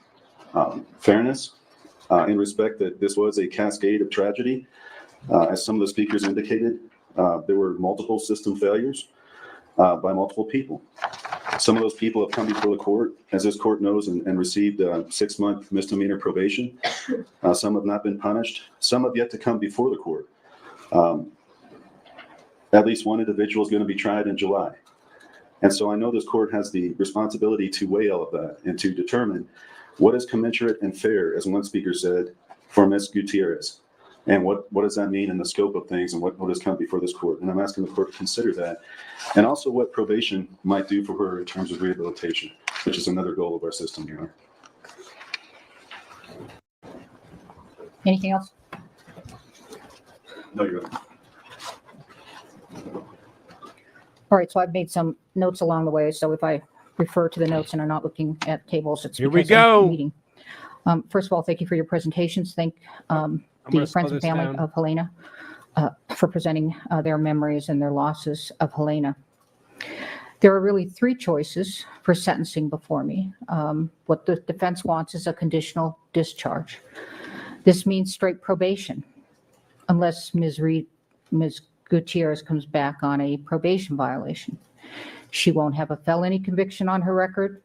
fairness in respect that this was a cascade of tragedy. As some of the speakers indicated, there were multiple system failures by multiple people. Some of those people have come before the court, as this court knows, and received 6-month misdemeanor probation. Some have not been punished. Some have yet to come before the court. At least one individual is going to be tried in July. And so I know this court has the responsibility to weigh all of that and to determine what is commensurate and fair, as one speaker said, for Ms. Gutierrez. And what does that mean in the scope of things, and what has come before this court? And I'm asking the court to consider that. And also what probation might do for her in terms of rehabilitation, which is another goal of our system here. Anything else? No, Your Honor. All right, so I've made some notes along the way. So if I refer to the notes and I'm not looking at tables, it's Here we because of go. the meeting. First of all, thank you for your presentations. Thank the friends and family of Helena for presenting their memories and their losses of Helena. There are really 3 choices for sentencing before me. What the defense wants is a conditional discharge. This means straight probation, unless Ms. Gutierrez comes back on a probation violation. She won't have a felony conviction on her record,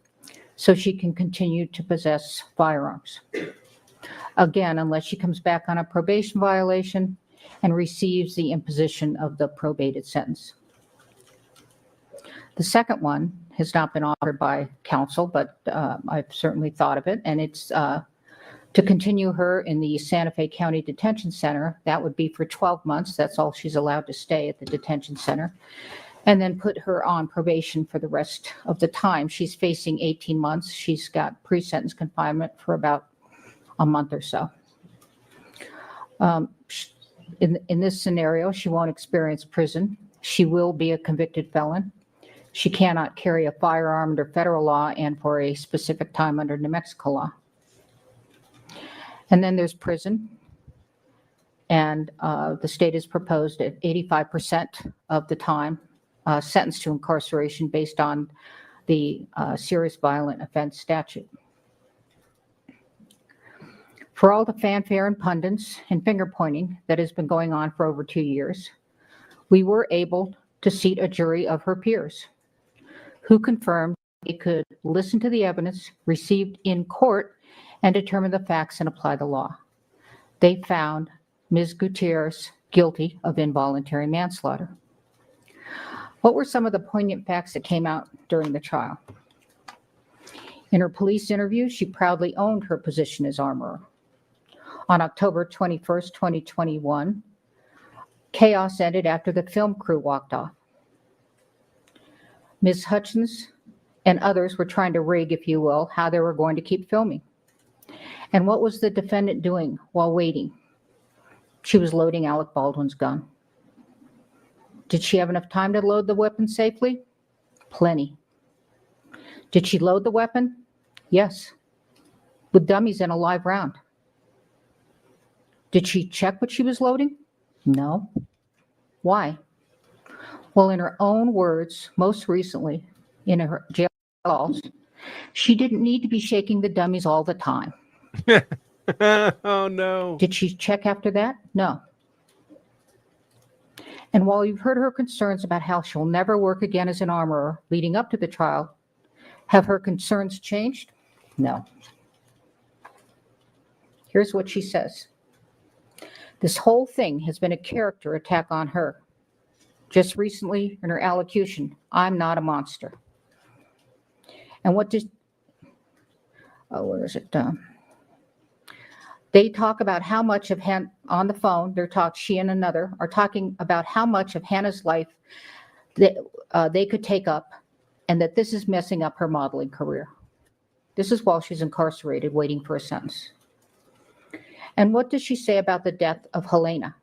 so she can continue to possess firearms. Again, unless she comes back on a probation violation and receives the imposition of the probated sentence. The second one has not been offered by counsel, but I've certainly thought of it, and it's to continue her in the Santa Fe County Detention Center. That would be for 12 months. That's all she's allowed to stay at the detention center. And then put her on probation for the rest of the time. She's facing 18 months. She's got pre-sentence confinement for about a month or so. In this scenario, she won't experience prison. She will be a convicted felon. She cannot carry a firearm under federal law and for a specific time under New Mexico law. And then there's prison. And the state has proposed at 85% of the time sentenced to incarceration based on the serious violent offense statute. For all the fanfare and pundits and finger pointing that has been going on for over 2 years, we were able to seat a jury of her peers who confirmed they could listen to the evidence received in court and determine the facts and apply the law. They found Ms. Gutierrez guilty of involuntary manslaughter. What were some of the poignant facts that came out during the trial? In her police interview, she proudly owned her position as armorer. On October 21st, 2021, chaos ended after the film crew walked off. Ms. Hutchins and others were trying to rig, if you will, how they were going to keep filming. And what was the defendant doing while waiting? She was loading Alec Baldwin's gun. Did she have enough time to load the weapon safely? Plenty. Did she load the weapon? Yes, with dummies and a live round. Did she check what she was loading? No. Why? Well, in her own words, most recently in her jail calls, she didn't need to be shaking the dummies all the time. Oh, no. Did she check after that? No. And while you've heard her concerns about how she'll never work again as an armorer leading up to the trial, have her concerns changed? No. Here's what she says. This whole thing has been a character attack on her. Just recently in her allocution, I'm not a monster. And what did, where is it? They talk about how much of on the phone, she and another are talking about how much of Hannah's life that they could take up, and that this is messing up her modeling career. This is while she's incarcerated, waiting for a sentence. And what does she say about the death of Helena?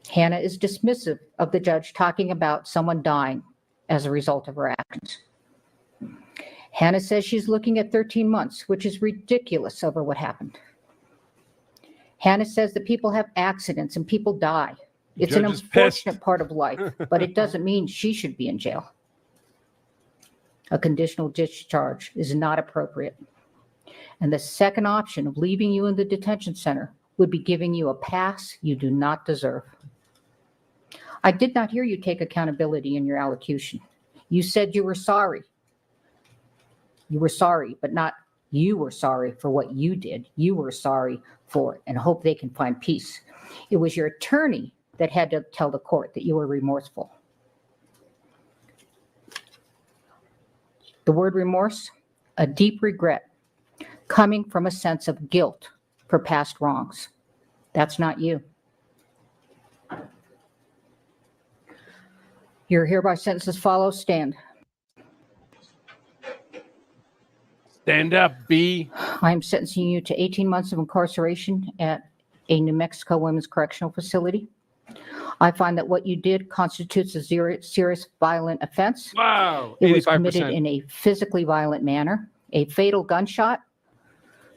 Hannah is dismissive of the judge talking about someone dying as a result of her actions. Hannah says she's looking at 13 months, which is ridiculous over what happened. Hannah says that people have accidents and people die. It's an unfortunate part of life, but it doesn't mean she should be in jail. A conditional discharge is not appropriate. And the second option of leaving you in the detention center would be giving you a pass you do not deserve. I did not hear you take accountability in your allocution. You said you were sorry. You were sorry, but not you were sorry for what you did. You were sorry for it and hope they can find peace. It was your attorney that had to tell the court that you were remorseful. The word remorse, a deep regret coming from a sense of guilt for past wrongs. That's not you. You're hereby sentenced as follows. Stand. Stand up, B. I am sentencing you to 18 months of incarceration at a New Mexico women's correctional facility. I find that what you did constitutes a serious violent offense. Wow. It was committed in a physically violent manner, a fatal gunshot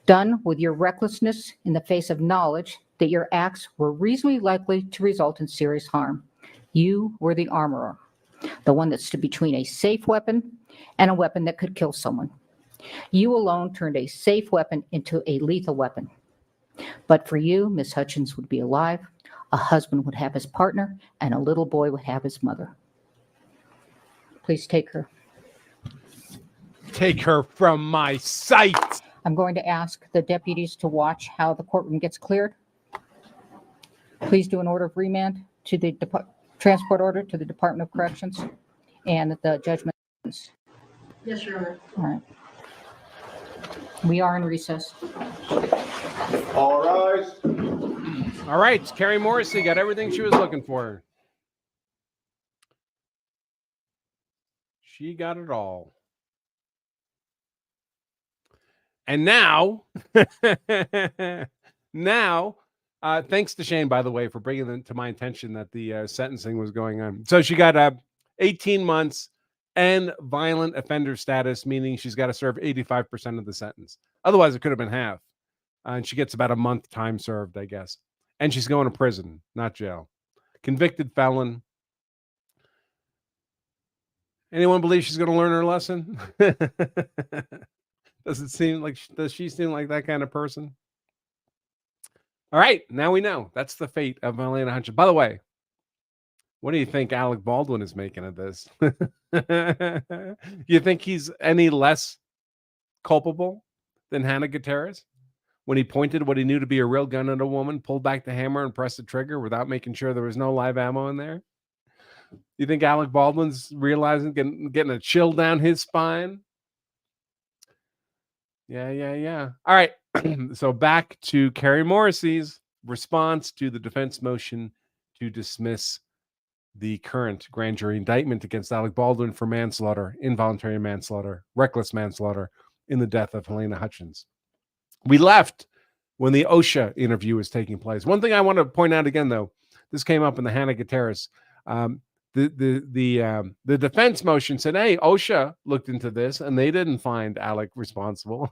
done with your recklessness in the face of knowledge that your acts were reasonably likely to result in serious harm. You were the armorer, the one that stood between a safe weapon and a weapon that could kill someone. You alone turned a safe weapon into a lethal weapon. But for you, Miss Hutchins would be alive, a husband would have his partner, and a little boy would have his mother. Please take her. Take her from my sight. I'm going to ask the deputies to watch how the courtroom gets cleared. Please do an order of remand to the transport order to the Department of Corrections and the judgment. Yes, Your Honor. All right. We are in recess. All rise. All right. Kari Morrissey got everything she was looking for. She got it all. And now, thanks to Shane, by the way, for bringing it to my attention that the sentencing was going on. So she got 18 months and violent offender status, meaning she's got to serve 85% of the sentence. Otherwise, it could have been half. And she gets about a month time served, I guess. And she's going to prison, not jail. Convicted felon. Anyone believe she's going to learn her lesson? Does she seem like that kind of person? All right, now we know. That's the fate of Helena Hutchins. By the way, what do you think Alec Baldwin is making of this? You think he's any less culpable than Hannah Gutierrez when he pointed what he knew to be a real gun at a woman, pulled back the hammer, and pressed the trigger without making sure there was no live ammo in there? You think Alec Baldwin's realizing, getting a chill down his spine? Yeah. All right. So back to Kari Morrissey's response to the defense motion to dismiss the current grand jury indictment against Alec Baldwin for manslaughter, involuntary manslaughter, reckless manslaughter in the death of Helena Hutchins. We left when the OSHA interview was taking place. One thing I want to point out again, though, this came up in the Hannah Gutierrez. The defense motion said, hey, OSHA looked into this and they didn't find Alec responsible.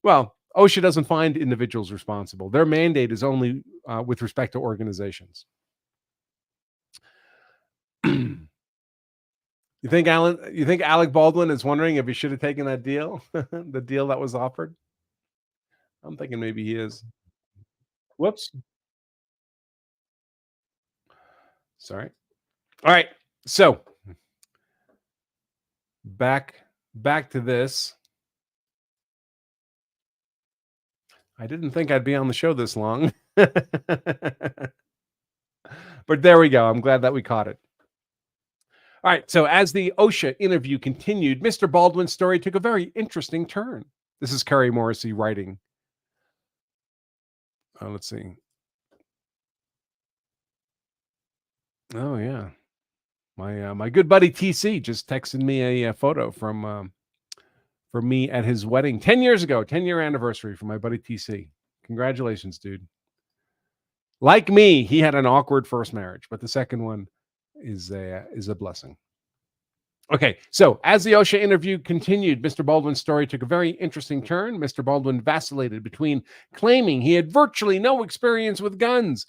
Well, OSHA doesn't find individuals responsible. Their mandate is only with respect to organizations. You think Alec Baldwin is wondering if he should have taken that deal, the deal that was offered? I'm thinking maybe he is. Whoops. Sorry. All right. So back to this. I didn't think I'd be on the show this long. But there we go. I'm glad that we caught it. All right. So as the OSHA interview continued, Mr. Baldwin's story took a very interesting turn. This is Kari Morrissey writing. Let's see. Oh, yeah. My good buddy TC just texted me a photo from me at his wedding 10 years ago, 10-year anniversary for my buddy TC. Congratulations, dude. Like me, he had an awkward first marriage, but the second one is a blessing. Okay, so as the OSHA interview continued, Mr. Baldwin's story took a very interesting turn. Mr. Baldwin vacillated between claiming he had virtually no experience with guns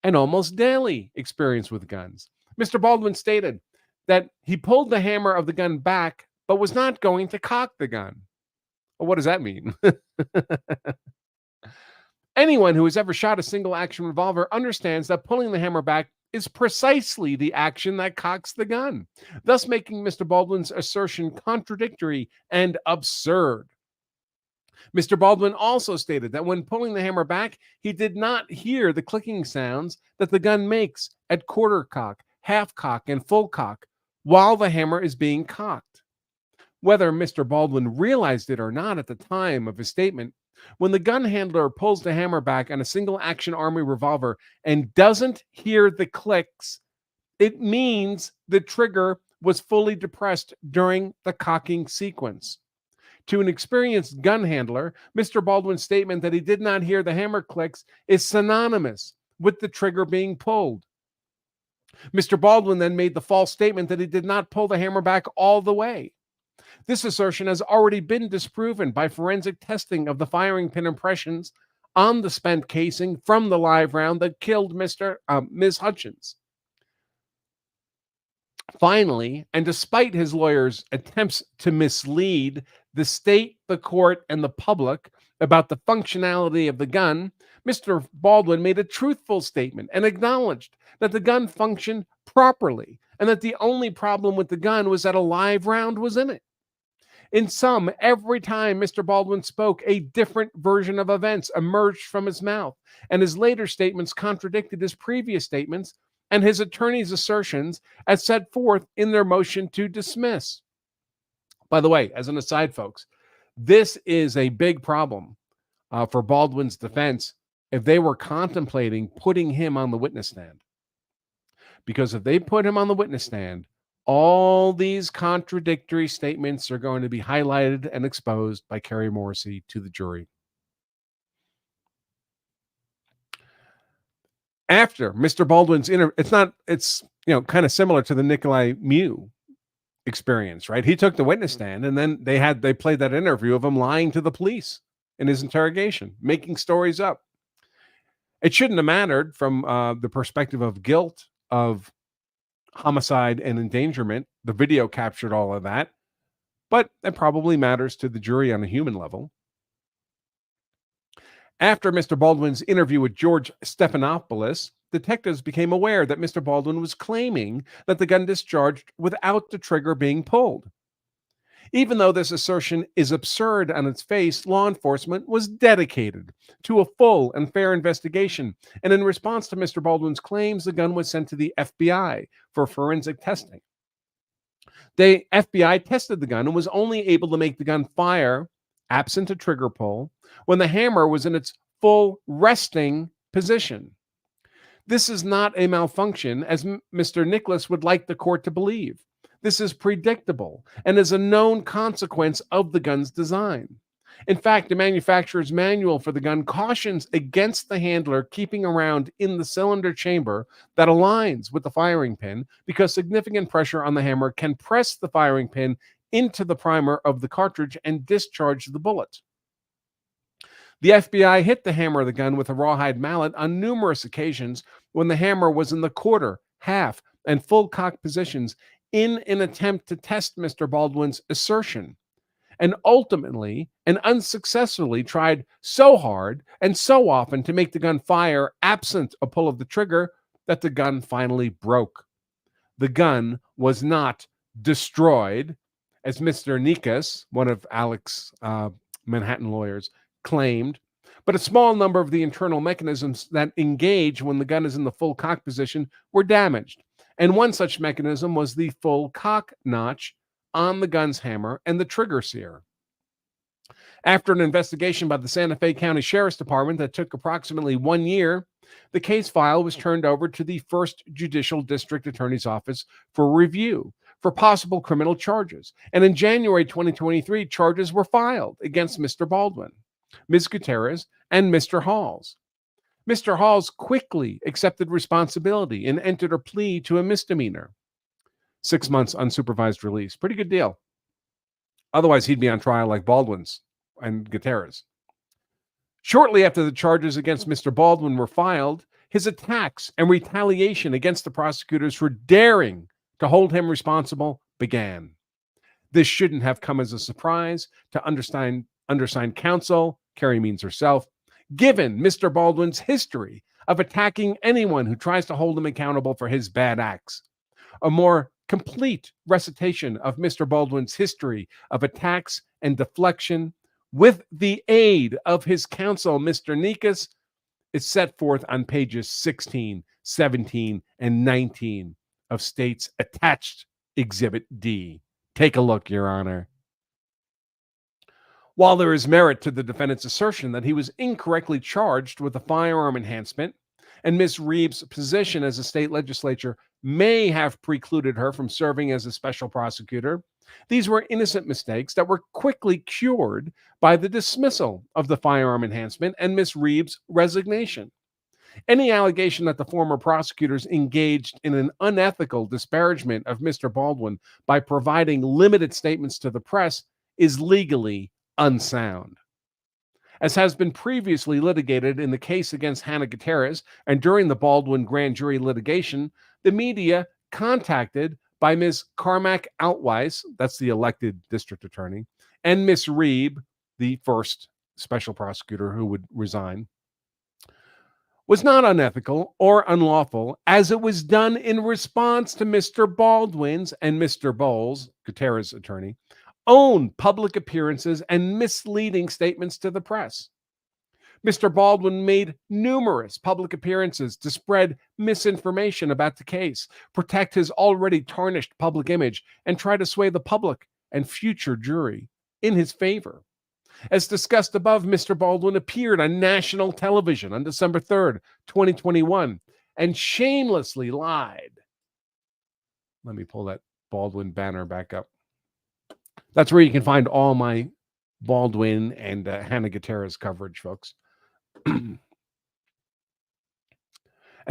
and almost daily experience with guns. Mr. Baldwin stated that he pulled the hammer of the gun back, but was not going to cock the gun. Well, what does that mean? Anyone who has ever shot a single action revolver understands that pulling the hammer back is precisely the action that cocks the gun, thus making Mr. Baldwin's assertion contradictory and absurd. Mr. Baldwin also stated that when pulling the hammer back, he did not hear the clicking sounds that the gun makes at quarter cock, half cock, and full cock while the hammer is being cocked. Whether Mr. Baldwin realized it or not at the time of his statement, when the gun handler pulls the hammer back on a single action army revolver and doesn't hear the clicks, it means the trigger was fully depressed during the cocking sequence. To an experienced gun handler, Mr. Baldwin's statement that he did not hear the hammer clicks is synonymous with the trigger being pulled. Mr. Baldwin then made the false statement that he did not pull the hammer back all the way. This assertion has already been disproven by forensic testing of the firing pin impressions on the spent casing from the live round that killed Ms. Hutchins. Finally, and despite his lawyer's attempts to mislead the state, the court, and the public about the functionality of the gun, Mr. Baldwin made a truthful statement and acknowledged that the gun functioned properly and that the only problem with the gun was that a live round was in it. In sum, every time Mr. Baldwin spoke, a different version of events emerged from his mouth, and his later statements contradicted his previous statements and his attorney's assertions as set forth in their motion to dismiss. By the way, as an aside, folks, this is a big problem for Baldwin's defense if they were contemplating putting him on the witness stand. Because if they put him on the witness stand, all these contradictory statements are going to be highlighted and exposed by Kari Morrissey to the jury. After Mr. Baldwin's it's kind of similar to the Nikolai Mew experience, right? He took the witness stand and then they played that interview of him lying to the police in his interrogation, making stories up. It shouldn't have mattered from the perspective of guilt of homicide and endangerment. The video captured all of that, but it probably matters to the jury on a human level. After Mr. Baldwin's interview with George Stephanopoulos, detectives became aware that Mr. Baldwin was claiming that the gun discharged without the trigger being pulled. Even though this assertion is absurd on its face, law enforcement was dedicated to a full and fair investigation, and in response to Mr. Baldwin's claims, the gun was sent to the FBI for forensic testing. The FBI tested the gun and was only able to make the gun fire, absent a trigger pull, when the hammer was in its full resting position. This is not a malfunction, as Mr. Nicholas would like the court to believe. This is predictable and is a known consequence of the gun's design. In fact, the manufacturer's manual for the gun cautions against the handler keeping a round in the cylinder chamber that aligns with the firing pin, because significant pressure on the hammer can press the firing pin into the primer of the cartridge and discharge the bullet. The FBI hit the hammer of the gun with a rawhide mallet on numerous occasions when the hammer was in the quarter, half, and full cock positions in an attempt to test Mr. Baldwin's assertion, and ultimately and unsuccessfully tried so hard and so often to make the gun fire absent a pull of the trigger that the gun finally broke. The gun was not destroyed, as Mr. Nikas, one of Alec's Manhattan lawyers, claimed, but a small number of the internal mechanisms that engage when the gun is in the full cock position were damaged. And one such mechanism was the full cock notch on the gun's hammer and the trigger sear. After an investigation by the Santa Fe County Sheriff's Department that took approximately 1 year, the case file was turned over to the First Judicial District Attorney's Office for review for possible criminal charges. And in January 2023, charges were filed against Mr. Baldwin, Ms. Gutierrez, and Mr. Halls. Mr. Halls quickly accepted responsibility and entered a plea to a misdemeanor. 6 months unsupervised release. Pretty good deal. Otherwise, he'd be on trial like Baldwin's and Gutierrez. Shortly after the charges against Mr. Baldwin were filed, his attacks and retaliation against the prosecutors for daring to hold him responsible began. This shouldn't have come as a surprise to undersigned counsel, Kari means herself, given Mr. Baldwin's history of attacking anyone who tries to hold him accountable for his bad acts. A more complete recitation of Mr. Baldwin's history of attacks and deflection with the aid of his counsel, Mr. Nikas, is set forth on pages 16, 17, and 19 of State's attached Exhibit D. Take a look, Your Honor. While there is merit to the defendant's assertion that he was incorrectly charged with a firearm enhancement, and Ms. Reeves' position as a state legislature may have precluded her from serving as a special prosecutor, these were innocent mistakes that were quickly cured by the dismissal of the firearm enhancement and Ms. Reeves' resignation. Any allegation that the former prosecutors engaged in an unethical disparagement of Mr. Baldwin by providing limited statements to the press is legally unsound. As has been previously litigated in the case against Hannah Gutierrez and during the Baldwin grand jury litigation, the media contacted by Ms. Carmack Outweiss, that's the elected district attorney, and Ms. Reeb, the first special prosecutor who would resign, was not unethical or unlawful, as it was done in response to Mr. Baldwin's and Mr. Bowles, Gutierrez's attorney, own public appearances and misleading statements to the press. Mr. Baldwin made numerous public appearances to spread misinformation about the case, protect his already tarnished public image, and try to sway the public and future jury in his favor. As discussed above, Mr. Baldwin appeared on national television on December 3rd, 2021, and shamelessly lied. Let me pull that Baldwin banner back up. That's where you can find all my Baldwin and Hannah Gutierrez coverage, folks. And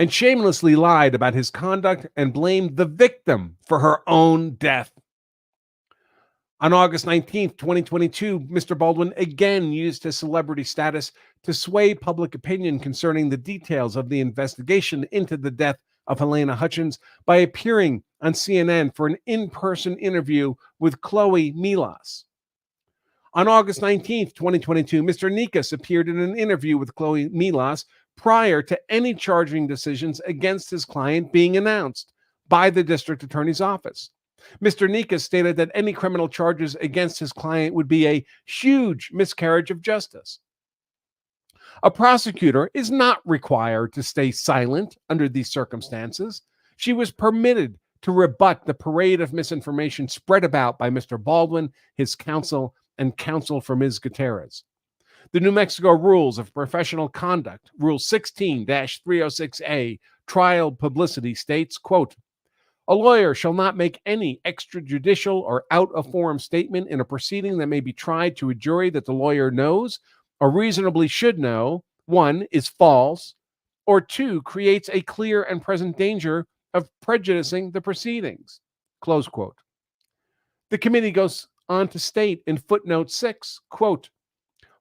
shamelessly lied about his conduct and blamed the victim for her own death. On August 19th, 2022, Mr. Baldwin again used his celebrity status to sway public opinion concerning the details of the investigation into the death of Helena Hutchins by appearing on CNN for an in-person interview with Chloe Milas. On August 19th, 2022, Mr. Nikas appeared in an interview with Chloe Milas prior to any charging decisions against his client being announced by the district attorney's office. Mr. Nikas stated that any criminal charges against his client would be a huge miscarriage of justice. A prosecutor is not required to stay silent under these circumstances. She was permitted to rebut the parade of misinformation spread about by Mr. Baldwin, his counsel, and counsel for Ms. Gutierrez. The New Mexico Rules of Professional Conduct, Rule 16-306A, Trial Publicity states, quote, "A lawyer shall not make any extrajudicial or out-of-form statement in a proceeding that may be tried to a jury that the lawyer knows or reasonably should know, 1, is false, or 2, creates a clear and present danger of prejudicing the proceedings." Close quote. The committee goes on to state in footnote 6, quote,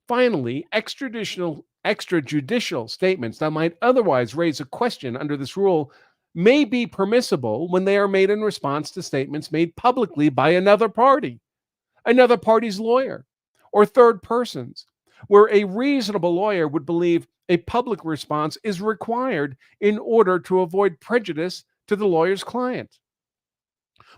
"Finally, extrajudicial statements that might otherwise raise a question under this rule may be permissible when they are made in response to statements made publicly by another party's lawyer, or third persons, where a reasonable lawyer would believe a public response is required in order to avoid prejudice to the lawyer's client.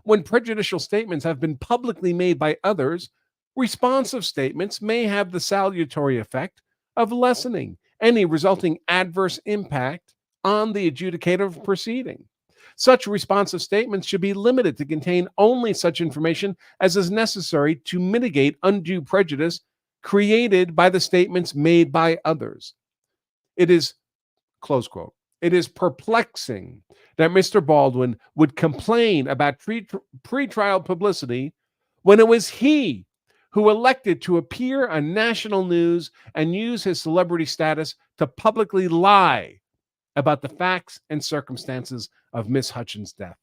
When prejudicial statements have been publicly made by others, responsive statements may have the salutary effect of lessening any resulting adverse impact on the adjudicative proceeding. Such responsive statements should be limited to contain only such information as is necessary to mitigate undue prejudice created by the statements made by others. It is," close quote, "it is perplexing that Mr. Baldwin would complain about pretrial publicity when it was he who elected to appear on national news and use his celebrity status to publicly lie about the facts and circumstances of Miss Hutchins' death.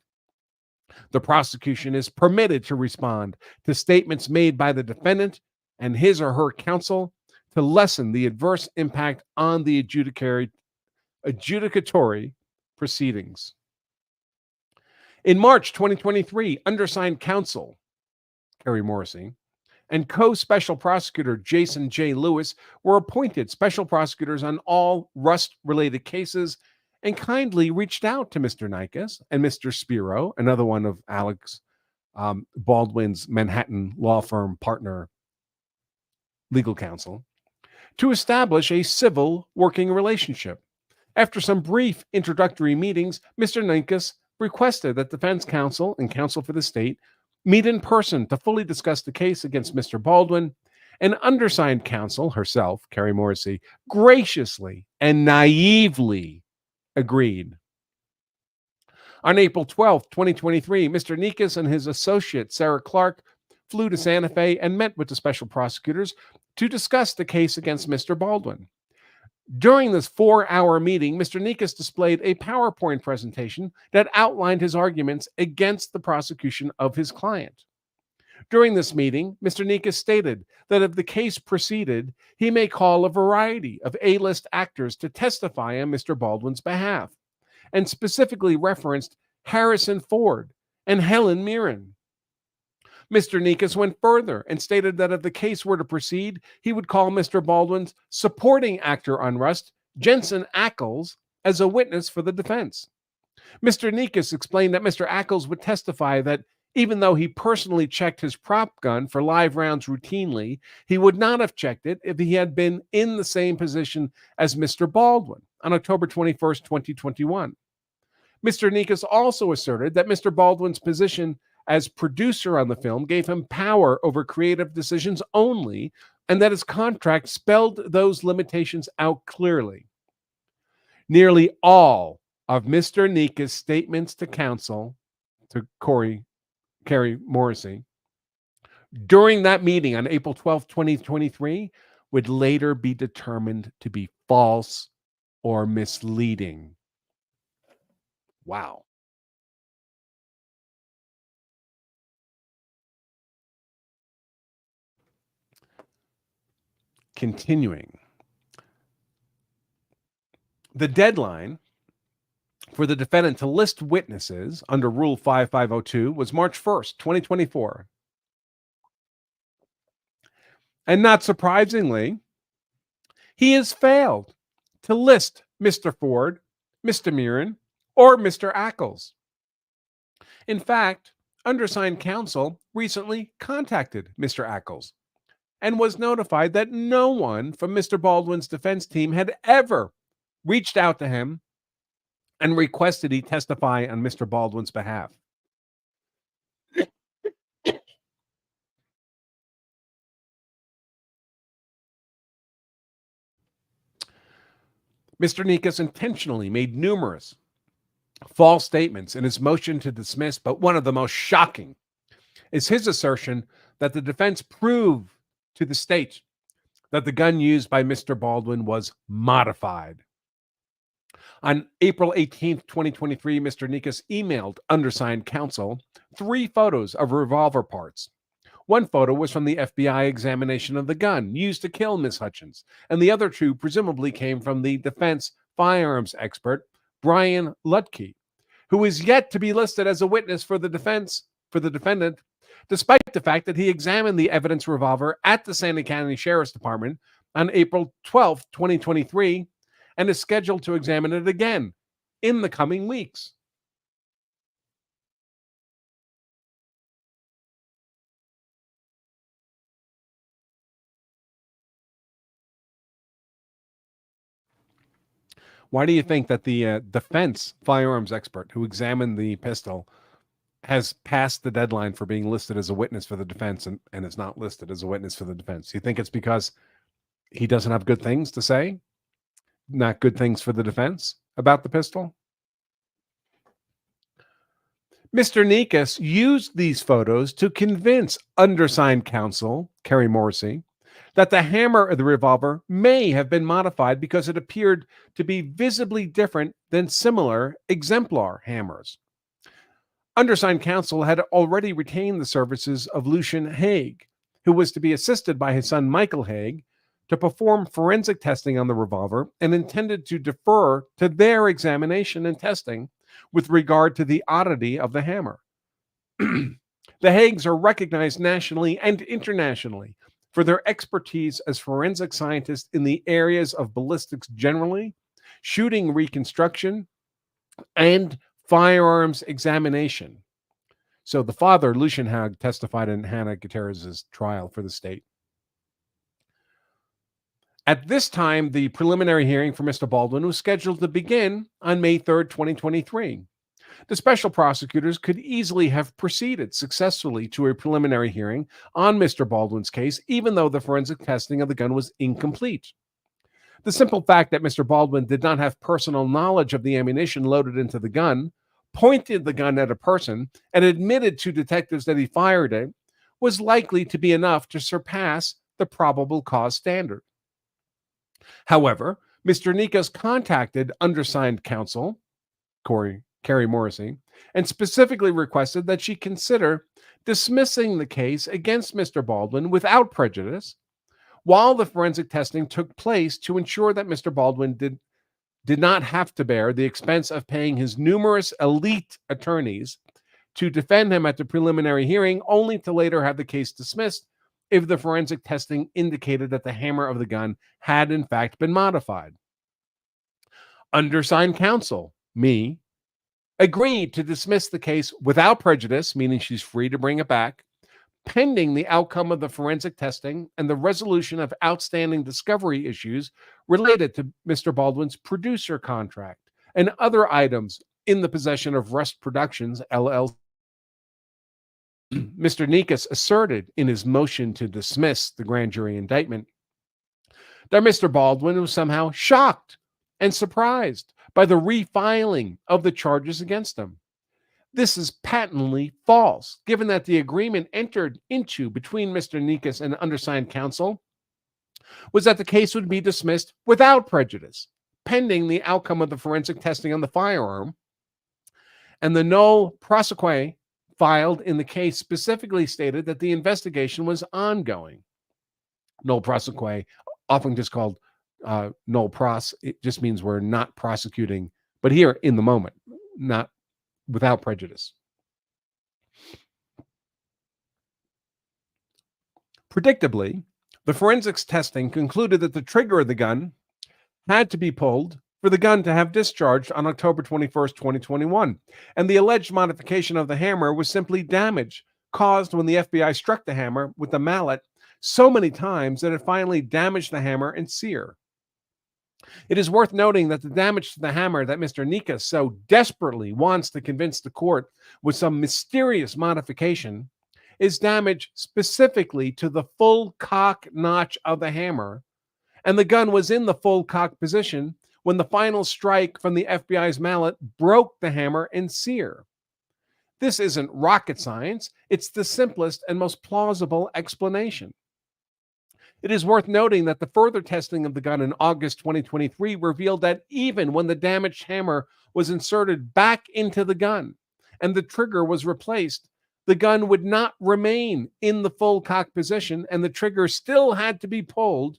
The prosecution is permitted to respond to statements made by the defendant and his or her counsel to lessen the adverse impact on the adjudicatory proceedings." In March 2023, undersigned counsel Kari Morrissey and co-special prosecutor Jason J. Lewis were appointed special prosecutors on all Rust-related cases and kindly reached out to Mr. Nikas and Mr. Spiro, another one of Alec Baldwin's Manhattan law firm partner legal counsel, to establish a civil working relationship. After some brief introductory meetings, Mr. Nikas requested that defense counsel and counsel for the state meet in person to fully discuss the case against Mr. Baldwin, and undersigned counsel herself, Kari Morrissey, graciously and naively agreed. On April 12, 2023, Mr. Nikas and his associate, Sarah Clark, flew to Santa Fe and met with the special prosecutors to discuss the case against Mr. Baldwin. During this 4-hour meeting, Mr. Nikas displayed a PowerPoint presentation that outlined his arguments against the prosecution of his client. During this meeting, Mr. Nikas stated that if the case proceeded, he may call a variety of A-list actors to testify on Mr. Baldwin's behalf, and specifically referenced Harrison Ford and Helen Mirren. Mr. Nikas went further and stated that if the case were to proceed, he would call Mr. Baldwin's supporting actor on Rust, Jensen Ackles, as a witness for the defense. Mr. Nikas explained that Mr. Ackles would testify that even though he personally checked his prop gun for live rounds routinely, he would not have checked it if he had been in the same position as Mr. Baldwin on October 21st, 2021. Mr. Nikas also asserted that Mr. Baldwin's position as producer on the film gave him power over creative decisions only, and that his contract spelled those limitations out clearly. Nearly all of Mr. Nikas' statements to counsel, to Kari Morrissey, during that meeting on April 12, 2023, would later be determined to be false or misleading. Wow. Continuing. The deadline for the defendant to list witnesses under Rule 5502 was March 1st, 2024. And not surprisingly, he has failed to list Mr. Ford, Mr. Mirren, or Mr. Ackles. In fact, undersigned counsel recently contacted Mr. Ackles and was notified that no one from Mr. Baldwin's defense team had ever reached out to him and requested he testify on Mr. Baldwin's behalf. Mr. Nikas intentionally made numerous false statements in his motion to dismiss, but one of the most shocking is his assertion that the defense proved to the state that the gun used by Mr. Baldwin was modified. On April 18th, 2023, Mr. Nikas emailed undersigned counsel 3 photos of revolver parts. One photo was from the FBI examination of the gun used to kill Ms. Hutchins, and the other 2 presumably came from the defense firearms expert, Brian Lutke, who is yet to be listed as a witness for the defendant, despite the fact that he examined the evidence revolver at the Santa County Sheriff's Department on April 12th, 2023, and is scheduled to examine it again in the coming weeks. Why do you think that the defense firearms expert who examined the pistol has passed the deadline for being listed as a witness for the defense and is not listed as a witness for the defense? Do you think it's because he doesn't have good things to say? Not good things for the defense about the pistol? Mr. Nikas used these photos to convince undersigned counsel, Kari Morrissey, that the hammer of the revolver may have been modified because it appeared to be visibly different than similar exemplar hammers. Undersigned counsel had already retained the services of Lucian Haig, who was to be assisted by his son Michael Haig to perform forensic testing on the revolver and intended to defer to their examination and testing with regard to the oddity of the hammer. The Haigs are recognized nationally and internationally for their expertise as forensic scientists in the areas of ballistics generally, shooting reconstruction, and firearms examination. So the father, Lucian Haig, testified in Hannah Gutierrez's trial for the state. At this time, the preliminary hearing for Mr. Baldwin was scheduled to begin on May 3rd, 2023. The special prosecutors could easily have proceeded successfully to a preliminary hearing on Mr. Baldwin's case, even though the forensic testing of the gun was incomplete. The simple fact that Mr. Baldwin did not have personal knowledge of the ammunition loaded into the gun, pointed the gun at a person, and admitted to detectives that he fired it was likely to be enough to surpass the probable cause standard. However, Mr. Nikas contacted undersigned counsel, Kari Morrissey, and specifically requested that she consider dismissing the case against Mr. Baldwin without prejudice while the forensic testing took place to ensure that Mr. Baldwin did not have to bear the expense of paying his numerous elite attorneys to defend him at the preliminary hearing, only to later have the case dismissed if the forensic testing indicated that the hammer of the gun had in fact been modified. Undersigned counsel, me, agreed to dismiss the case without prejudice, meaning she's free to bring it back, pending the outcome of the forensic testing and the resolution of outstanding discovery issues related to Mr. Baldwin's producer contract and other items in the possession of Rust Productions, LLC. Mr. Nikas asserted in his motion to dismiss the grand jury indictment that Mr. Baldwin was somehow shocked and surprised by the refiling of the charges against him. This is patently false, given that the agreement entered into between Mr. Nikas and undersigned counsel was that the case would be dismissed without prejudice, pending the outcome of the forensic testing on the firearm, and the nolle prosequi filed in the case specifically stated that the investigation was ongoing. Nolle prosequi, often just called nolle pros, it just means we're not prosecuting but here in the moment, not without prejudice. Predictably, the forensics testing concluded that the trigger of the gun had to be pulled for the gun to have discharged on October 21st, 2021, and the alleged modification of the hammer was simply damage caused when the FBI struck the hammer with the mallet so many times that it finally damaged the hammer and sear. It is worth noting that the damage to the hammer that Mr. Nika so desperately wants to convince the court was some mysterious modification is damage specifically to the full cock notch of the hammer, and the gun was in the full cock position when the final strike from the FBI's mallet broke the hammer and sear. This isn't rocket science, it's the simplest and most plausible explanation. It is worth noting that the further testing of the gun in August 2023 revealed that even when the damaged hammer was inserted back into the gun and the trigger was replaced, the gun would not remain in the full cock position, and the trigger still had to be pulled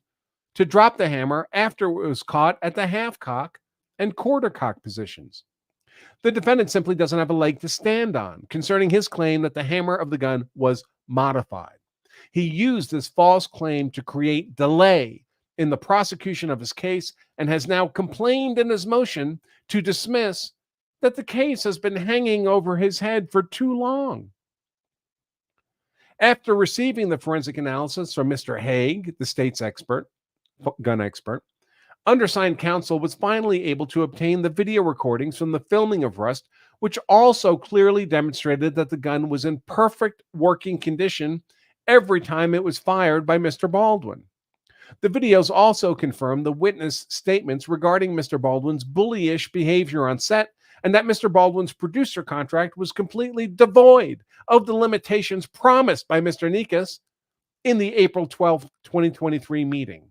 to drop the hammer after it was caught at the half cock and quarter cock positions. The defendant simply doesn't have a leg to stand on concerning his claim that the hammer of the gun was modified. He used this false claim to create delay in the prosecution of his case and has now complained in his motion to dismiss that the case has been hanging over his head for too long. After receiving the forensic analysis from Mr. Haig, the state's gun expert, undersigned counsel was finally able to obtain the video recordings from the filming of Rust, which also clearly demonstrated that the gun was in perfect working condition every time it was fired by Mr. Baldwin. The videos also confirmed the witness statements regarding Mr. Baldwin's bullyish behavior on set, and that Mr. Baldwin's producer contract was completely devoid of the limitations promised by Mr. Nikas in the April 12, 2023 meeting.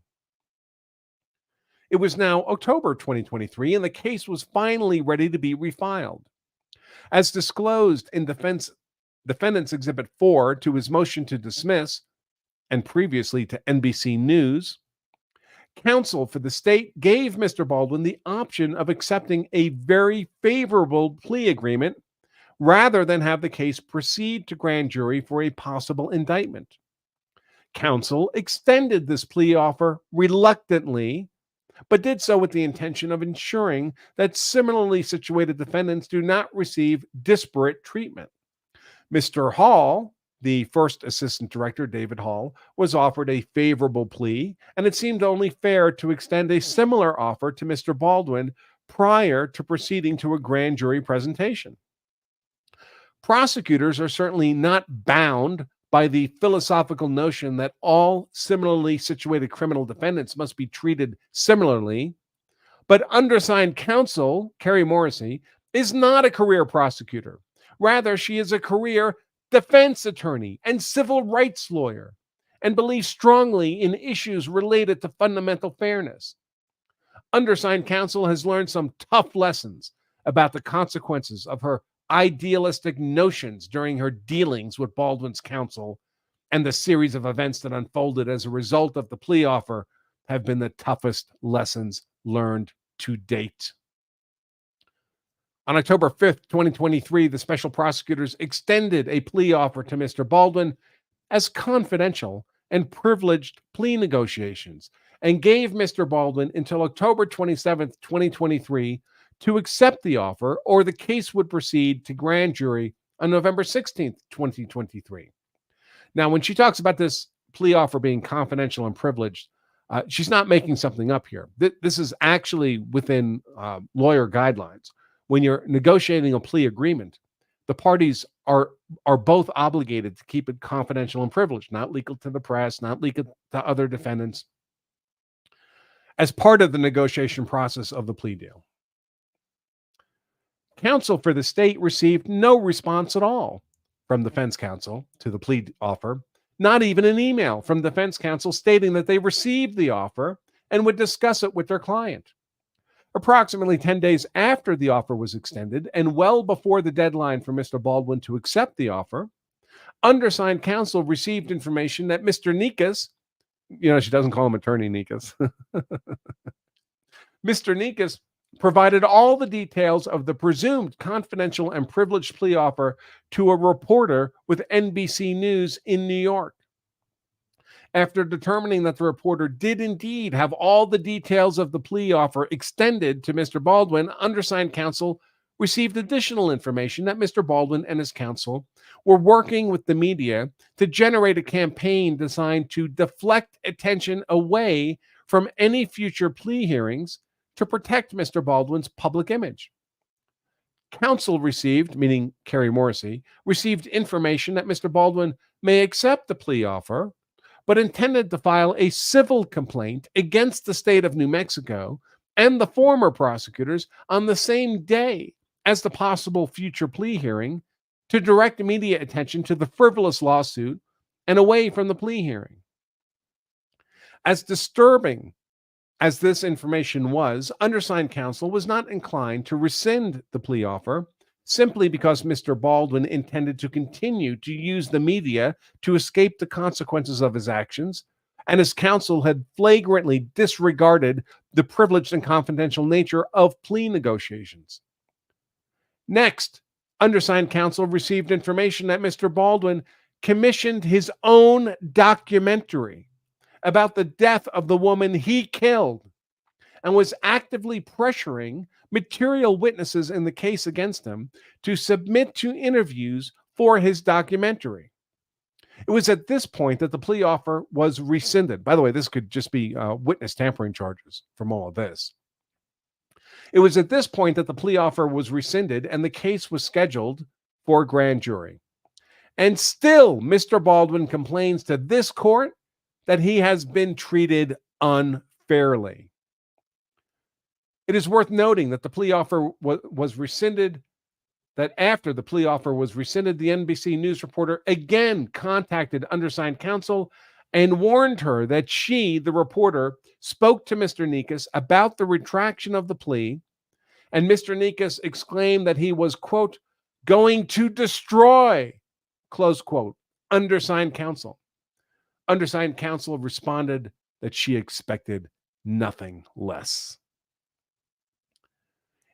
It was now October 2023, and the case was finally ready to be refiled. As disclosed in Defendant's Exhibit 4 to his motion to dismiss, and previously to NBC News, counsel for the state gave Mr. Baldwin the option of accepting a very favorable plea agreement rather than have the case proceed to grand jury for a possible indictment. Counsel extended this plea offer reluctantly, but did so with the intention of ensuring that similarly situated defendants do not receive disparate treatment. Mr. Hall, the first assistant director, David Hall, was offered a favorable plea, and it seemed only fair to extend a similar offer to Mr. Baldwin prior to proceeding to a grand jury presentation. Prosecutors are certainly not bound by the philosophical notion that all similarly situated criminal defendants must be treated similarly, but undersigned counsel, Kari Morrissey, is not a career prosecutor. Rather, she is a career defense attorney and civil rights lawyer, and believes strongly in issues related to fundamental fairness. Undersigned counsel has learned some tough lessons about the consequences of her idealistic notions during her dealings with Baldwin's counsel, and the series of events that unfolded as a result of the plea offer have been the toughest lessons learned to date. On October 5th, 2023, the special prosecutors extended a plea offer to Mr. Baldwin as confidential and privileged plea negotiations and gave Mr. Baldwin until October 27th, 2023 to accept the offer, or the case would proceed to grand jury on November 16th, 2023. Now, when she talks about this plea offer being confidential and privileged, she's not making something up here. This is actually within lawyer guidelines. When you're negotiating a plea agreement, the parties are both obligated to keep it confidential and privileged, not legal to the press, not legal to other defendants, as part of the negotiation process of the plea deal. Counsel for the state received no response at all from defense counsel to the plea offer, not even an email from defense counsel stating that they received the offer and would discuss it with their client. Approximately 10 days after the offer was extended, and well before the deadline for Mr. Baldwin to accept the offer, undersigned counsel received information that Mr. Nikas, she doesn't call him Attorney Nikas, Mr. Nikas provided all the details of the presumed confidential and privileged plea offer to a reporter with NBC News in New York. After determining that the reporter did indeed have all the details of the plea offer extended to Mr. Baldwin, undersigned counsel received additional information that Mr. Baldwin and his counsel were working with the media to generate a campaign designed to deflect attention away from any future plea hearings to protect Mr. Baldwin's public image. Counsel received, meaning Kari Morrissey, received information that Mr. Baldwin may accept the plea offer, but intended to file a civil complaint against the state of New Mexico and the former prosecutors on the same day as the possible future plea hearing to direct media attention to the frivolous lawsuit and away from the plea hearing. As disturbing as this information was, undersigned counsel was not inclined to rescind the plea offer simply because Mr. Baldwin intended to continue to use the media to escape the consequences of his actions, and his counsel had flagrantly disregarded the privileged and confidential nature of plea negotiations. Next, undersigned counsel received information that Mr. Baldwin commissioned his own documentary about the death of the woman he killed and was actively pressuring material witnesses in the case against him to submit to interviews for his documentary. It was at this point that the plea offer was rescinded. By the way, this could just be witness tampering charges from all of this. It was at this point that the plea offer was rescinded and the case was scheduled for a grand jury. And still, Mr. Baldwin complains to this court that he has been treated unfairly. It is worth noting that the plea offer was rescinded, that after the plea offer was rescinded, the NBC News reporter again contacted undersigned counsel and warned her that she, the reporter, spoke to Mr. Nikas about the retraction of the plea, and Mr. Nikas exclaimed that he was, quote, going to destroy, close quote, undersigned counsel. Undersigned counsel responded that she expected nothing less.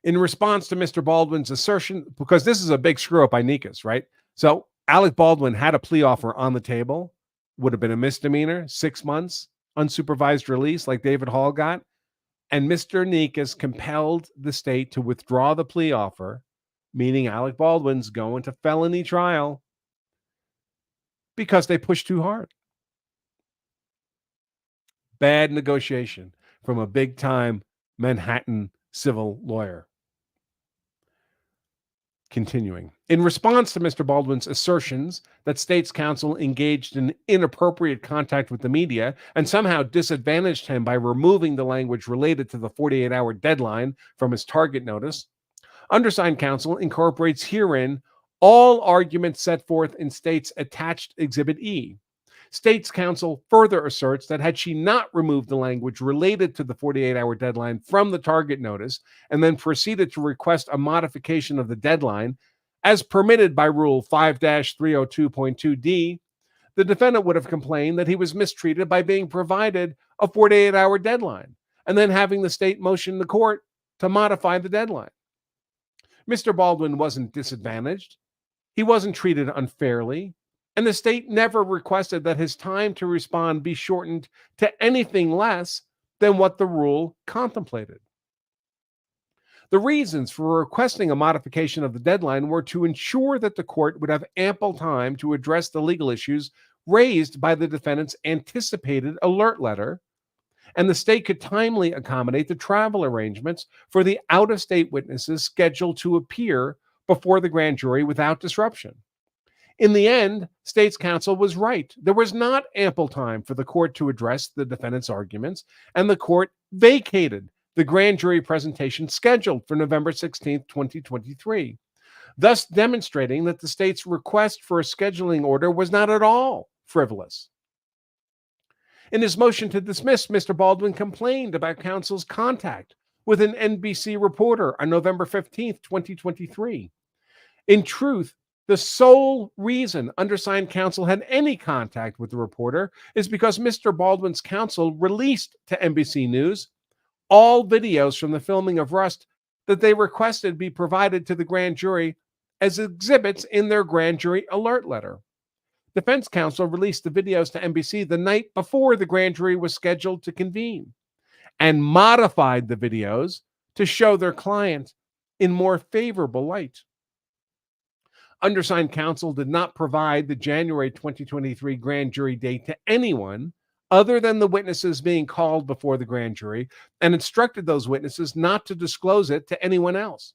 In response to Mr. Baldwin's assertion, because this is a big screw up by Nikas, right? So Alec Baldwin had a plea offer on the table, would have been a misdemeanor, 6 months, unsupervised release like David Hall got. And Mr. Nikas compelled the state to withdraw the plea offer, meaning Alec Baldwin's going to felony trial because they pushed too hard. Bad negotiation from a big-time Manhattan civil lawyer. Continuing. In response to Mr. Baldwin's assertions that state's counsel engaged in inappropriate contact with the media and somehow disadvantaged him by removing the language related to the 48-hour deadline from his target notice, undersigned counsel incorporates herein all arguments set forth in state's attached Exhibit E. State's counsel further asserts that had she not removed the language related to the 48-hour deadline from the target notice and then proceeded to request a modification of the deadline as permitted by Rule 5-302.2d, the defendant would have complained that he was mistreated by being provided a 48-hour deadline and then having the state motion the court to modify the deadline. Mr. Baldwin wasn't disadvantaged. He wasn't treated unfairly. And the state never requested that his time to respond be shortened to anything less than what the rule contemplated. The reasons for requesting a modification of the deadline were to ensure that the court would have ample time to address the legal issues raised by the defendant's anticipated alert letter, and the state could timely accommodate the travel arrangements for the out-of-state witnesses scheduled to appear before the grand jury without disruption. In the end, state's counsel was right. There was not ample time for the court to address the defendant's arguments, and the court vacated the grand jury presentation scheduled for November 16, 2023, thus demonstrating that the state's request for a scheduling order was not at all frivolous. In his motion to dismiss, Mr. Baldwin complained about counsel's contact with an NBC reporter on November 15, 2023. In truth, the sole reason undersigned counsel had any contact with the reporter is because Mr. Baldwin's counsel released to NBC News all videos from the filming of Rust that they requested be provided to the grand jury as exhibits in their grand jury alert letter. Defense counsel released the videos to NBC the night before the grand jury was scheduled to convene and modified the videos to show their client in more favorable light. Undersigned counsel did not provide the January 2023 grand jury date to anyone other than the witnesses being called before the grand jury and instructed those witnesses not to disclose it to anyone else.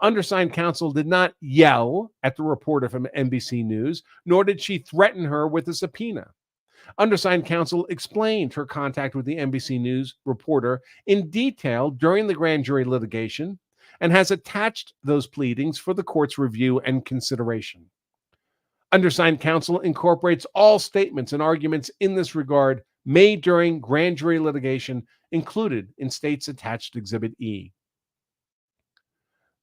Undersigned counsel did not yell at the reporter from NBC News, nor did she threaten her with a subpoena. Undersigned counsel explained her contact with the NBC News reporter in detail during the grand jury litigation and has attached those pleadings for the court's review and consideration. Undersigned counsel incorporates all statements and arguments in this regard made during grand jury litigation included in State's attached Exhibit E.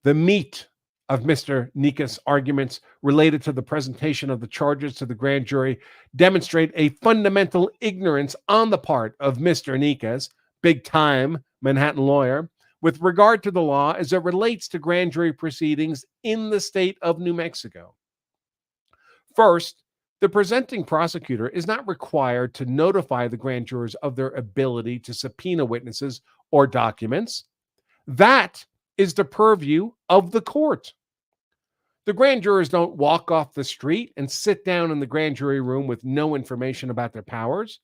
The meat of Mr. Nikas' arguments related to the presentation of the charges to the grand jury demonstrate a fundamental ignorance on the part of Mr. Nikas, big-time Manhattan lawyer, with regard to the law as it relates to grand jury proceedings in the state of New Mexico. First, the presenting prosecutor is not required to notify the grand jurors of their ability to subpoena witnesses or documents. That is the purview of the court. The grand jurors don't walk off the street and sit down in the grand jury room with no information about their powers.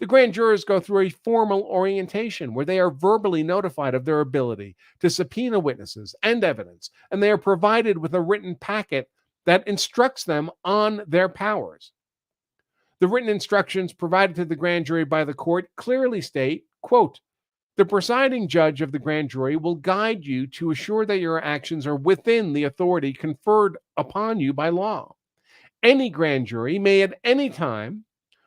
The grand jurors go through a formal orientation where they are verbally notified of their ability to subpoena witnesses and evidence, and they are provided with a written packet that instructs them on their powers. The written instructions provided to the grand jury by the court clearly state, quote, "The presiding judge of the grand jury will guide you to assure that your actions are within the authority conferred upon you by law. Any grand jury may at any time,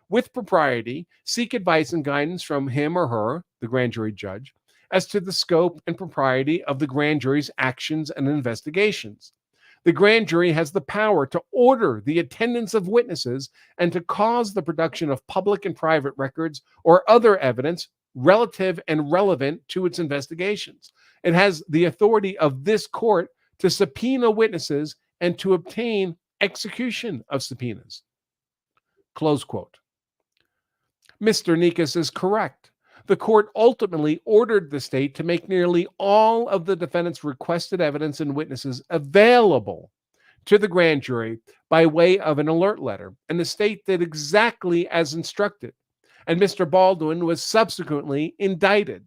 with propriety, seek advice and guidance from him or her, the grand jury judge, as to the scope and propriety of the grand jury's actions and investigations. The grand jury has the power to order the attendance of witnesses and to cause the production of public and private records or other evidence relative and relevant to its investigations. It has the authority of this court to subpoena witnesses and to obtain execution of subpoenas." Close quote. Mr. Nikas is correct. The court ultimately ordered the state to make nearly all of the defendant's requested evidence and witnesses available to the grand jury by way of an alert letter, and the state did exactly as instructed, and Mr. Baldwin was subsequently indicted.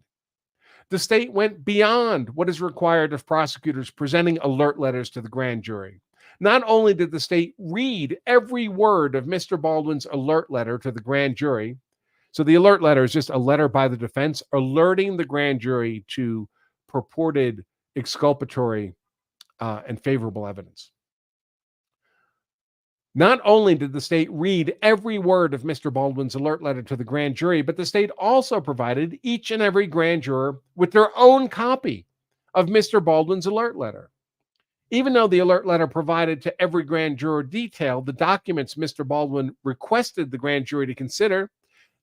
The state went beyond what is required of prosecutors presenting alert letters to the grand jury. Not only did the state read every word of Mr. Baldwin's alert letter to the grand jury, so the alert letter is just a letter by the defense alerting the grand jury to purported exculpatory and favorable evidence. Not only did the state read every word of Mr. Baldwin's alert letter to the grand jury, but the state also provided each and every grand juror with their own copy of Mr. Baldwin's alert letter. Even though the alert letter provided to every grand juror detailed the documents Mr. Baldwin requested the grand jury to consider,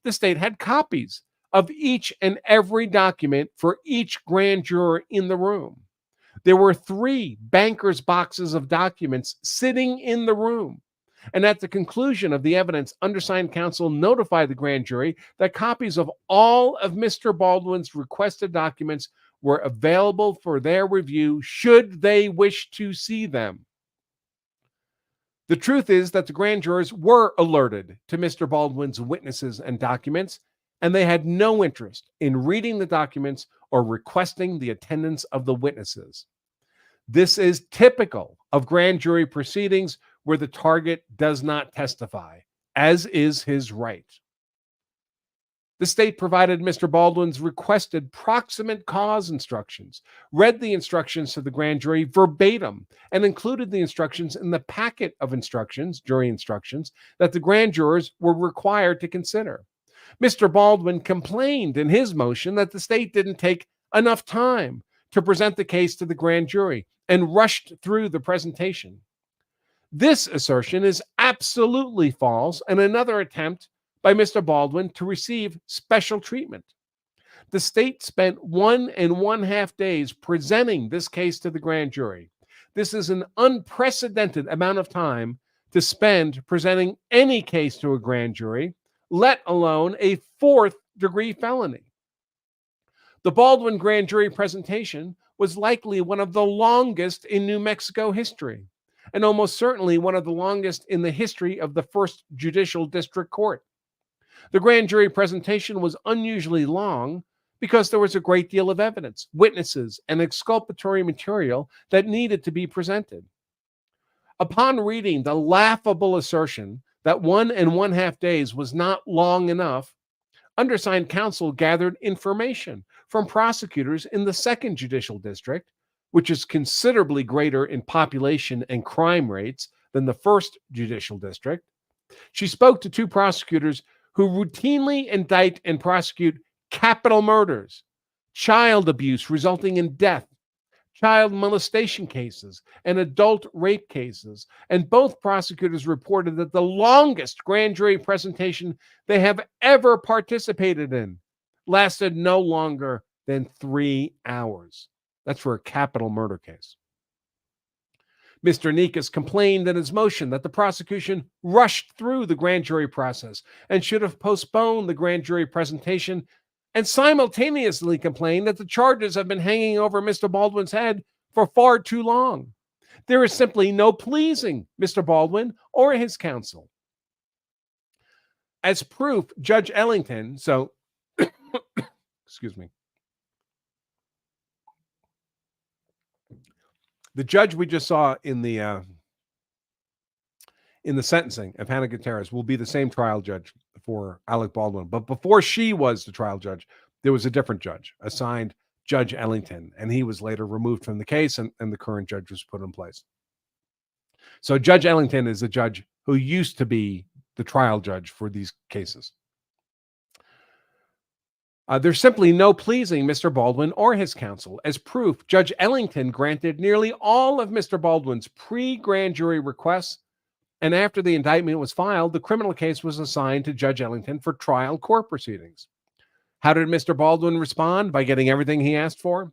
the state had copies of each and every document for each grand juror in the room. There were 3 banker's boxes of documents sitting in the room. And at the conclusion of the evidence, undersigned counsel notified the grand jury that copies of all of Mr. Baldwin's requested documents were available for their review should they wish to see them. The truth is that the grand jurors were alerted to Mr. Baldwin's witnesses and documents, and they had no interest in reading the documents or requesting the attendance of the witnesses. This is typical of grand jury proceedings where the target does not testify, as is his right. The state provided Mr. Baldwin's requested proximate cause instructions, read the instructions to the grand jury verbatim, and included the instructions in the packet of instructions, jury instructions, that the grand jurors were required to consider. Mr. Baldwin complained in his motion that the state didn't take enough time to present the case to the grand jury and rushed through the presentation. This assertion is absolutely false and another attempt by Mr. Baldwin to receive special treatment. The state spent 1.5 days presenting this case to the grand jury. This is an unprecedented amount of time to spend presenting any case to a grand jury, let alone a fourth-degree felony. The Baldwin grand jury presentation was likely one of the longest in New Mexico history, and almost certainly one of the longest in the history of the First Judicial District Court. The grand jury presentation was unusually long because there was a great deal of evidence, witnesses, and exculpatory material that needed to be presented. Upon reading the laughable assertion that 1.5 days was not long enough, undersigned counsel gathered information from prosecutors in the Second Judicial District, which is considerably greater in population and crime rates than the First Judicial District. She spoke to 2 prosecutors who routinely indict and prosecute capital murders, child abuse resulting in death, child molestation cases, and adult rape cases. And both prosecutors reported that the longest grand jury presentation they have ever participated in lasted no longer than 3 hours. That's for a capital murder case. Mr. Nikas complained in his motion that the prosecution rushed through the grand jury process and should have postponed the grand jury presentation, and simultaneously complained that the charges have been hanging over Mr. Baldwin's head for far too long. There is simply no pleasing Mr. Baldwin or his counsel. As proof, Judge Ellington, excuse me, the judge we just saw in the sentencing of Hannah Gutierrez will be the same trial judge for Alec Baldwin. But before she was the trial judge, there was a different judge assigned, Judge Ellington, and he was later removed from the case, and the current judge was put in place. So Judge Ellington is a judge who used to be the trial judge for these cases. There's simply no pleasing Mr. Baldwin or his counsel. As proof, Judge Ellington granted nearly all of Mr. Baldwin's pre-grand jury requests, and after the indictment was filed, the criminal case was assigned to Judge Ellington for trial court proceedings. How did Mr. Baldwin respond? By getting everything he asked for?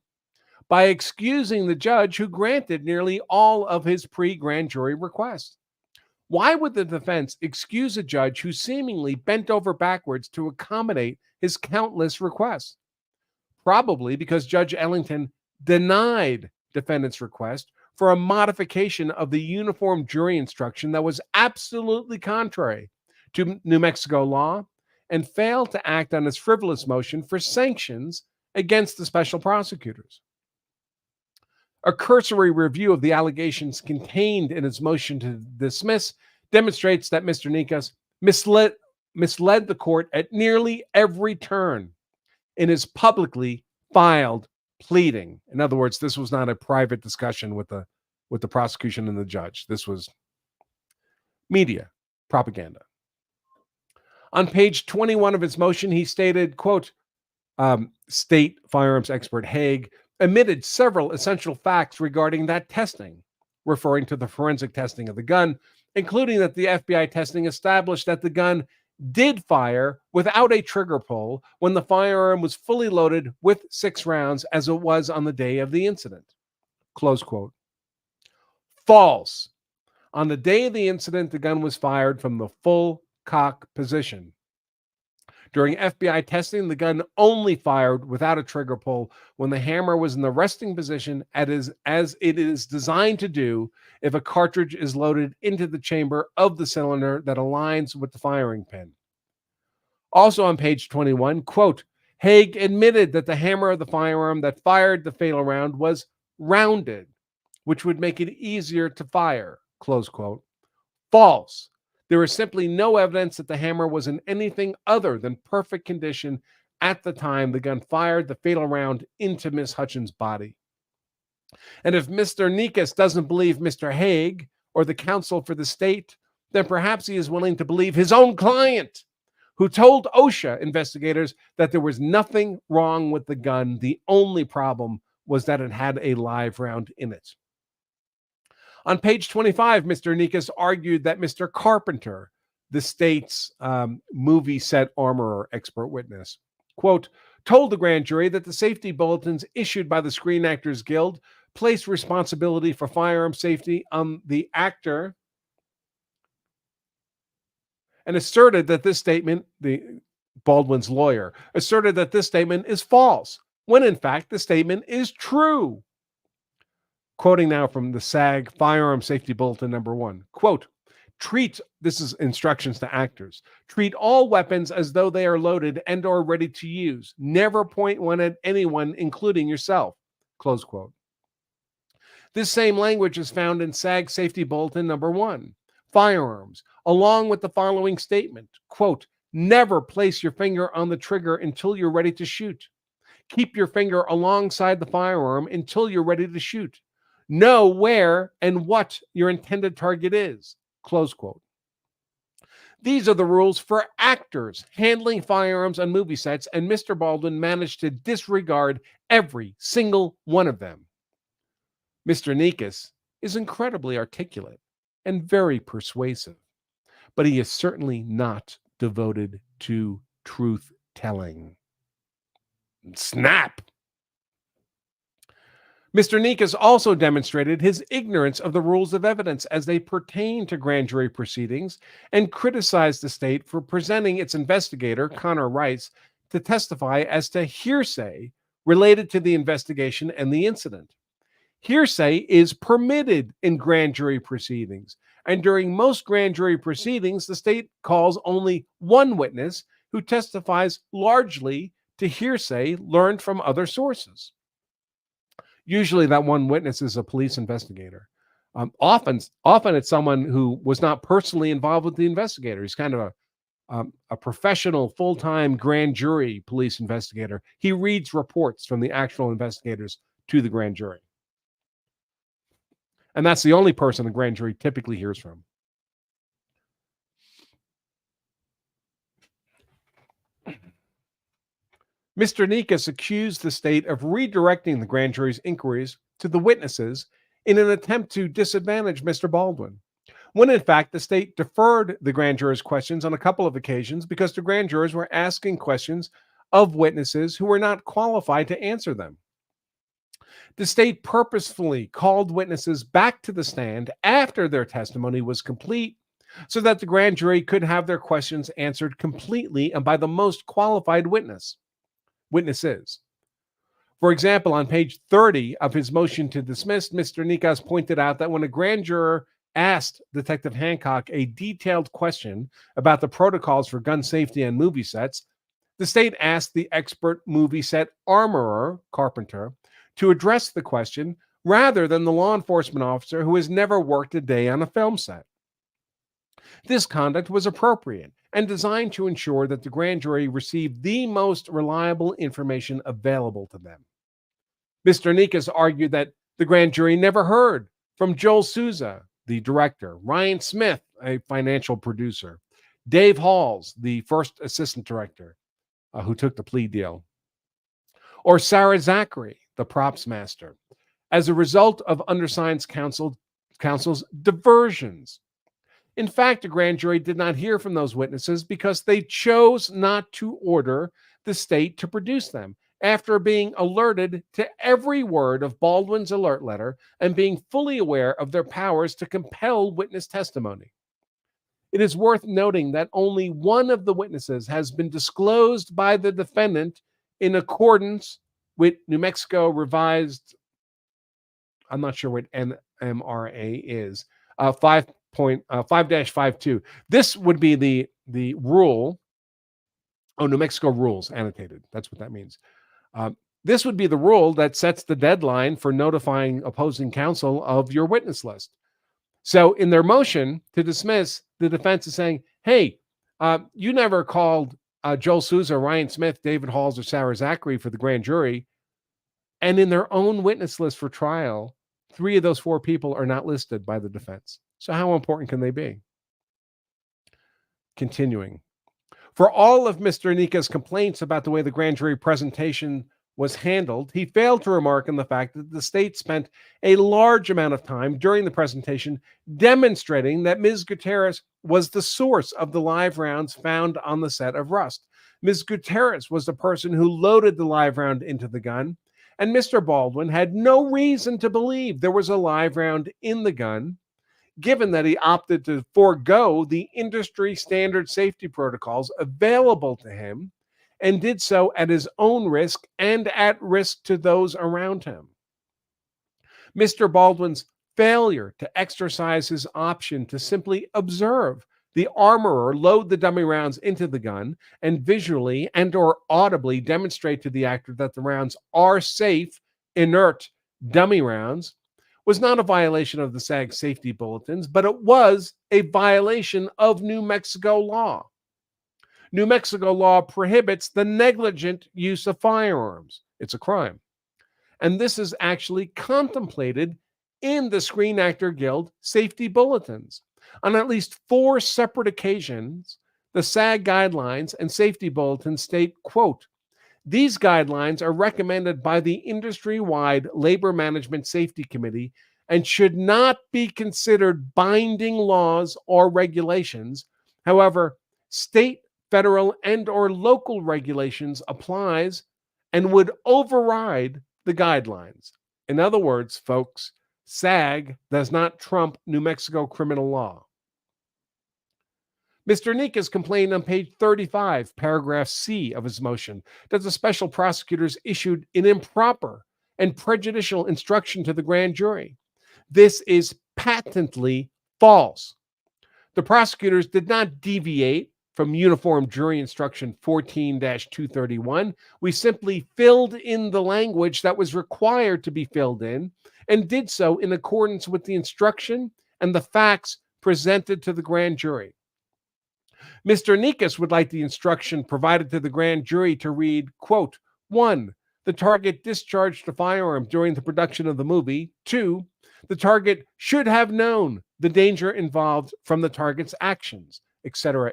By excusing the judge who granted nearly all of his pre-grand jury requests. Why would the defense excuse a judge who seemingly bent over backwards to accommodate his countless requests? Probably because Judge Ellington denied defendant's request for a modification of the uniform jury instruction that was absolutely contrary to New Mexico law, and failed to act on his frivolous motion for sanctions against the special prosecutors. A cursory review of the allegations contained in his motion to dismiss demonstrates that Mr. Nikas misled the court at nearly every turn in his publicly filed pleading. In other words, this was not a private discussion with the prosecution and the judge. This was media propaganda. On page 21 of his motion, he stated, quote, state firearms expert Haig omitted several essential facts regarding that testing, referring to the forensic testing of the gun, including that the FBI testing established that the gun did fire without a trigger pull when the firearm was fully loaded with 6 rounds, as it was on the day of the incident. Close quote. False. On the day of the incident, the gun was fired from the full cock position. During FBI testing, the gun only fired without a trigger pull when the hammer was in the resting position, as it is designed to do if a cartridge is loaded into the chamber of the cylinder that aligns with the firing pin. Also on page 21, quote, Haig admitted that the hammer of the firearm that fired the fatal round was rounded, which would make it easier to fire, close quote. False. There is simply no evidence that the hammer was in anything other than perfect condition at the time the gun fired the fatal round into Miss Hutchins' body. And if Mr. Nikas doesn't believe Mr. Haig or the counsel for the state, then perhaps he is willing to believe his own client, who told OSHA investigators that there was nothing wrong with the gun. The only problem was that it had a live round in it. On page 25, Mr. Nikas argued that Mr. Carpenter, the state's movie set armorer expert witness, quote, told the grand jury that the safety bulletins issued by the Screen Actors Guild placed responsibility for firearm safety on the actor, and asserted that this statement, Baldwin's lawyer, asserted that this statement is false, when in fact the statement is true. Quoting now from the SAG Firearm Safety Bulletin number 1, quote, this is instructions to actors, treat all weapons as though they are loaded and or ready to use. Never point one at anyone, including yourself, close quote. This same language is found in SAG Safety Bulletin number 1, firearms, along with the following statement, quote, never place your finger on the trigger until you're ready to shoot. Keep your finger alongside the firearm until you're ready to shoot. Know where and what your intended target is, close quote. These are the rules for actors handling firearms on movie sets, and Mr. Baldwin managed to disregard every single one of them. Mr. Nikas is incredibly articulate and very persuasive, but he is certainly not devoted to truth-telling. Snap! Mr. Nikas also demonstrated his ignorance of the rules of evidence as they pertain to grand jury proceedings and criticized the state for presenting its investigator, Connor Rice, to testify as to hearsay related to the investigation and the incident. Hearsay is permitted in grand jury proceedings, and during most grand jury proceedings, the state calls only one witness who testifies largely to hearsay learned from other sources. Usually that one witness is a police investigator. Often it's someone who was not personally involved with the investigator. He's kind of a professional, full-time grand jury police investigator. He reads reports from the actual investigators to the grand jury. And that's the only person the grand jury typically hears from. Mr. Nikas accused the state of redirecting the grand jury's inquiries to the witnesses in an attempt to disadvantage Mr. Baldwin, when in fact the state deferred the grand jurors' questions on a couple of occasions because the grand jurors were asking questions of witnesses who were not qualified to answer them. The state purposefully called witnesses back to the stand after their testimony was complete so that the grand jury could have their questions answered completely and by the most qualified witnesses. For example, on page 30 of his motion to dismiss, Mr. Nikas pointed out that when a grand juror asked Detective Hancock a detailed question about the protocols for gun safety on movie sets, the state asked the expert movie set armorer, carpenter, to address the question rather than the law enforcement officer who has never worked a day on a film set. This conduct was appropriate and designed to ensure that the grand jury received the most reliable information available to them. Mr. Nikas argued that the grand jury never heard from Joel Souza, the director, Ryan Smith, a financial producer, Dave Halls, the first assistant director, who took the plea deal, or Sarah Zachary, the props master, as a result of undersigned's counsel's diversions. In fact, the grand jury did not hear from those witnesses because they chose not to order the state to produce them after being alerted to every word of Baldwin's alert letter and being fully aware of their powers to compel witness testimony. It is worth noting that only one of the witnesses has been disclosed by the defendant in accordance with New Mexico revised, I'm not sure what NMRA is, 5-52. This would be the rule. Oh, New Mexico rules annotated. That's what that means. This would be the rule that sets the deadline for notifying opposing counsel of your witness list. So in their motion to dismiss, the defense is saying, hey, you never called Joel Souza, Ryan Smith, David Halls, or Sarah Zachary for the grand jury. And in their own witness list for trial, 3 of those 4 people are not listed by the defense. So how important can they be? Continuing. For all of Mr. Nikas' complaints about the way the grand jury presentation was handled, he failed to remark on the fact that the state spent a large amount of time during the presentation demonstrating that Ms. Gutierrez was the source of the live rounds found on the set of Rust, Ms. Gutierrez was the person who loaded the live round into the gun, and Mr. Baldwin had no reason to believe there was a live round in the gun, given that he opted to forego the industry standard safety protocols available to him and did so at his own risk and at risk to those around him. Mr. Baldwin's failure to exercise his option to simply observe the armorer load the dummy rounds into the gun and visually and or audibly demonstrate to the actor that the rounds are safe, inert dummy rounds was not a violation of the SAG safety bulletins, but it was a violation of New Mexico law. New Mexico law prohibits the negligent use of firearms. It's a crime. And this is actually contemplated in the Screen Actor Guild safety bulletins. On at least 4 separate occasions, the SAG guidelines and safety bulletins state, quote, "These guidelines are recommended by the industry-wide Labor Management Safety Committee and should not be considered binding laws or regulations. However, state, federal, and or local regulations applies and would override the guidelines." In other words, folks, SAG does not trump New Mexico criminal law. Mr. Nikas complained on page 35, paragraph C of his motion, that the special prosecutors issued an improper and prejudicial instruction to the grand jury. This is patently false. The prosecutors did not deviate from Uniform Jury Instruction 14-231. We simply filled in the language that was required to be filled in and did so in accordance with the instruction and the facts presented to the grand jury. Mr. Nikas would like the instruction provided to the grand jury to read, quote, 1, the target discharged the firearm during the production of the movie. 2, the target should have known the danger involved from the target's actions, etc.,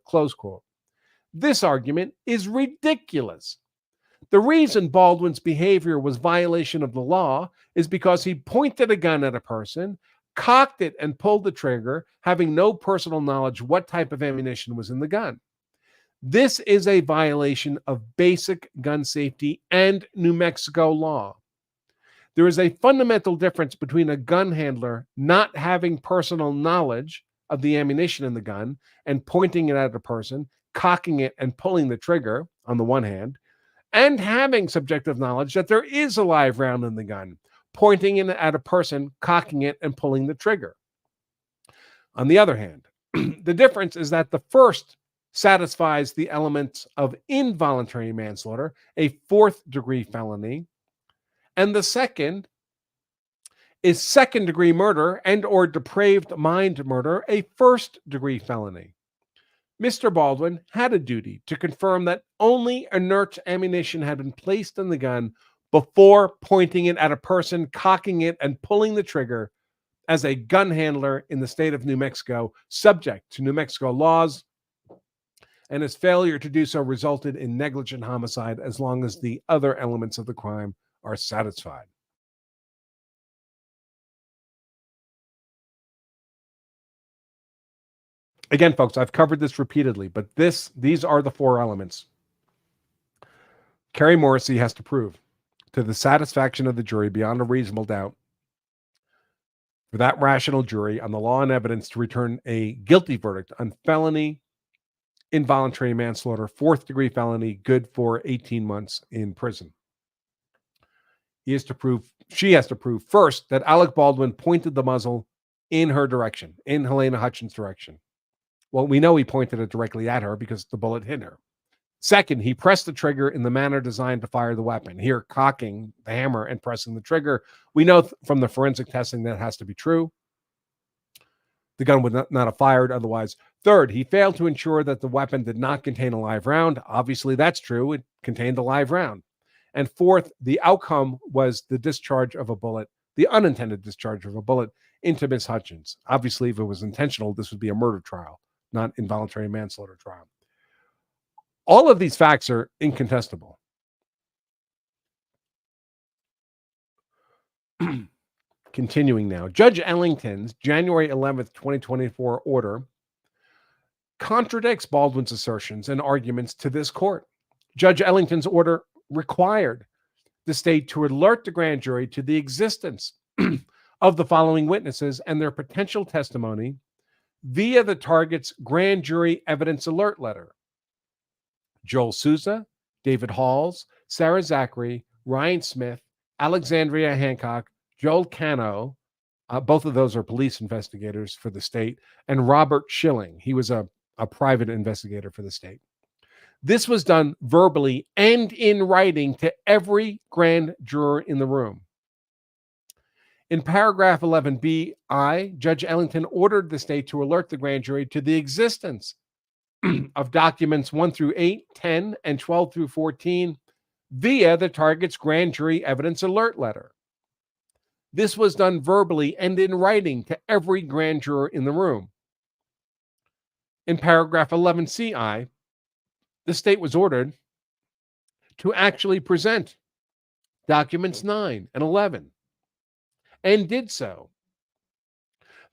close quote. This argument is ridiculous. The reason Baldwin's behavior was violation of the law is because he pointed a gun at a person, cocked it, and pulled the trigger, having no personal knowledge what type of ammunition was in the gun. This is a violation of basic gun safety and New Mexico law. There is a fundamental difference between a gun handler not having personal knowledge of the ammunition in the gun and pointing it at a person, cocking it, and pulling the trigger on the one hand, and having subjective knowledge that there is a live round in the gun, pointing it at a person, cocking it, and pulling the trigger. On the other hand, the difference is that the first satisfies the elements of involuntary manslaughter, a 4th-degree felony, and the second is 2nd-degree murder and or depraved mind murder, a 1st-degree felony. Mr. Baldwin had a duty to confirm that only inert ammunition had been placed in the gun before pointing it at a person, cocking it, and pulling the trigger as a gun handler in the state of New Mexico, subject to New Mexico laws, and his failure to do so resulted in negligent homicide as long as the other elements of the crime are satisfied. Again, folks, I've covered this repeatedly, but these are the 4 elements Kari Morrissey has to prove to the satisfaction of the jury beyond a reasonable doubt for that rational jury on the law and evidence to return a guilty verdict on felony, involuntary manslaughter, 4th-degree felony, good for 18 months in prison. She has to prove first that Alec Baldwin pointed the muzzle in her direction, in Helena Hutchins' direction. Well, we know he pointed it directly at her because the bullet hit her. Second, he pressed the trigger in the manner designed to fire the weapon, here cocking the hammer and pressing the trigger. We know from the forensic testing that has to be true. The gun would not have fired otherwise. Third, he failed to ensure that the weapon did not contain a live round. Obviously, that's true. It contained a live round. And fourth, the outcome was the discharge of a bullet, the unintended discharge of a bullet into Miss Hutchins. Obviously, if it was intentional, this would be a murder trial, not involuntary manslaughter trial. All of these facts are incontestable. Continuing now, Judge Ellington's January 11th, 2024 order contradicts Baldwin's assertions and arguments to this court. Judge Ellington's order required the state to alert the grand jury to the existence of the following witnesses and their potential testimony via the target's grand jury evidence alert letter: Joel Souza, David Halls, Sarah Zachary, Ryan Smith, Alexandria Hancock, Joel Cano, both of those are police investigators for the state, and Robert Schilling. He was a private investigator for the state. This was done verbally and in writing to every grand juror in the room. In paragraph 11bi, Judge Ellington ordered the state to alert the grand jury to the existence of documents 1 through 8, 10, and 12 through 14 via the target's grand jury evidence alert letter. This was done verbally and in writing to every grand juror in the room. In paragraph 11ci, the state was ordered to actually present documents 9 and 11, and did so.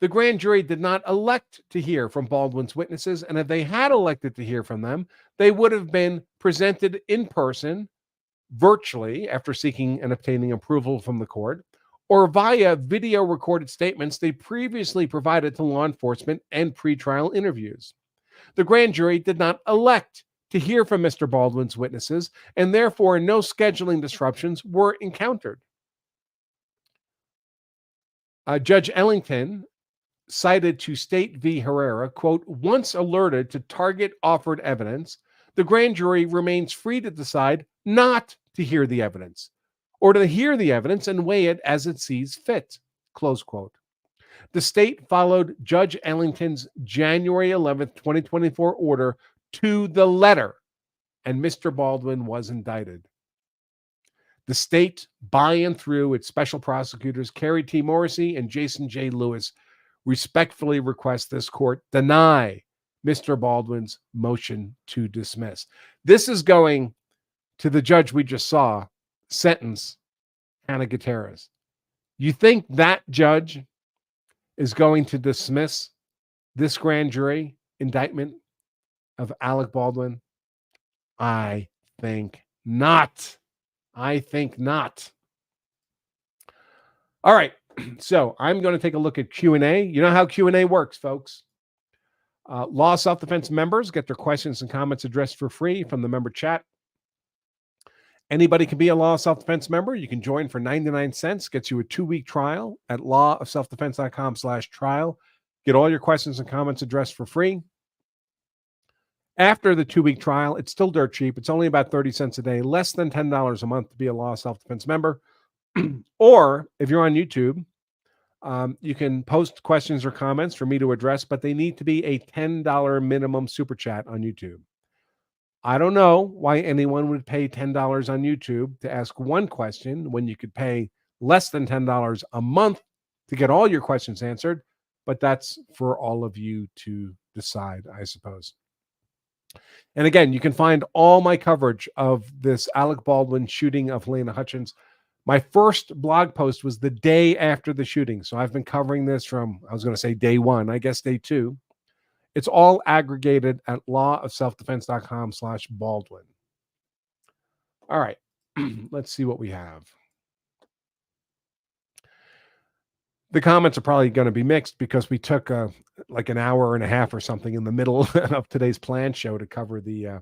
The grand jury did not elect to hear from Baldwin's witnesses, and if they had elected to hear from them, they would have been presented in person, virtually, after seeking and obtaining approval from the court, or via video recorded statements they previously provided to law enforcement and pretrial interviews. The grand jury did not elect to hear from Mr. Baldwin's witnesses, and therefore no scheduling disruptions were encountered. Judge Ellington cited to State v. Herrera, quote, once alerted to target offered evidence, the grand jury remains free to decide not to hear the evidence, or to hear the evidence and weigh it as it sees fit, close quote. The state followed Judge Ellington's January 11th, 2024 order to the letter, and Mr. Baldwin was indicted. The state, by and through its special prosecutors, Kari T. Morrissey and Jason J. Lewis, respectfully request this court deny Mr. Baldwin's motion to dismiss. This is going to the judge we just saw sentence Hannah Gutierrez. You think that judge is going to dismiss this grand jury indictment of Alec Baldwin? I think not. I think not. All right. So I'm going to take a look at Q&A. You know how Q&A works, folks. Law Self-Defense members get their questions and comments addressed for free from the member chat. Anybody can be a Law Self-Defense member. You can join for 99 cents. Gets you a 2-week trial at lawofselfdefense.com/trial. Get all your questions and comments addressed for free. After the 2-week trial, it's still dirt cheap. It's only about 30 cents a day, less than $10 a month to be a Law Self-Defense member. Or if you're on YouTube, you can post questions or comments for me to address, but they need to be a $10 minimum super chat on YouTube. I don't know why anyone would pay $10 on YouTube to ask one question when you could pay less than $10 a month to get all your questions answered, but that's for all of you to decide, I suppose. And again, you can find all my coverage of this Alec Baldwin shooting of Halyna Hutchins. My first blog post was the day after the shooting. So I've been covering this from, I was going to say day one, I guess day two. It's all aggregated at lawofselfdefense.com/Baldwin. All right, let's see what we have. The comments are probably going to be mixed because we took like an hour and a half or something in the middle of today's planned show to cover the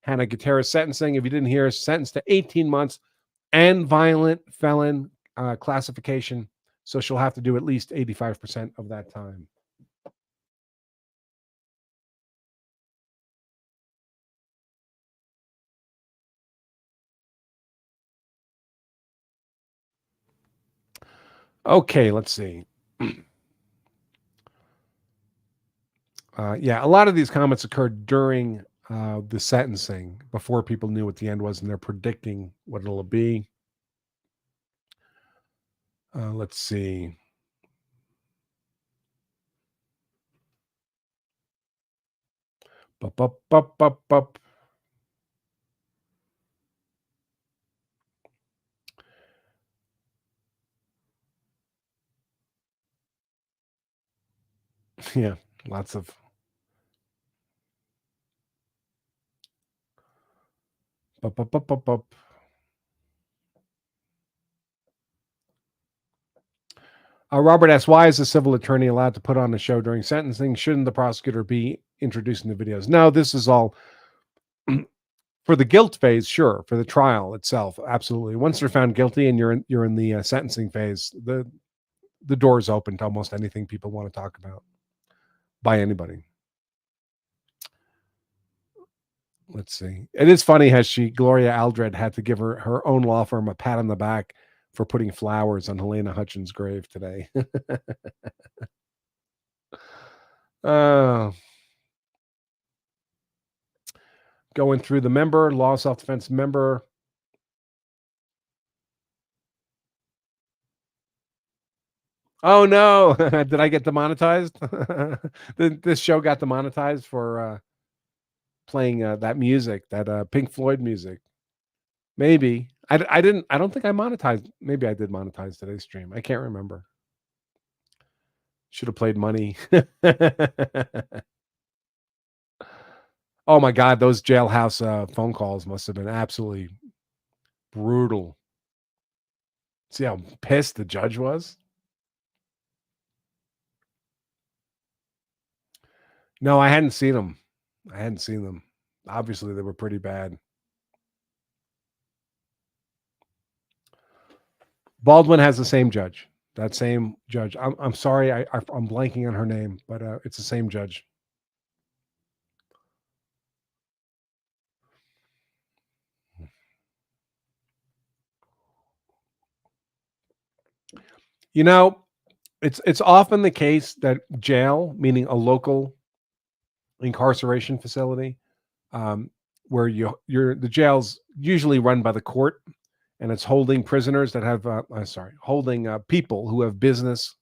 Hannah Gutierrez sentencing. If you didn't hear, sentenced to 18 months and violent felon classification. So she'll have to do at least 85% of that time. Okay, let's see. Yeah, a lot of these comments occurred during the sentencing before people knew what the end was, and they're predicting what it'll be. Let's see. Bup. Yeah, lots of Bup, bup, bup, bup, bup. Robert asks, why is a civil attorney allowed to put on a show during sentencing? Shouldn't the prosecutor be introducing the videos? No, this is all for the guilt phase. Sure, for the trial itself, absolutely. Once they're found guilty and you're in the sentencing phase, the door is open to almost anything people want to talk about by anybody. Let's see. It is funny how Gloria Aldred had to give her own law firm a pat on the back for putting flowers on Helena Hutchins' grave today. Going through the member, law self-defense member. Oh no, did I get demonetized? This show got demonetized for playing that music, that Pink Floyd music. Maybe. I don't think I monetized. Maybe I did monetize today's stream. I can't remember. Should have played money. Oh my God, those jailhouse phone calls must have been absolutely brutal. See how pissed the judge was? No, I hadn't seen them. Obviously, they were pretty bad. Baldwin has the same judge. That same judge. I'm sorry, I'm blanking on her name, but it's the same judge. You know, it's often the case that jail, meaning a local incarceration facility, where the jail's usually run by the court, and it's holding prisoners that have holding people who have business,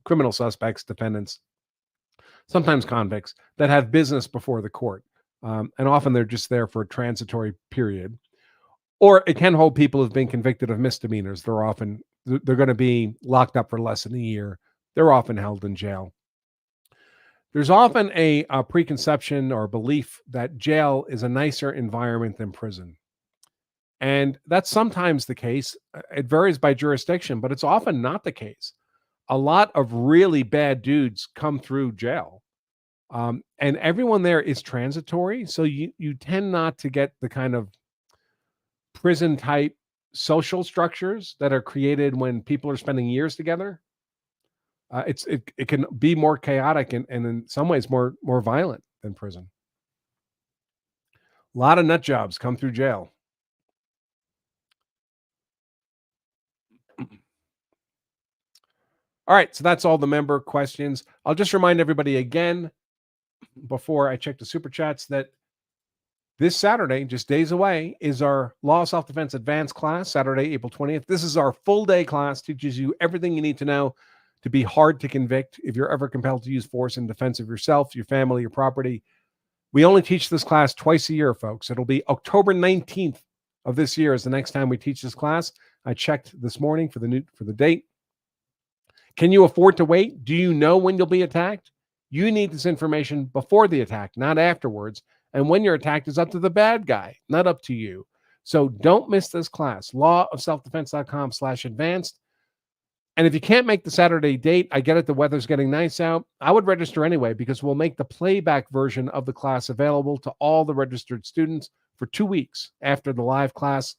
criminal suspects, defendants, sometimes convicts that have business before the court, and often they're just there for a transitory period. Or it can hold people who've been convicted of misdemeanors. They're going to be locked up for less than a year. They're often held in jail. There's often a preconception or belief that jail is a nicer environment than prison. And that's sometimes the case. It varies by jurisdiction, but it's often not the case. A lot of really bad dudes come through jail. And everyone there is transitory. So you tend not to get the kind of prison type social structures that are created when people are spending years together. It can be more chaotic and in some ways more violent than prison. A lot of nut jobs come through jail. All right, so that's all the member questions. I'll just remind everybody again before I check the super chats that this Saturday, just days away, is our Law Self-Defense Advanced class, Saturday, April 20th. This is our full-day class, teaches you everything you need to know to be hard to convict if you're ever compelled to use force in defense of yourself, your family, your property. We only teach this class twice a year, folks. It'll be October 19th of this year is the next time we teach this class. I checked this morning for the date. Can you afford to wait? Do you know when you'll be attacked? You need this information before the attack, not afterwards. And when you're attacked, it's up to the bad guy, not up to you. So don't miss this class, lawofselfdefense.com/advanced. And if you can't make the Saturday date, I get it, the weather's getting nice out. I would register anyway because we'll make the playback version of the class available to all the registered students for 2 weeks after the live class.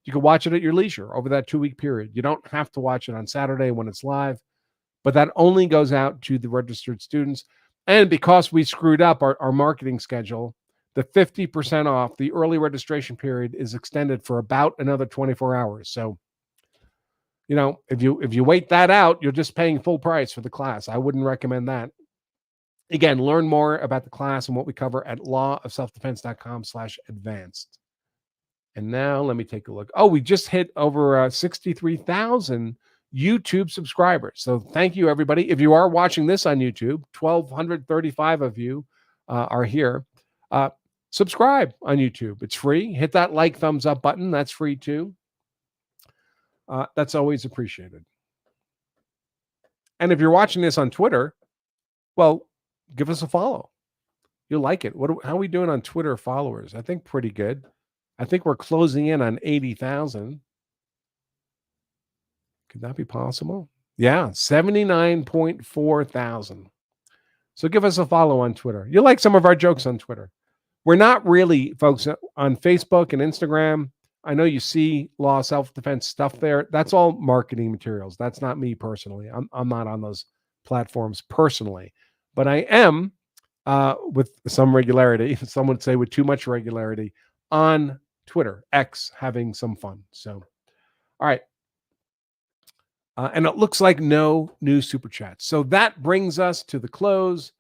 You can watch it at your leisure over that 2-week period. You don't have to watch it on Saturday when it's live, but that only goes out to the registered students. And because we screwed up our marketing schedule, the 50% off the early registration period is extended for about another 24 hours. So, you know, if you wait that out, you're just paying full price for the class. I wouldn't recommend that. Again, learn more about the class and what we cover at lawofselfdefense.com/advanced. And now let me take a look. Oh, we just hit over 63,000 YouTube subscribers. So thank you, everybody. If you are watching this on YouTube, 1,235 of you are here. Subscribe on YouTube. It's free. Hit that like, thumbs up button. That's free too. That's always appreciated. And if you're watching this on Twitter, well, give us a follow. You'll like it. How are we doing on Twitter followers? I think pretty good. I think we're closing in on 80,000. Could that be possible? Yeah, 79.4 thousand. So give us a follow on Twitter. You like some of our jokes on Twitter. We're not really, folks, on Facebook and Instagram. I know you see law self-defense stuff there. That's all marketing materials. That's not me personally. I'm not on those platforms personally. But I am, with some regularity, some would say with too much regularity, on Twitter, X, having some fun. So, all right. And it looks like no new super chats. So that brings us to the close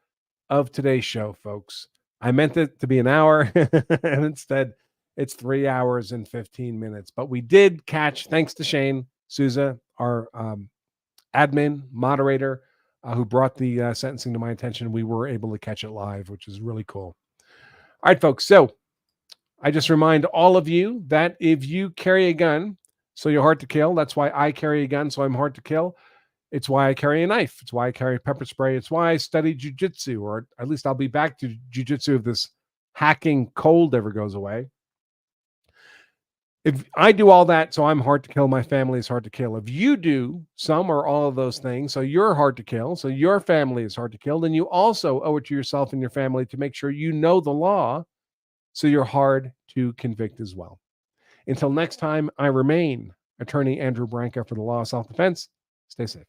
of today's show, folks. I meant it to be an hour, and instead it's 3 hours and 15 minutes. But we did catch, thanks to Shane Souza, our admin moderator, who brought the sentencing to my attention. We were able to catch it live, which is really cool. All right, folks. So I just remind all of you that if you carry a gun, so you're hard to kill. That's why I carry a gun, so I'm hard to kill. It's why I carry a knife. It's why I carry pepper spray. It's why I study jujitsu, or at least I'll be back to jujitsu if this hacking cold ever goes away. If I do all that, so I'm hard to kill, my family is hard to kill. If you do some or all of those things, so you're hard to kill, so your family is hard to kill, then you also owe it to yourself and your family to make sure you know the law, so you're hard to convict as well. Until next time, I remain Attorney Andrew Branca for the Law of Self-Defense. Stay safe.